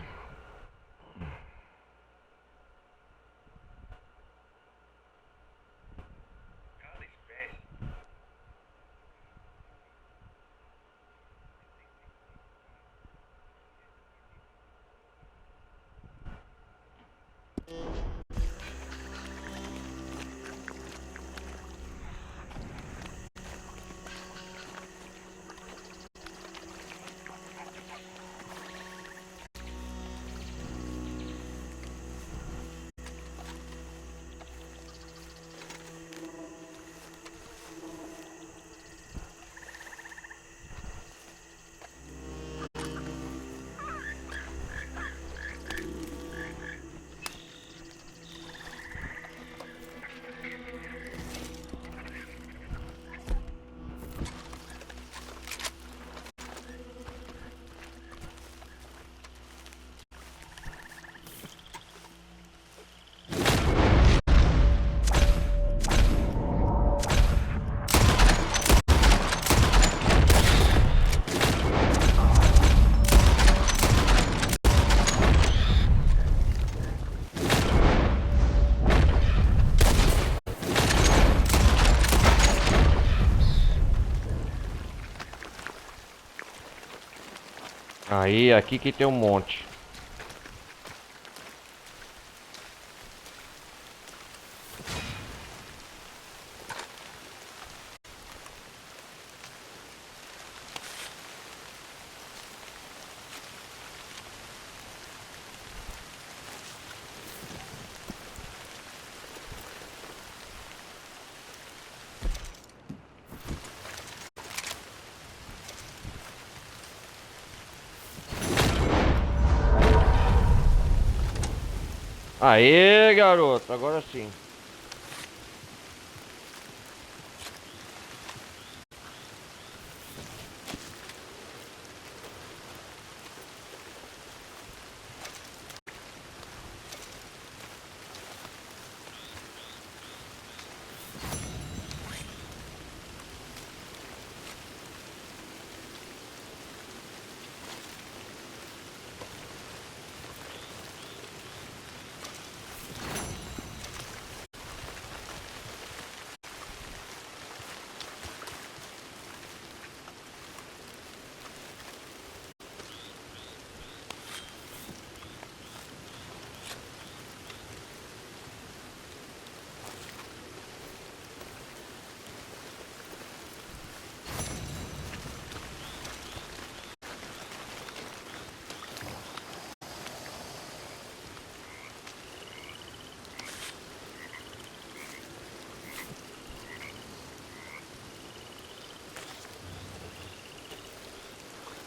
Speaker 1: Aí, aqui que tem um monte. Aê, garoto, agora sim.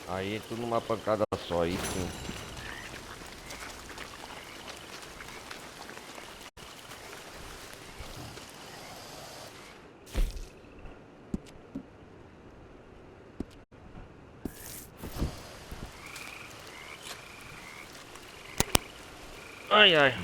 Speaker 1: Aí tudo numa pancada só, aí sim. Ai, ai.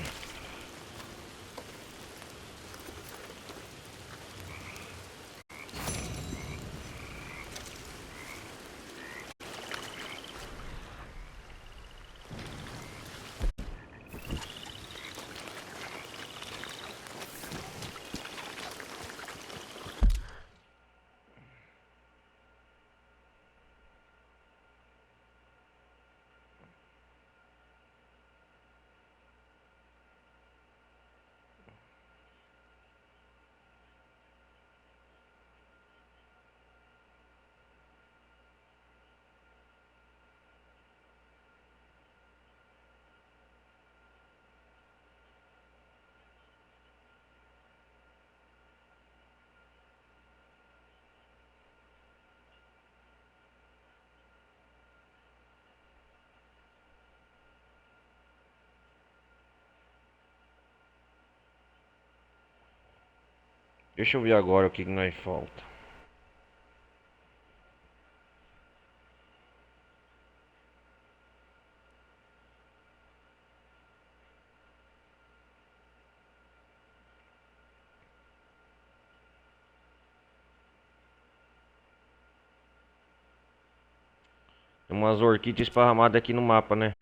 Speaker 1: Deixa eu ver agora o que nós falta. Tem umas orquídeas esparramadas aqui no mapa, né?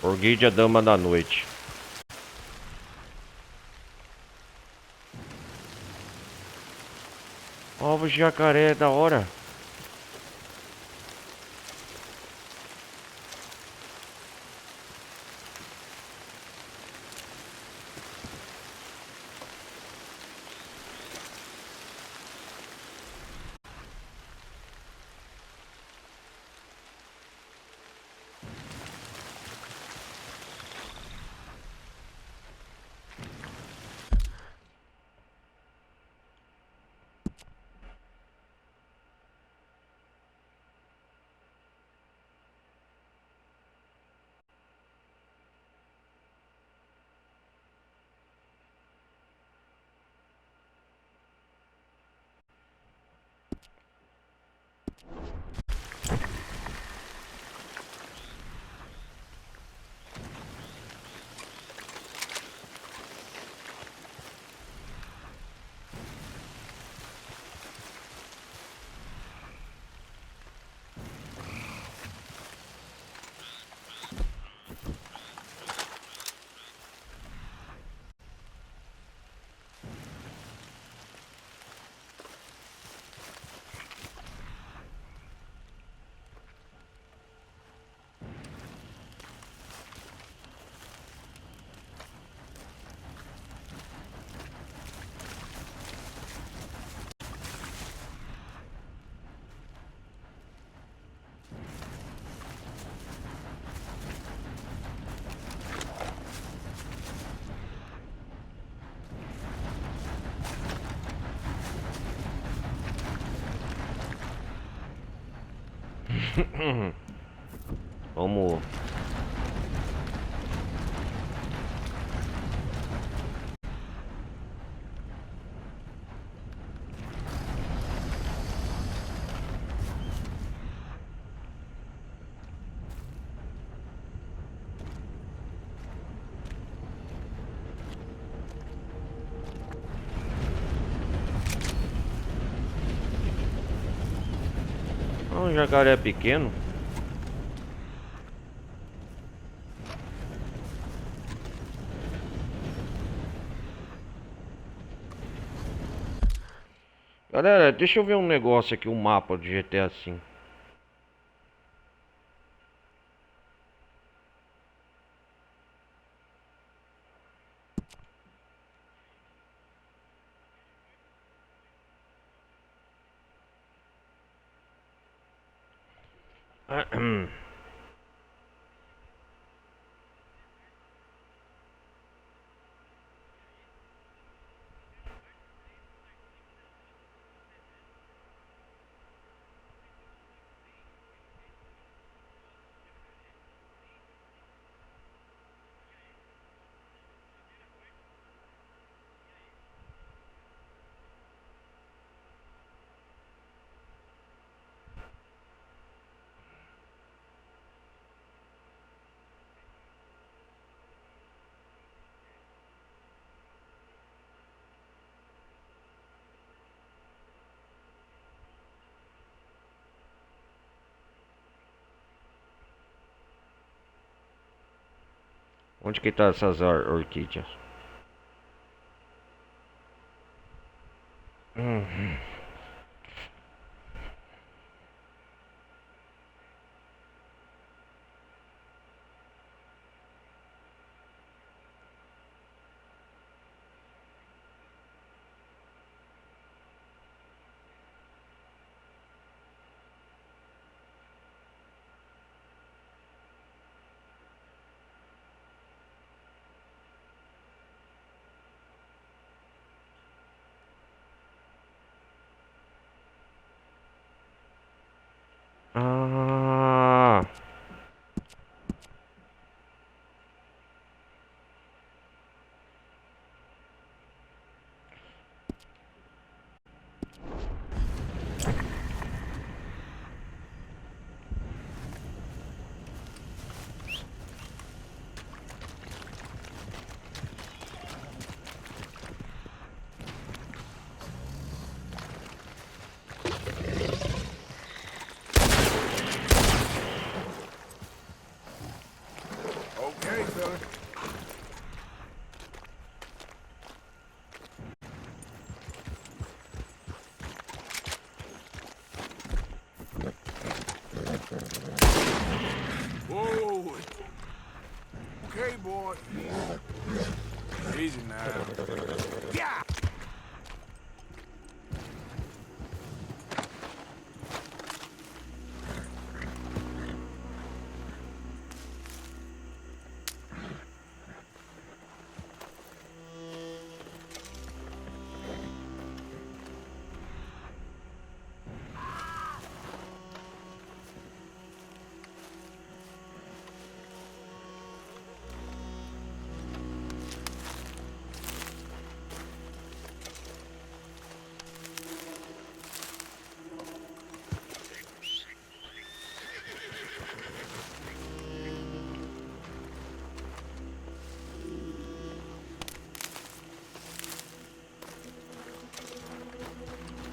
Speaker 1: Orquídea Dama da Noite. Ovos de jacaré, da hora. Vamos. Um jacaré pequeno. Galera, deixa eu ver um negócio aqui, um mapa do GTA V. Onde que tá essas orquídeas? Ah.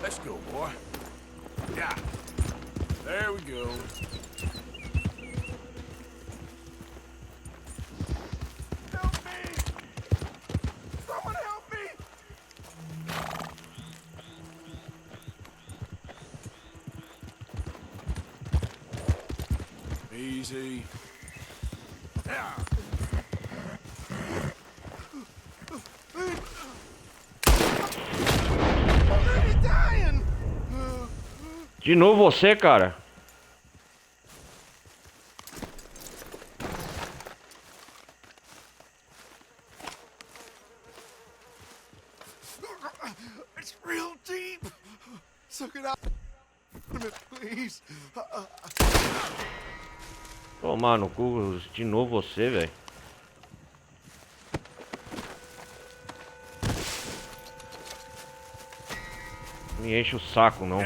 Speaker 4: Let's go, boy. Yeah. There we go.
Speaker 8: Help me! Someone help me!
Speaker 4: Easy. Yeah.
Speaker 1: De novo você, cara.
Speaker 8: It's real deep. Suck it out, please.
Speaker 1: Tomar no cu, de novo você, velho. Me enche o saco, não.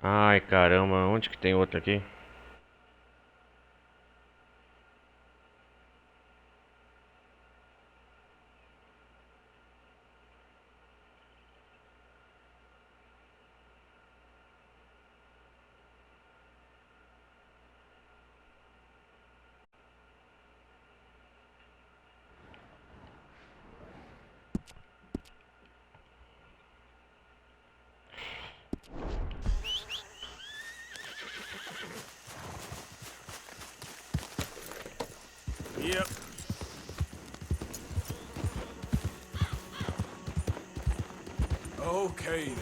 Speaker 1: Ai, caramba, onde que tem outro aqui?
Speaker 4: Yep. Okay then.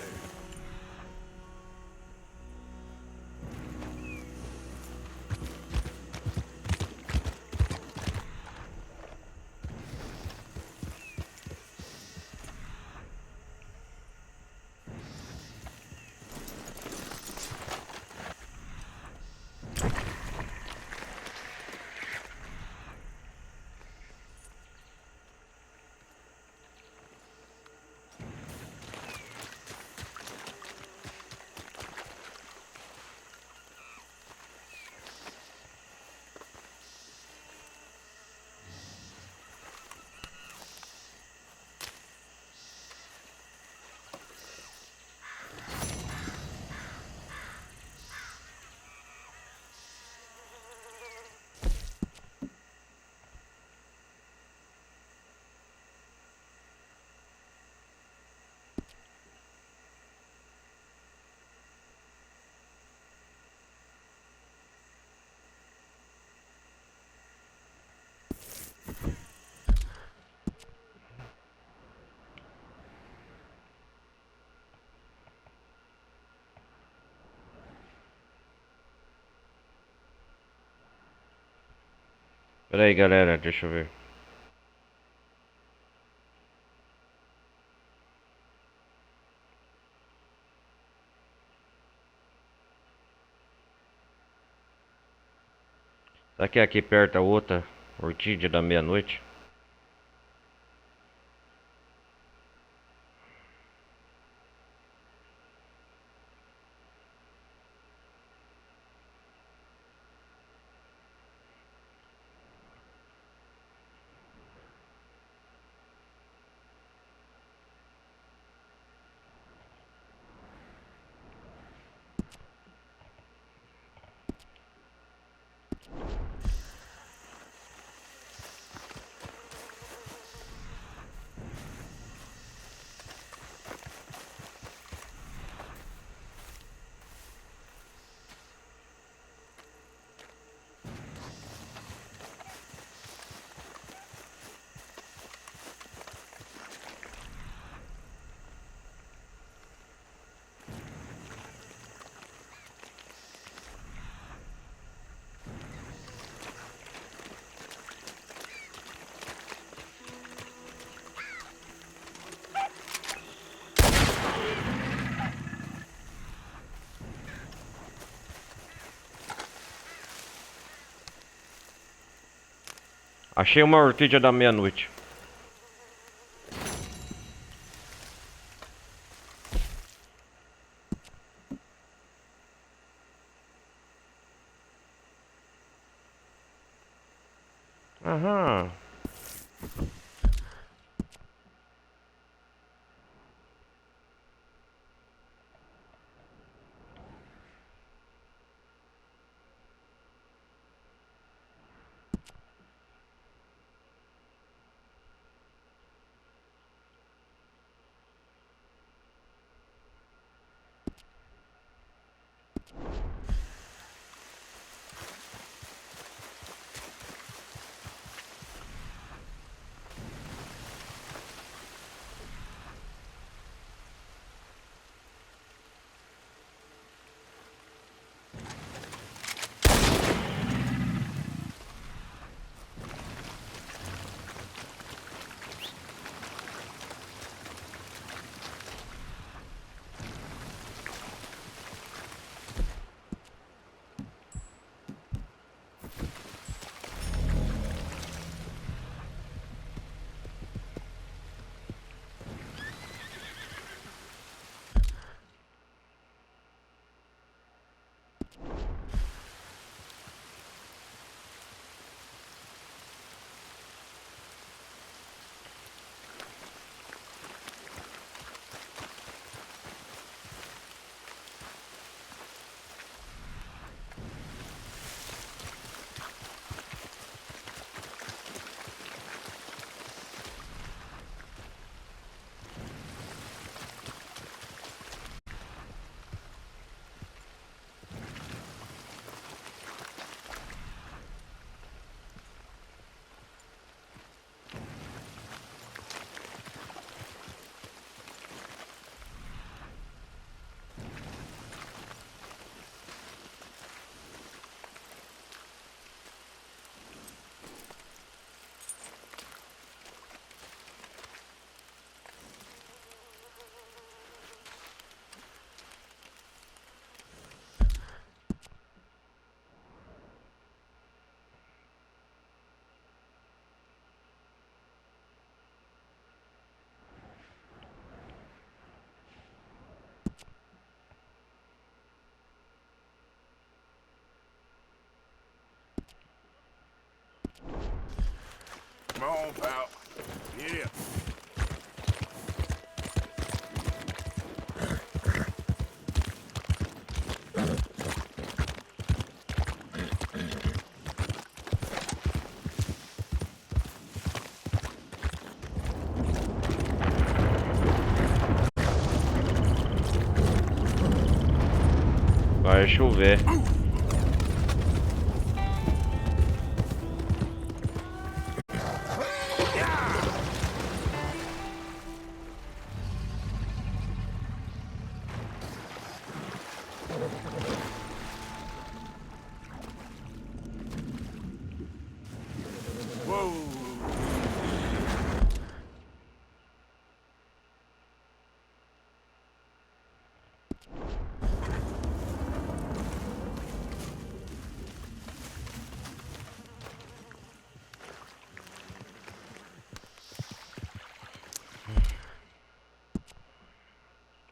Speaker 1: Pera aí, galera, deixa eu ver. Será que é aqui perto a outra orquídea da meia-noite? Achei uma orquídea da meia-noite. Aham.
Speaker 8: Come on, pal. Yeah.
Speaker 1: Vai chover.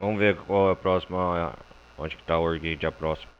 Speaker 1: Vamos ver qual é a próxima. Onde que tá o Orchid a próxima.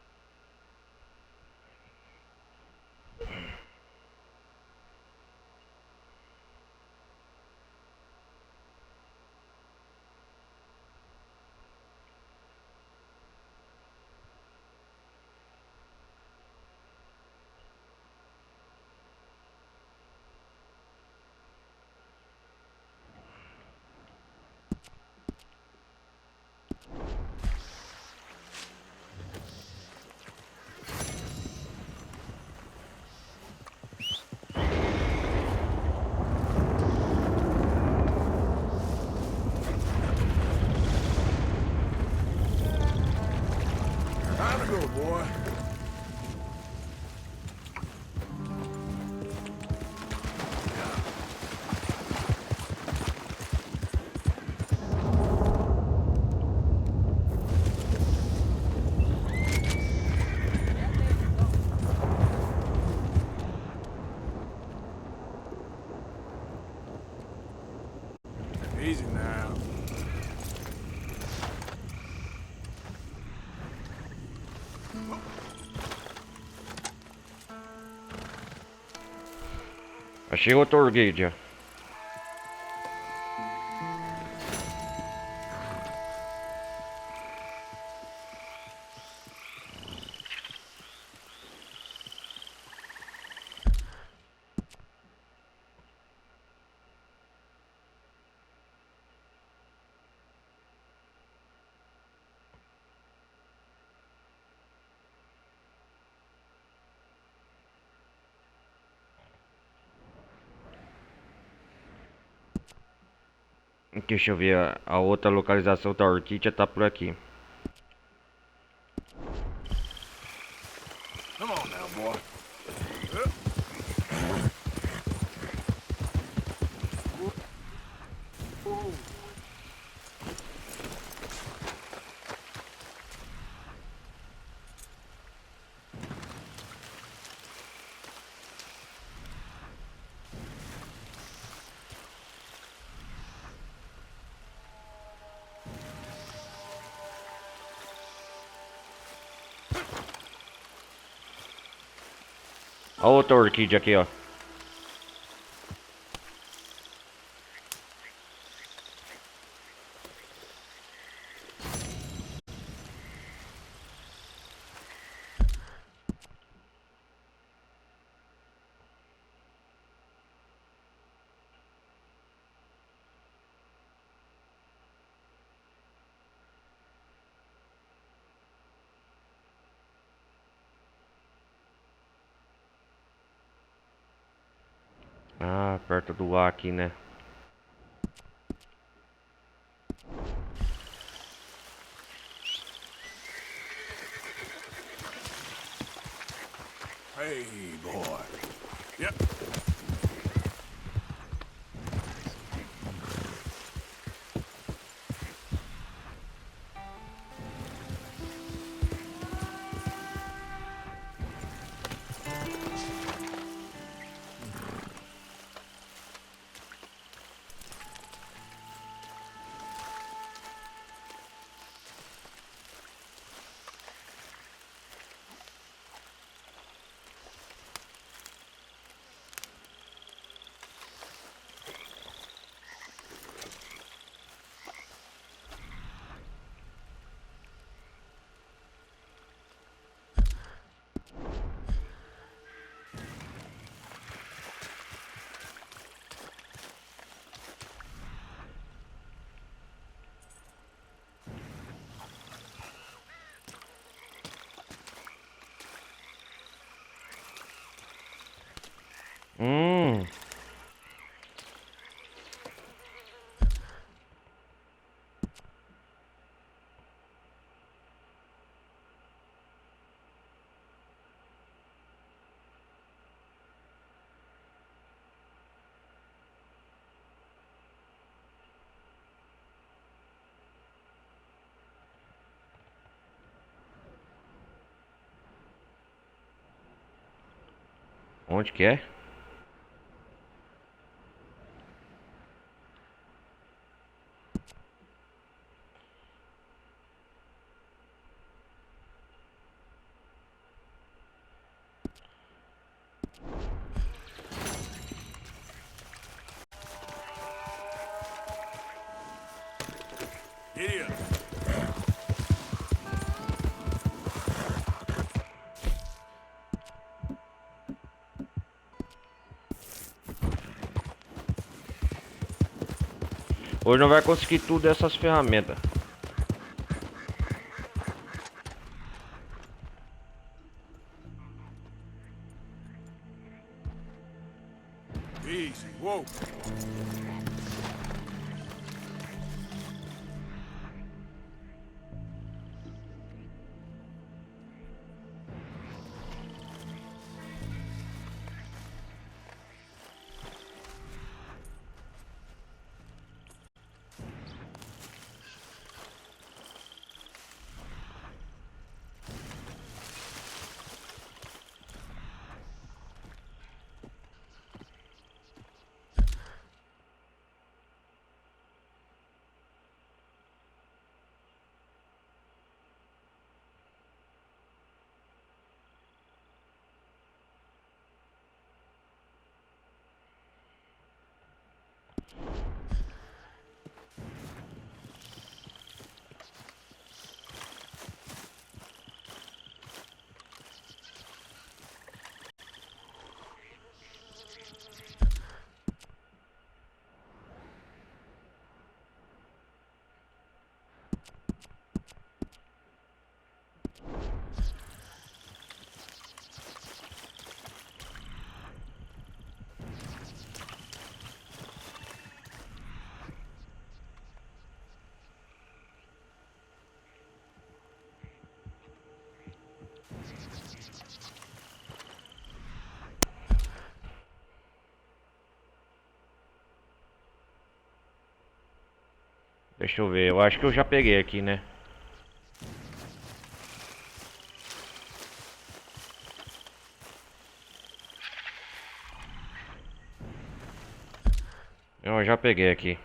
Speaker 4: Time to go, boy. Easy now.
Speaker 1: Achei outro Orchid. Deixa eu ver, a outra localização da orquídea tá por aqui.
Speaker 4: Come on now, boy.
Speaker 1: A outra orquídea aqui, ó. Ah, perto do ar aqui, né?
Speaker 4: Hey, boy. Yep. Onde que é? Giddy up.
Speaker 1: Hoje não vai conseguir tudo essas ferramentas.
Speaker 4: Easy, whoa.
Speaker 1: Deixa eu ver, eu acho que eu já peguei aqui, né? Eu já peguei aqui.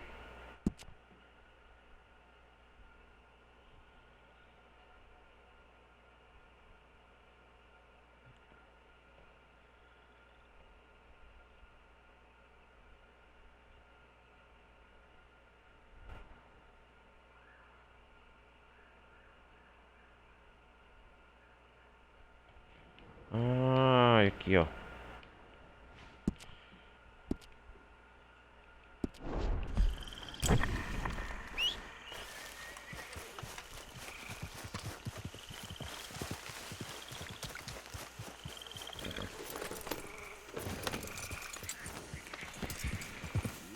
Speaker 1: Ah, aqui, ó.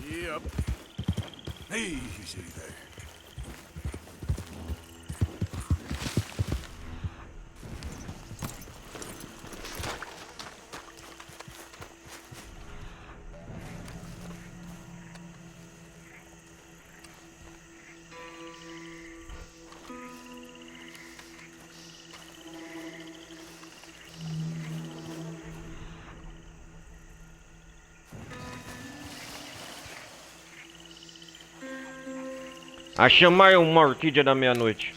Speaker 4: Yep. Easy there.
Speaker 1: A chamar uma orquídea da meia-noite.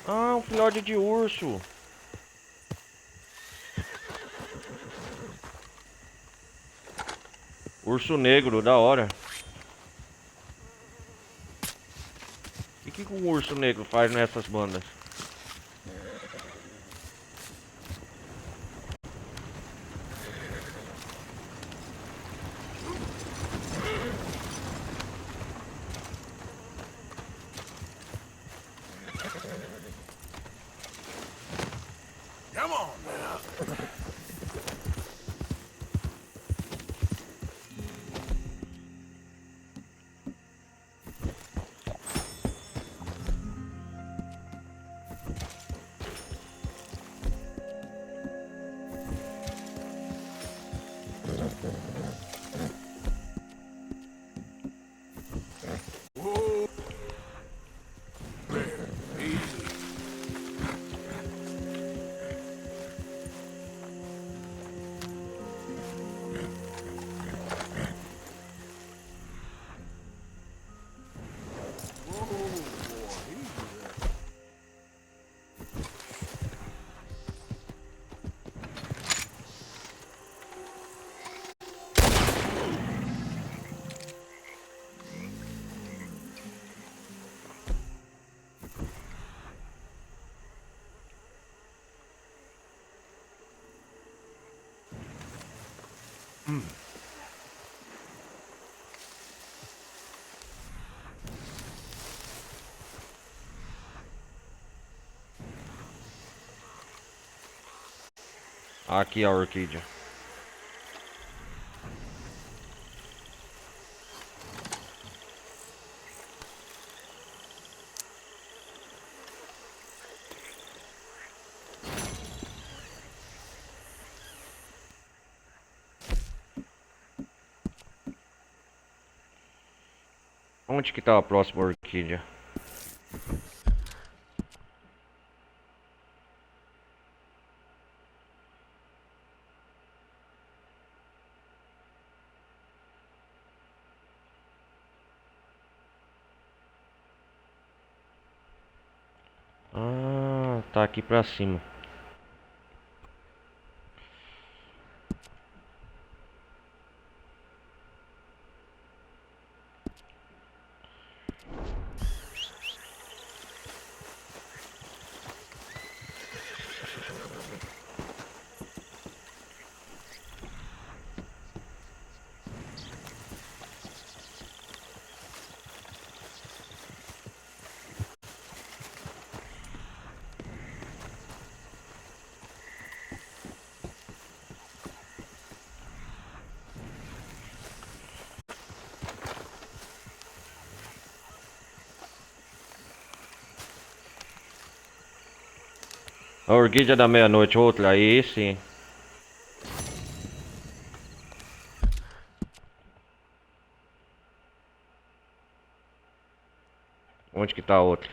Speaker 1: Ah, um filhote de urso. Urso negro, da hora. E o que um urso negro faz nessas bandas?
Speaker 8: Come on now. Whoa. There, easy. Whoa, boy, easy there.
Speaker 1: Aqui a orquídea. Onde que tá a próxima orquídea? Ah, tá aqui pra cima. A orquídea da meia-noite, outra aí sim. Onde que tá a outra?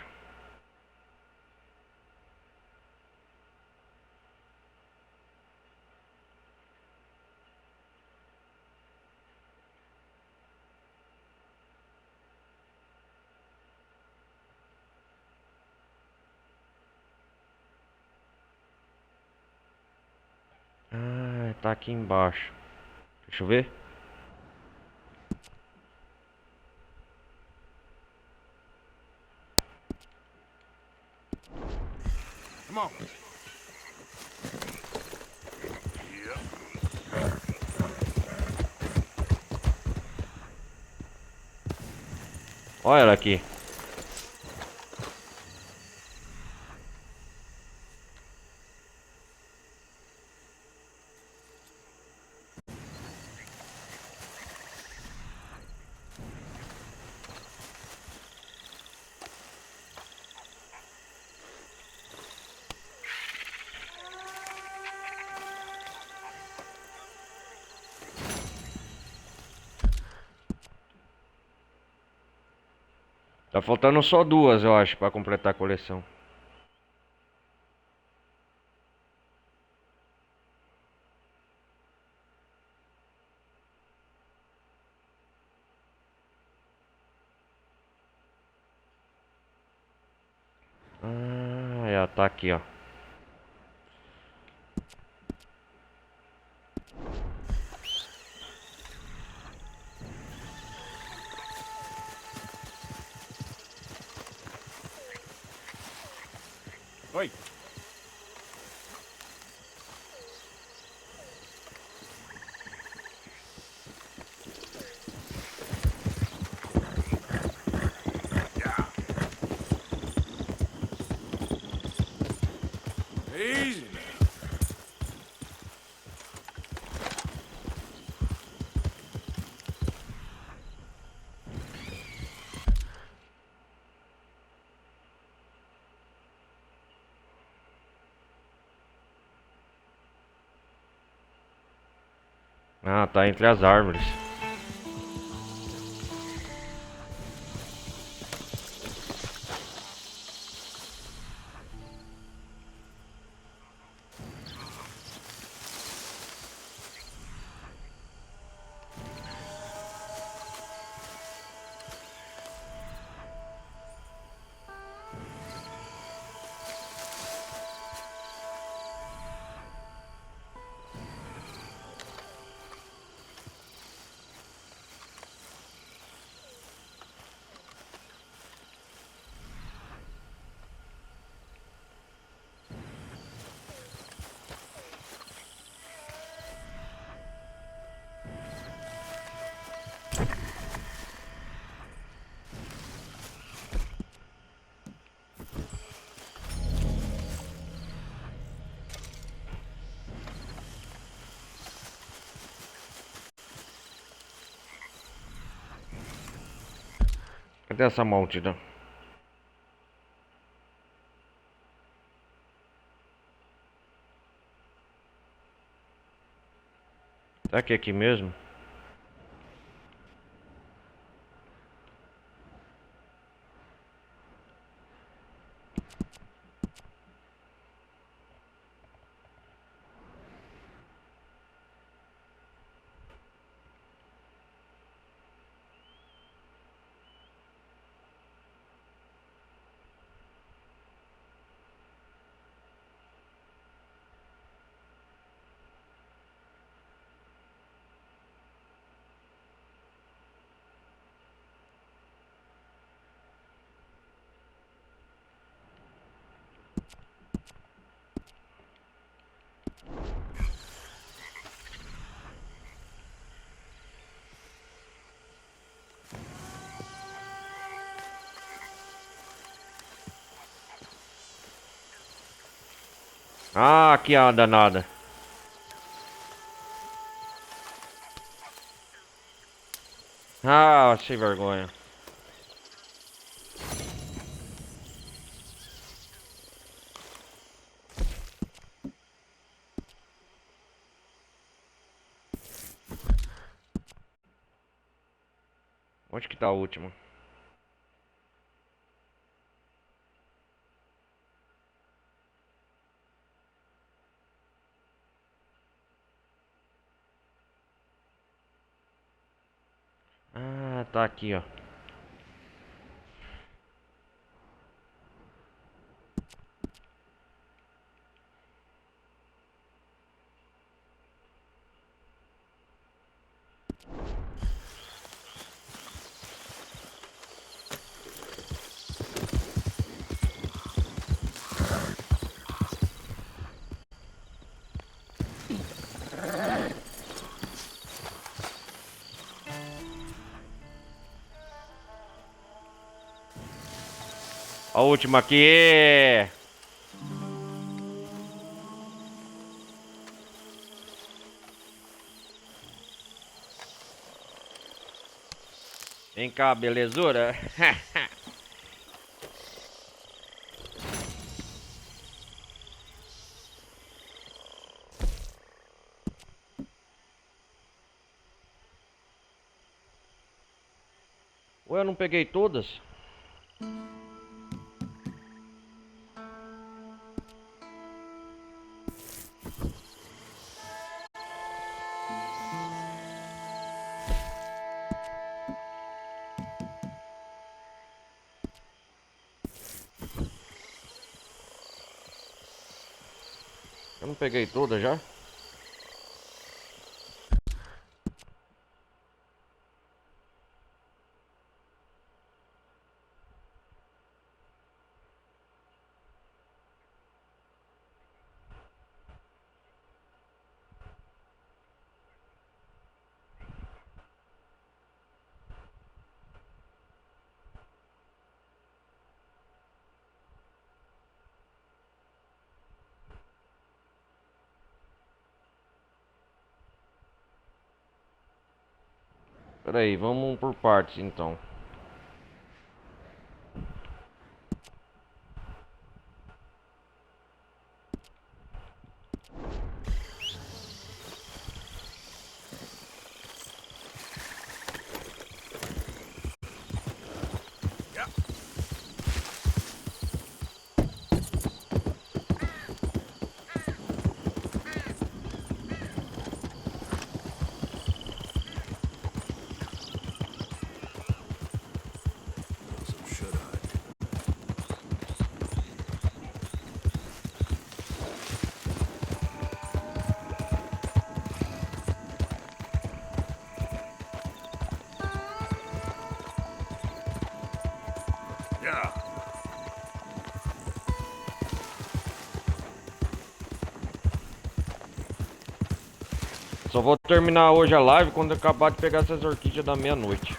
Speaker 1: Ah, tá aqui embaixo. Deixa eu ver.
Speaker 8: Come on.
Speaker 1: Olha ela aqui. Tá faltando só duas, eu acho, pra completar a coleção. Ah, ela tá aqui, ó.
Speaker 12: Wait.
Speaker 4: Easy now.
Speaker 1: Ah, tá entre as árvores. Cadê essa maldita? Será que é aqui mesmo? Ah, aqui a danada. Ah, sem vergonha. Onde que tá a última? Ah, tá aqui, ó. A última aqui. Vem cá, belezura. Ué, eu não peguei todas? Eu não peguei todas já? Pera aí, vamos por partes então. Só vou terminar hoje a live quando eu acabar de pegar essas orquídeas da meia-noite.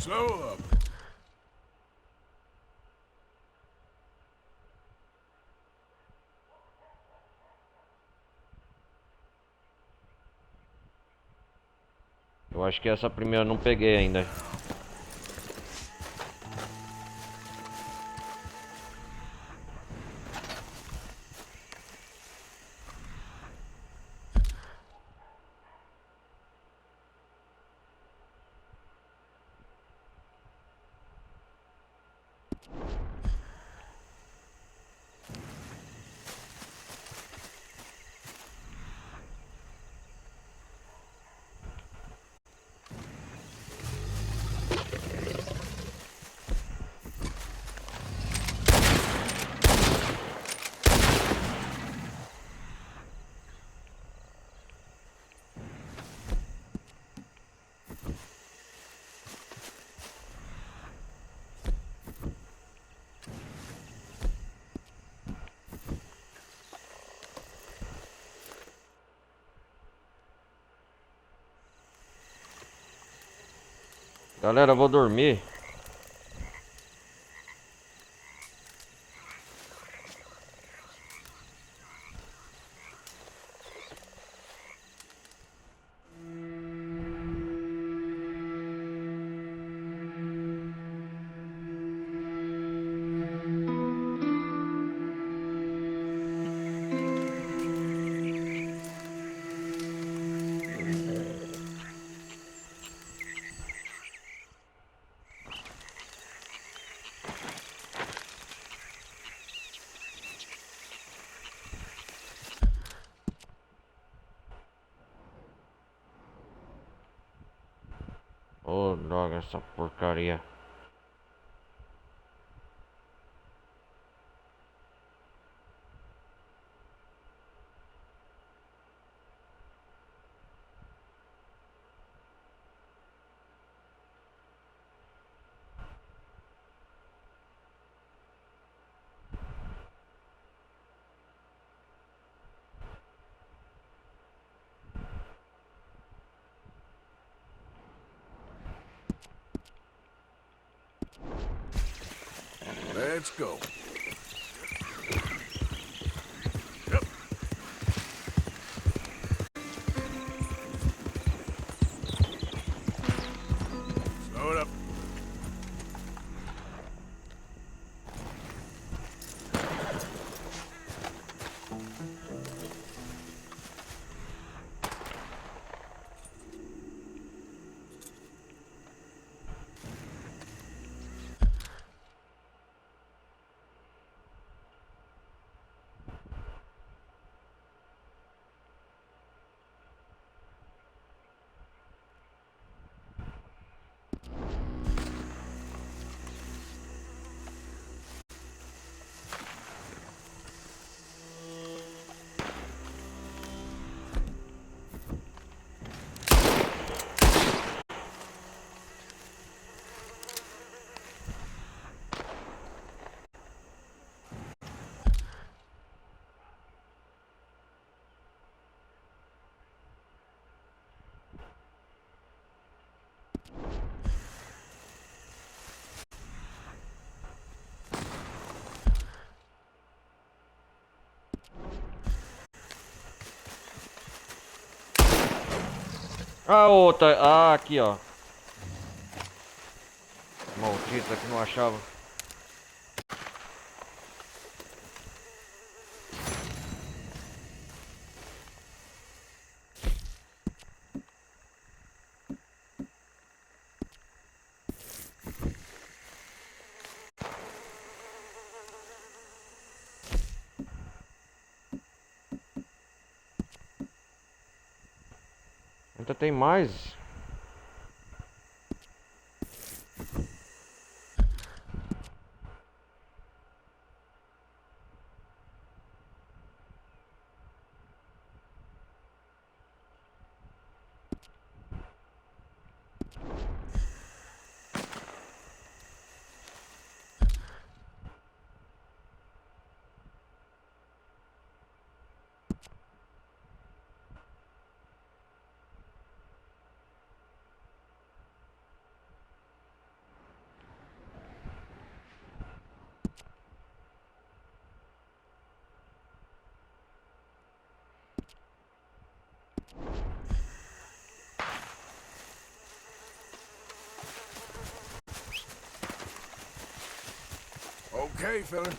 Speaker 4: Slow up.
Speaker 1: Eu acho que essa primeira eu não peguei ainda. Galera, eu vou dormir. Oh, droga, essa porcaria.
Speaker 4: Let's go. Slow it up.
Speaker 1: A outra. Ah, aqui, ó. Maldita que não achava. Ainda tem mais.
Speaker 4: Okay, fella.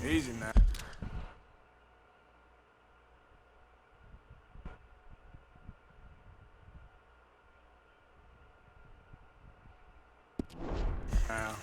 Speaker 4: Easy now. Now.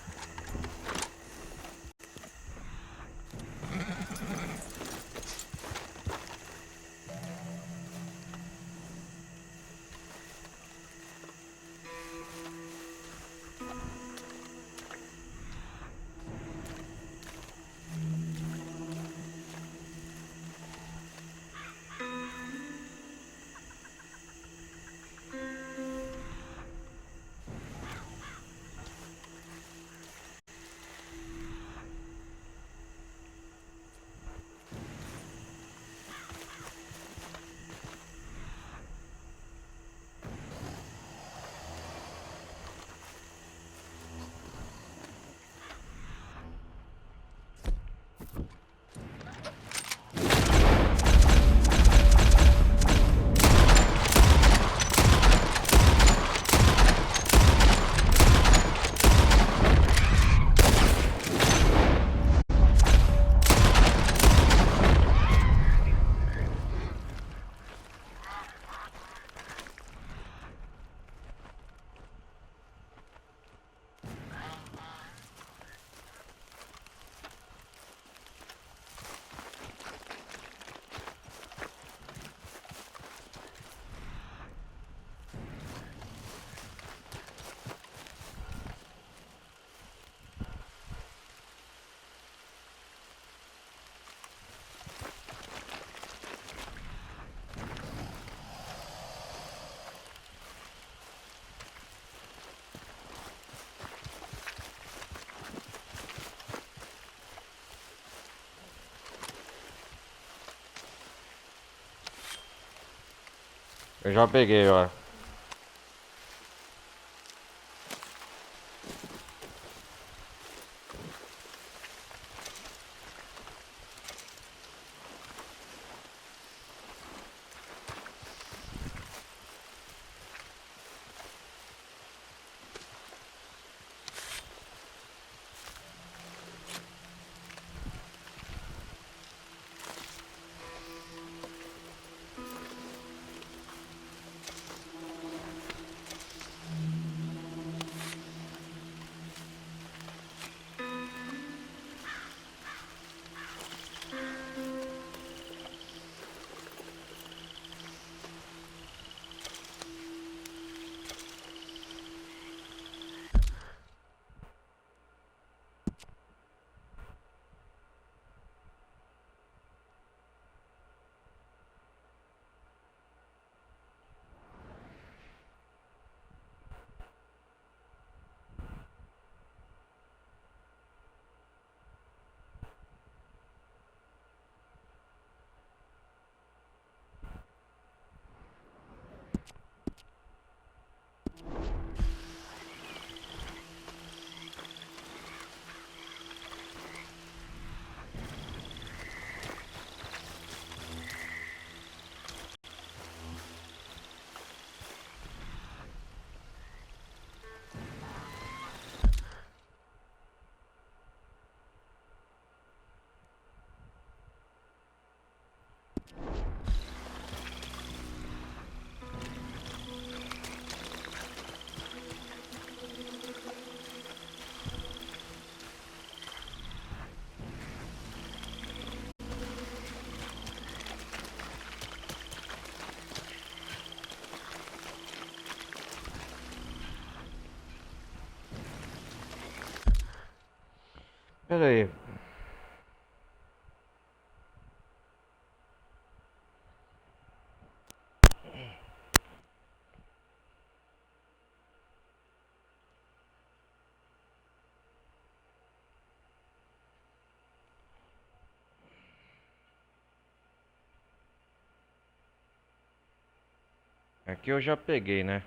Speaker 1: Eu já peguei, ó. Pera aí. Aqui eu já peguei, né?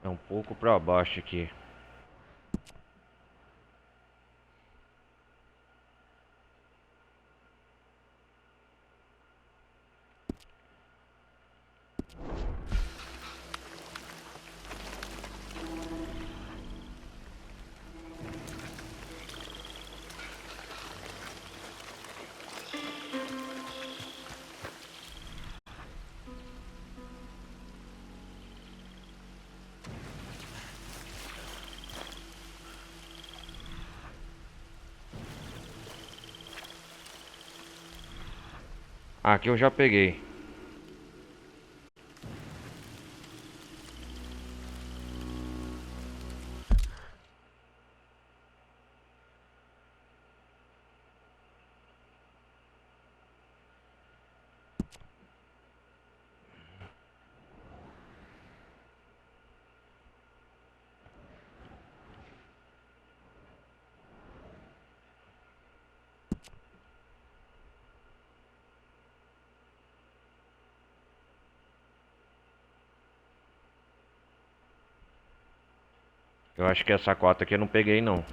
Speaker 1: É um pouco pra baixo aqui. Aqui eu já peguei. Eu acho que essa cota aqui eu não peguei não.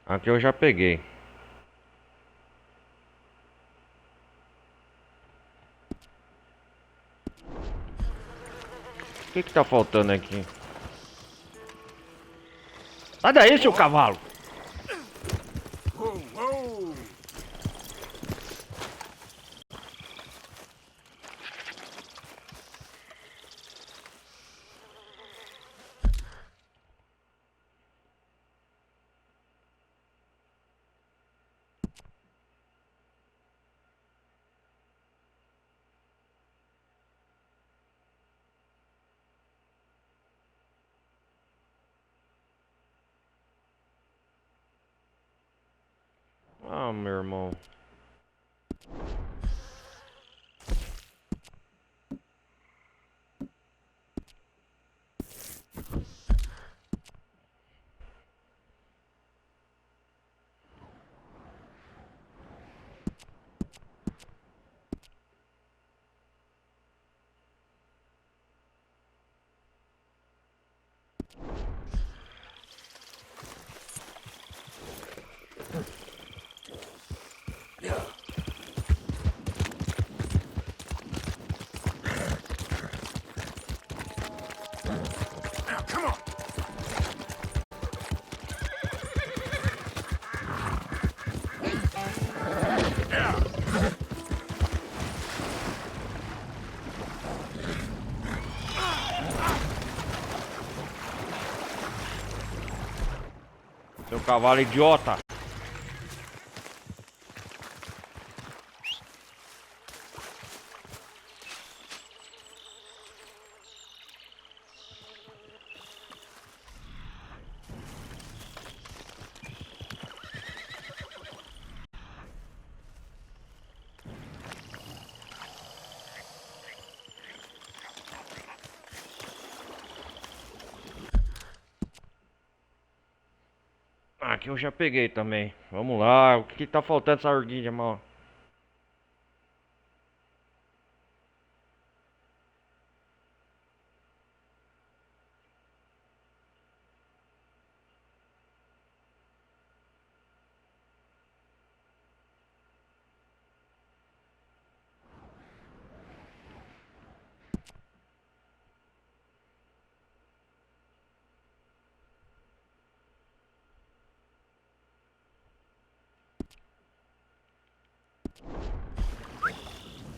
Speaker 1: Aqui eu já peguei. O que tá faltando aqui? Sai daí, seu cavalo!
Speaker 4: Whoa, whoa!
Speaker 1: Ah, meu irmão.
Speaker 4: Now, come on! Yeah.
Speaker 1: Seu cavalo idiota! Aqui eu já peguei também. Vamos lá. O que tá faltando essa orquídea, mal?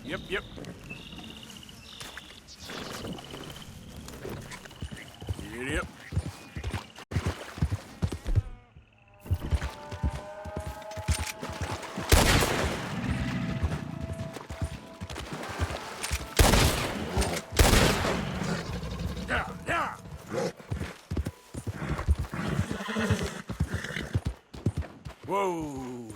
Speaker 4: Yep, yep. Yep. Yeah, yeah. Whoa.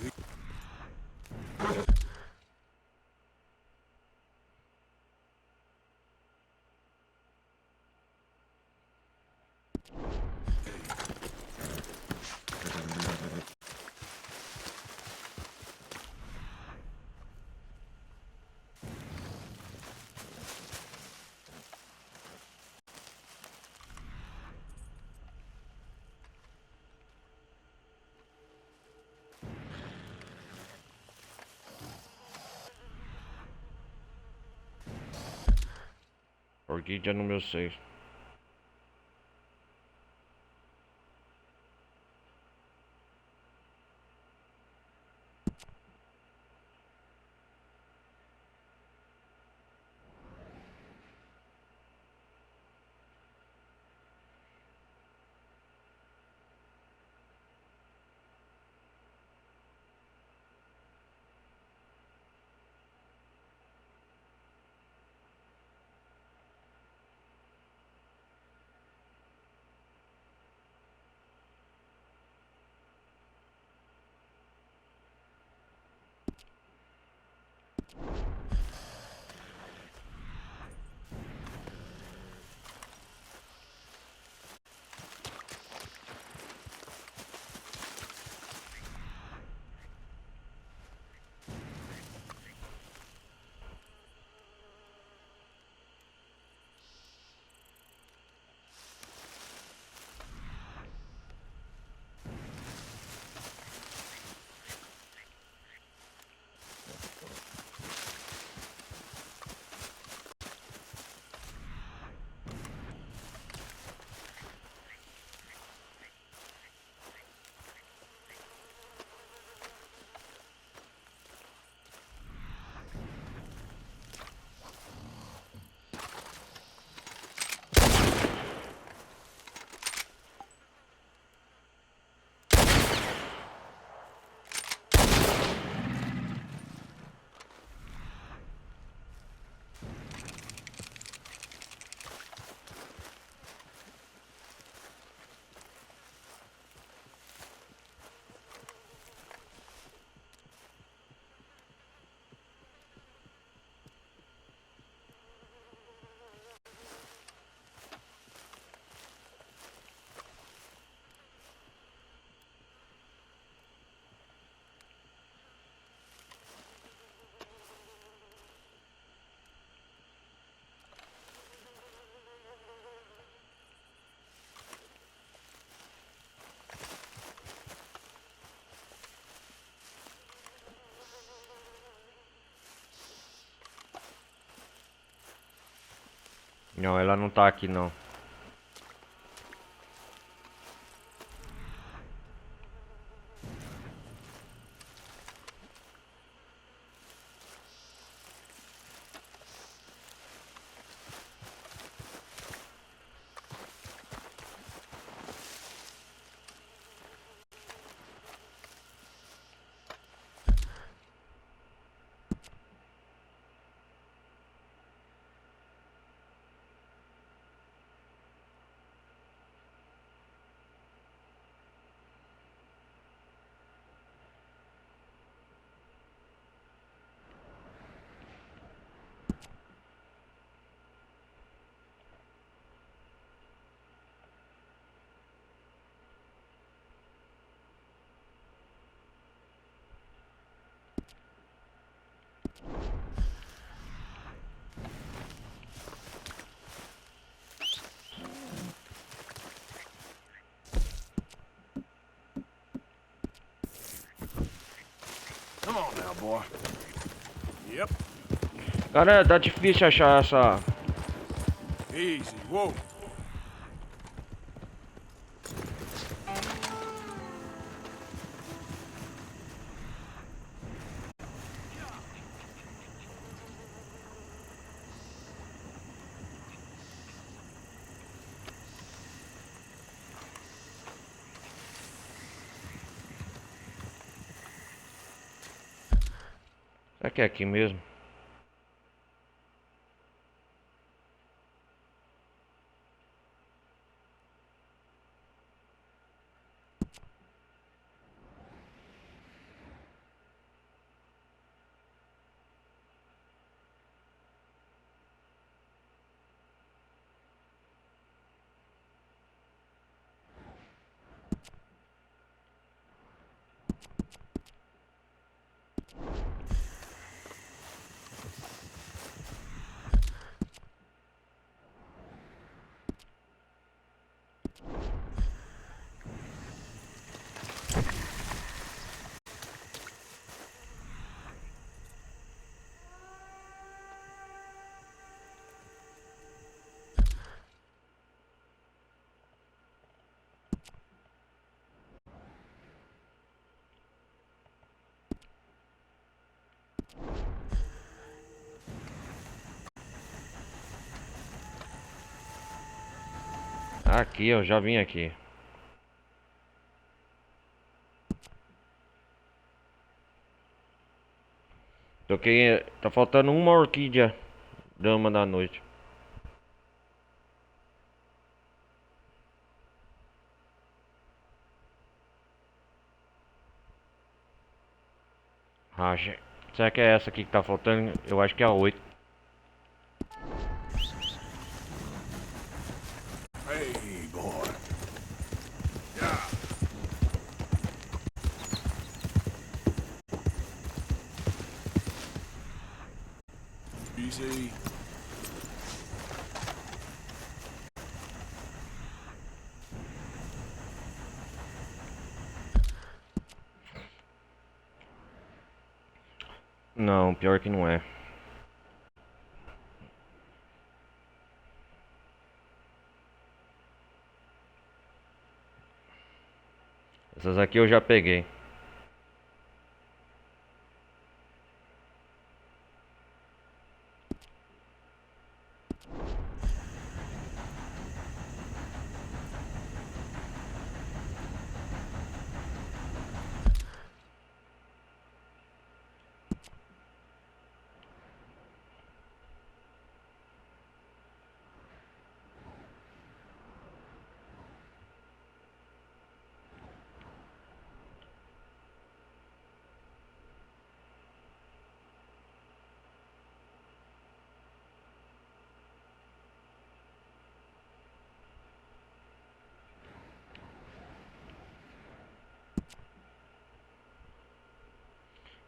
Speaker 1: Orquídea número 6. Não, ela não tá aqui não.
Speaker 17: Come on now, boy. Yep.
Speaker 1: Cara, tá difícil achar essa...
Speaker 17: Easy. Whoa.
Speaker 1: Será que é aqui mesmo? Aqui, eu já vim aqui. Toquei. Tá faltando uma orquídea dama da noite. Ah, será que é essa aqui que tá faltando? Eu acho que é a 8.
Speaker 17: Hey, boy. Yeah. Easy.
Speaker 1: Não, pior que não é. Essas aqui eu já peguei.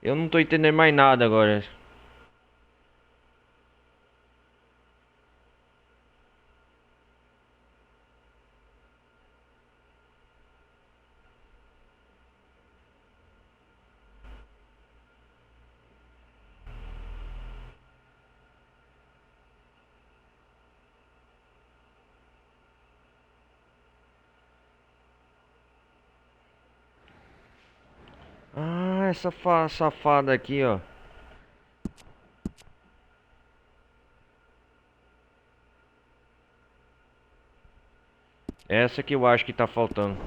Speaker 1: Eu não tô entendendo mais nada agora. essa safada aqui, ó. Essa que eu acho que tá faltando.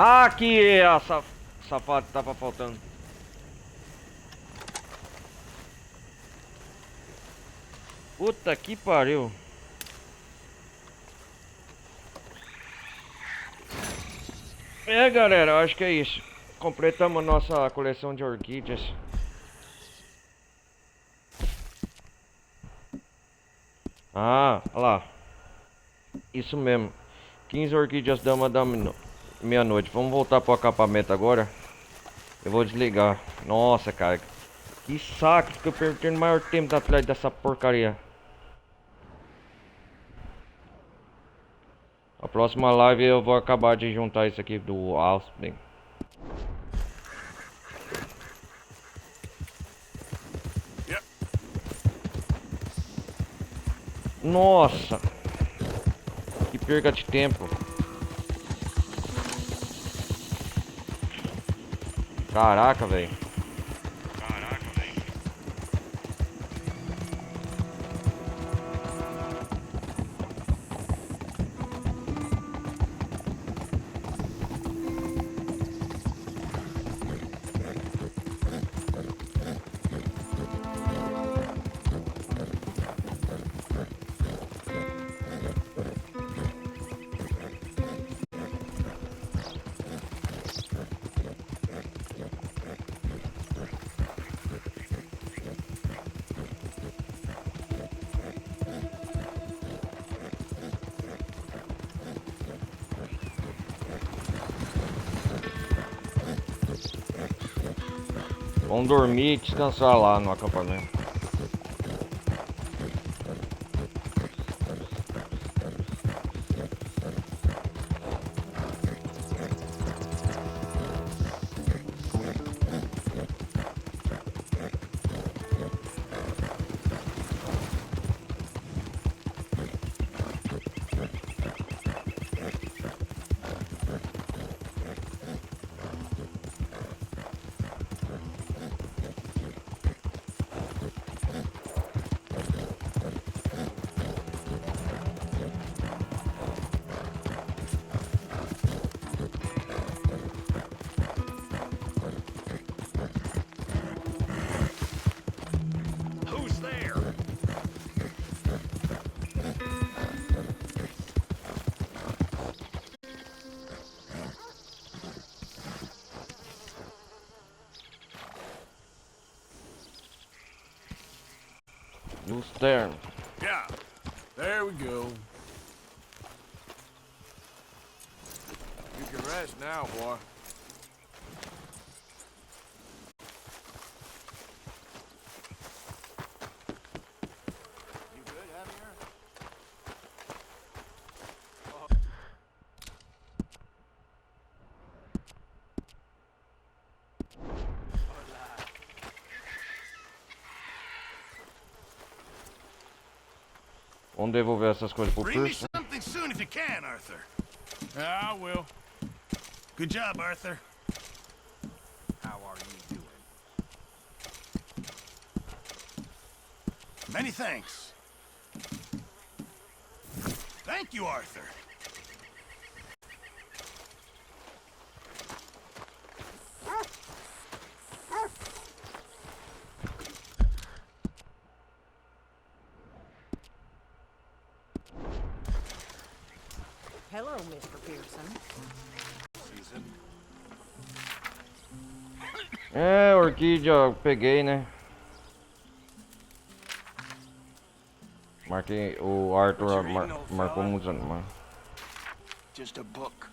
Speaker 1: Aqui é a safada que tava faltando. Puta que pariu. É, galera, acho que é isso. Completamos nossa coleção de orquídeas. Ah, olha lá. Isso mesmo. 15 orquídeas dama da meia-noite. Vamos voltar pro acampamento agora. Eu vou desligar. Nossa, cara. Que saco que eu perdi o maior tempo atrás dessa porcaria. A próxima live eu vou acabar de juntar isso aqui do Austin. Nossa. Que perda de tempo. Caraca, velho. Vamos dormir e descansar lá no acampamento. Who's there?
Speaker 4: Yeah, there we go. You can rest now, boy. You good, Javier?
Speaker 1: Vamos devolver essas coisas pro
Speaker 8: Bring me
Speaker 1: Pearson.
Speaker 8: something soon if you can, Arthur. I will. Good job, Arthur. How are you doing? Many thanks. Thank you, Arthur.
Speaker 9: Hello, Mr. Pearson.
Speaker 1: É, orquídea eu peguei, né? Marquei, o Arthur marcou muitos anos, mano.
Speaker 15: Just a book.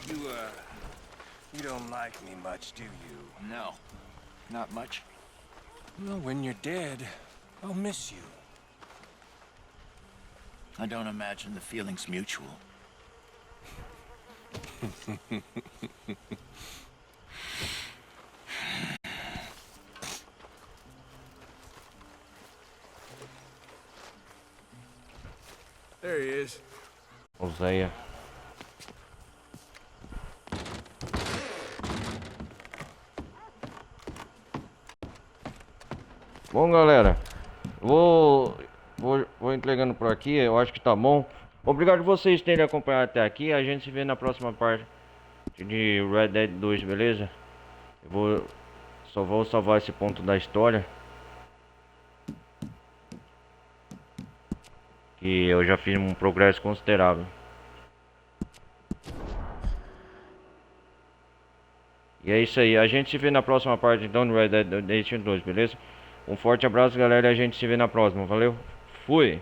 Speaker 15: You don't like me much, do you?
Speaker 10: No, not much.
Speaker 15: Well, when you're dead, I'll miss you.
Speaker 10: I don't imagine the feeling's mutual.
Speaker 4: There he is.
Speaker 1: Oséia. Bom, galera, vou entregando por aqui. Eu acho que tá bom. Obrigado vocês terem acompanhado até aqui. A gente se vê na próxima parte de Red Dead 2, beleza? Só vou salvar esse ponto da história, que eu já fiz um progresso considerável. E é isso aí. A gente se vê na próxima parte então do Red Dead 2, beleza? Um forte abraço, galera, e a gente se vê na próxima. Valeu, fui!